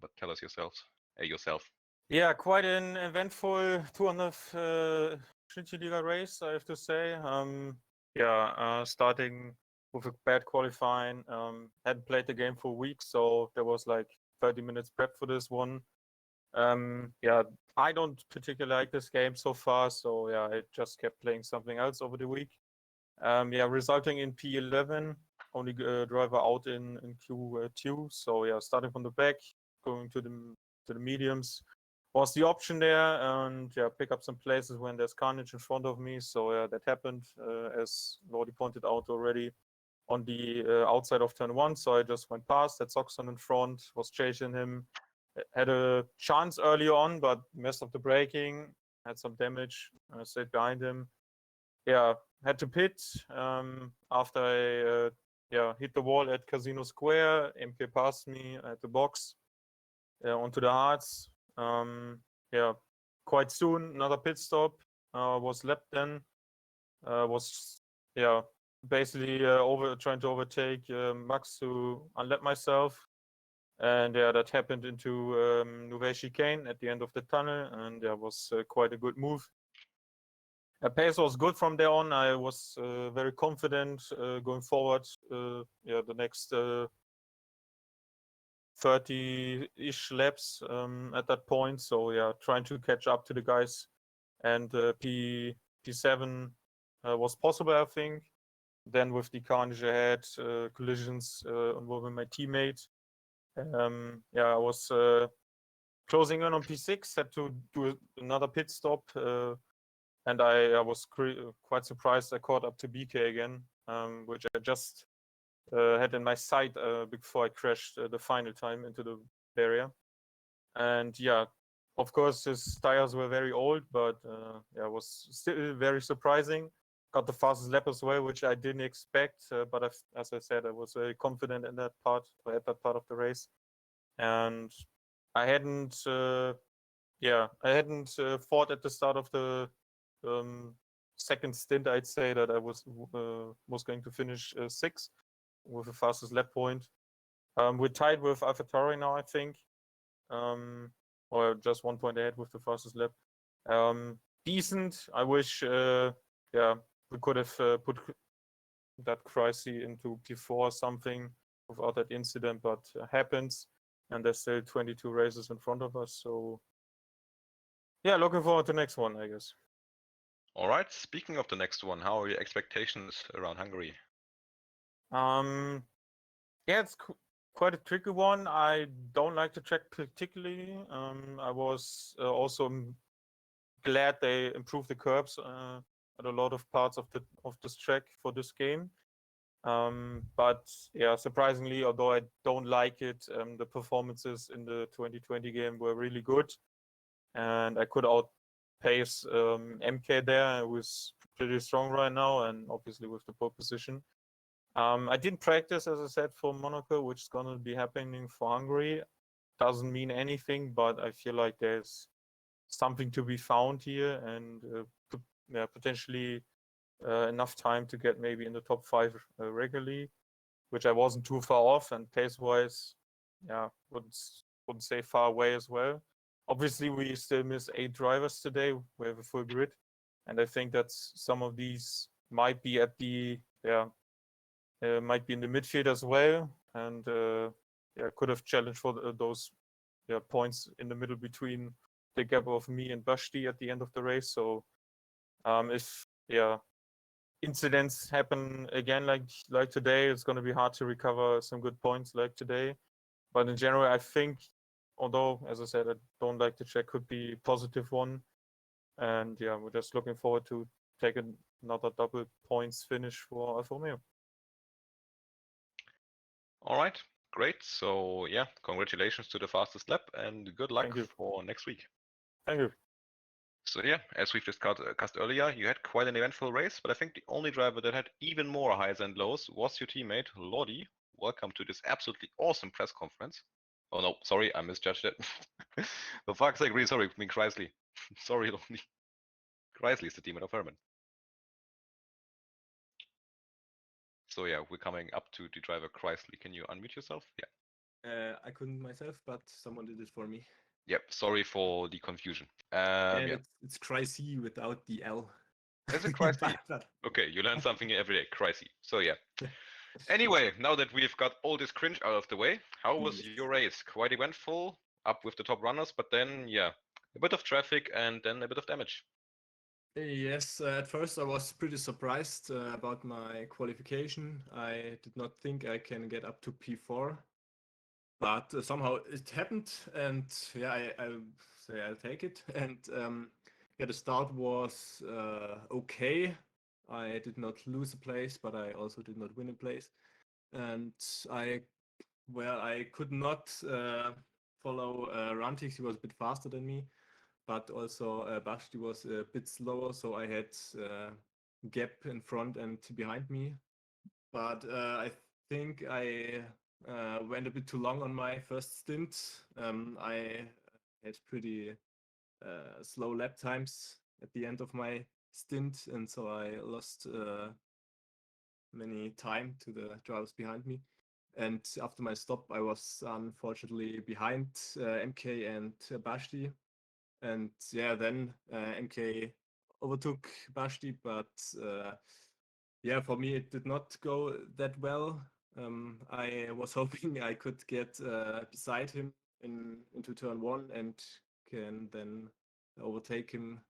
[SPEAKER 2] But tell us yourself.
[SPEAKER 6] Yeah, quite an eventful 200 Schnittchenliga race, I have to say. Starting with a bad qualifying. Hadn't played the game for a week, so there was like 30 minutes prep for this one. I don't particularly like this game so far, so yeah, I just kept playing something else over the week. Resulting in P11, only driver out in Q2. So yeah, starting from the back, going to the mediums was the option there, and yeah, pick up some places when there's carnage in front of me. So yeah, that happened as Lordy pointed out already on the outside of turn 1. So I just went past, had Soxon in front, was chasing him, had a chance early on, but messed up the braking, had some damage, stayed behind him. Yeah, had to pit after I hit the wall at Casino Square. MK passed me at the box onto the hards. Quite soon another pit stop. Was lapped then. Was basically trying to overtake Max to unlap myself. And yeah, that happened into Nouvelle Chicane at the end of the tunnel, and that was quite a good move. Pace was good from there on. I was very confident going forward. The next 30-ish laps at that point. So yeah, trying to catch up to the guys, and P7 was possible, I think. Then with the carnage ahead, collisions involving my teammate. I was closing in on P6. Had to do another pit stop. And I was quite surprised I caught up to BK again, which I just had in my sight before I crashed the final time into the barrier. And yeah, of course, his tires were very old, but it was still very surprising. Got the fastest lap as well, which I didn't expect. But as I said, I was very confident in that part, or at that part of the race. And I hadn't thought at the start of the second stint, I'd say, that I was going to finish 6th with the fastest lap point. We're tied with AlphaTauri now, I think, or just 1 point ahead with the fastest lap. Decent. I wish, we could have put that crisis into P4 or something without that incident, but happens, and there's still 22 races in front of us. So yeah, looking forward to the next one, I guess.
[SPEAKER 2] All right. Speaking of the next one, how are your expectations around Hungary?
[SPEAKER 6] It's quite a tricky one. I don't like the track particularly. I was also glad they improved the curbs at a lot of parts of this track for this game. But yeah, surprisingly, although I don't like it, the performances in the 2020 game were really good, and I could outpace MK there, who is pretty strong right now, and obviously with the pole position. I didn't practice, as I said, for Monaco, which is going to be happening for Hungary. Doesn't mean anything, but I feel like there's something to be found here, and potentially enough time to get maybe in the top 5 regularly, which I wasn't too far off, and pace-wise, wouldn't say far away as well. Obviously, we still miss 8 drivers today. We have a full grid, and I think that some of these might be at the might be in the midfield as well, and could have challenged for those points in the middle between the gap of me and Bashti at the end of the race. So if incidents happen again like today, it's going to be hard to recover some good points like today. But in general, I think, although, as I said, I don't like the track, could be a positive one. And yeah, we're just looking forward to take another double points finish for Alfa Romeo.
[SPEAKER 2] All right, great. So yeah, congratulations to the fastest lap and good luck
[SPEAKER 6] Thank you.
[SPEAKER 2] for next week.
[SPEAKER 6] Thank you.
[SPEAKER 2] So yeah, as we've discussed earlier, you had quite an eventful race, but I think the only driver that had even more highs and lows was your teammate, Lordi. Welcome to this absolutely awesome press conference. Oh no, sorry, I misjudged it. For fuck's sake, really sorry, I mean Chrysley. Sorry, Lordi. Chrysley is the teammate of Herman. So yeah, we're coming up to the driver Chrysley. Can you unmute yourself? Yeah.
[SPEAKER 7] I couldn't myself, but someone did it for me.
[SPEAKER 2] Yep, sorry for the confusion.
[SPEAKER 7] And
[SPEAKER 2] Yeah.
[SPEAKER 7] it's Chrysy without the L.
[SPEAKER 2] Is it Chrysley?
[SPEAKER 7] But-
[SPEAKER 2] Okay, you learn something every day, Crazy. So yeah. Anyway, now that we've got all this cringe out of the way, how was
[SPEAKER 7] Yes.
[SPEAKER 2] your race? Quite eventful, up with the top runners, but then yeah, a bit of traffic and then a bit of damage.
[SPEAKER 7] Yes, at first I was pretty surprised about my qualification. I did not think I can get up to P4, but somehow it happened, and yeah, I'll say I'll take it. And yeah, the start was okay. I did not lose a place, but I also did not win a place. And I could not follow Rantix. He was a bit faster than me, but also Basti was a bit slower, so I had gap in front and behind me. But I think I went a bit too long on my first stint. I had pretty slow lap times at the end of my stint, and so I lost many time to the drivers behind me. And after my stop, I was unfortunately behind MK and Basti. And yeah, then MK overtook Basti, but yeah, for me it did not go that well. I was hoping I could get beside him into turn one and can then overtake him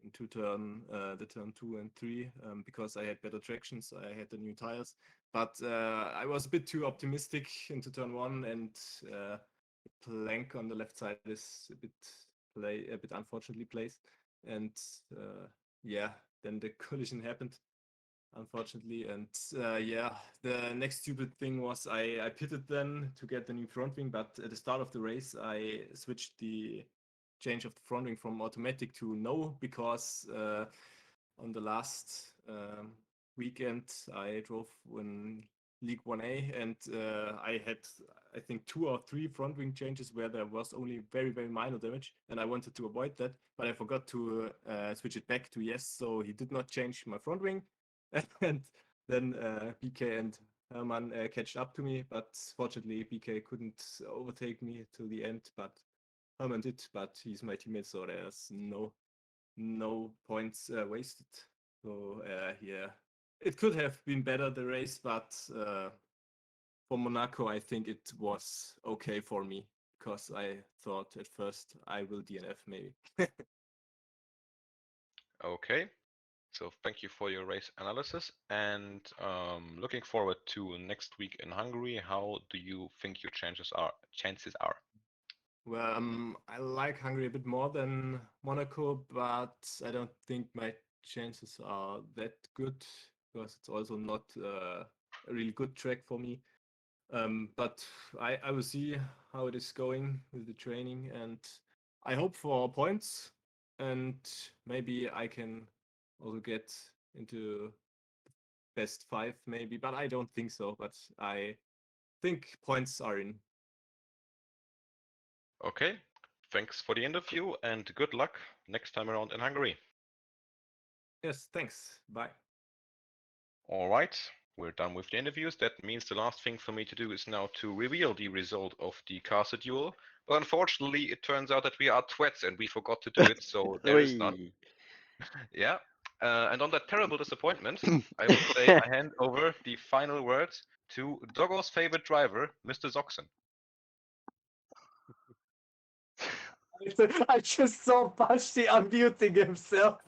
[SPEAKER 7] into the turn 2 and 3 because I had better tractions, I had the new tires. But I was a bit too optimistic into turn 1, and the plank on the left side is a bit unfortunately placed. And yeah, then the collision happened, unfortunately. And yeah, the next stupid thing was I pitted then to get the new front wing, but at the start of the race I switched the change of the front wing from automatic to no, because on the last weekend I drove in League 1A, and I had, I think, 2 or 3 front wing changes where there was only very, very minor damage, and I wanted to avoid that, but I forgot to switch it back to yes, so he did not change my front wing. And then BK and Herman catched up to me, but fortunately BK couldn't overtake me till the end, but Herman did, but he's my teammate, so there's no points wasted. So yeah, it could have been better, the race, but for Monaco I think it was okay for me, because I thought at first I will DNF maybe.
[SPEAKER 2] Okay. So thank you for your race analysis, and looking forward to next week in Hungary. How do you think your chances are?
[SPEAKER 7] Well, I like Hungary a bit more than Monaco, but I don't think my chances are that good, because it's also not a really good track for me. But I will see how it is going with the training, and I hope for points, and maybe I can also get into best 5 maybe, but I don't think so. But I think points are in.
[SPEAKER 2] Okay. Thanks for the interview and good luck next time around in Hungary.
[SPEAKER 7] Yes, thanks. Bye.
[SPEAKER 2] All right, we're done with the interviews. That means the last thing for me to do is now to reveal the result of the caster duel. But unfortunately, it turns out that we are twats and we forgot to do it, so there is none.
[SPEAKER 1] Oi.
[SPEAKER 2] Yeah. And on that terrible disappointment, I would say I hand over the final word to Doggo's favorite driver, Mr. Zoxen.
[SPEAKER 7] I just saw Basti unmuting himself.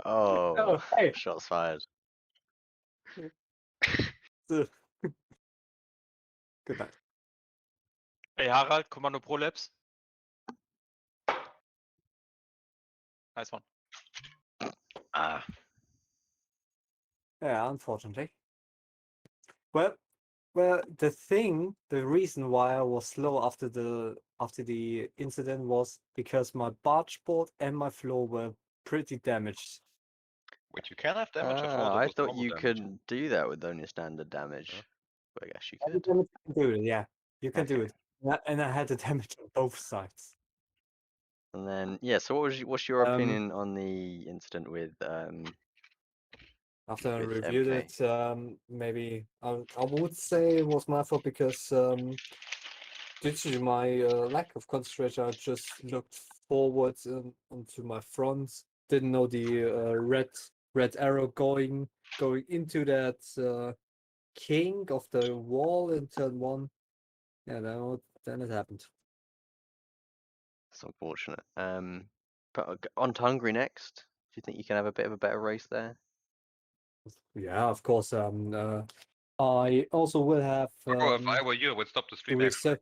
[SPEAKER 1] Oh,
[SPEAKER 7] Oh, hey.
[SPEAKER 1] shots fired.
[SPEAKER 7] So- Good night.
[SPEAKER 5] Hey Harald, Kommando Pro Labs. Nice one.
[SPEAKER 1] Ah,
[SPEAKER 8] Yeah, unfortunately. Well, Well, the reason why I was slow after the incident was because my barge board and my floor were pretty damaged.
[SPEAKER 2] Wait, you can have damage? I thought it
[SPEAKER 1] I
[SPEAKER 2] was
[SPEAKER 1] thought
[SPEAKER 2] normal
[SPEAKER 1] you
[SPEAKER 2] damage.
[SPEAKER 1] could do that with only standard damage.
[SPEAKER 2] Huh?
[SPEAKER 1] But I guess you
[SPEAKER 8] Every
[SPEAKER 1] could.
[SPEAKER 8] damage you can do it, yeah. You can do
[SPEAKER 1] Okay.
[SPEAKER 8] it. And I had the damage on both sides.
[SPEAKER 1] And then yeah, so what's your
[SPEAKER 8] Um,
[SPEAKER 1] opinion on the incident with
[SPEAKER 8] After I
[SPEAKER 1] with
[SPEAKER 8] reviewed
[SPEAKER 1] MK?
[SPEAKER 8] it, maybe I would say it was my fault because due to my lack of concentration, I just looked forward onto my front. Didn't know the red arrow going into that king of the wall in turn one. Yeah, then it happened.
[SPEAKER 1] It's unfortunate. But on to Hungary next. Do you think you can have a bit of a better race there?
[SPEAKER 8] Yeah, of course. I also will have
[SPEAKER 2] Bro, if I were you, I would stop the
[SPEAKER 8] to
[SPEAKER 2] stream actually.
[SPEAKER 8] reset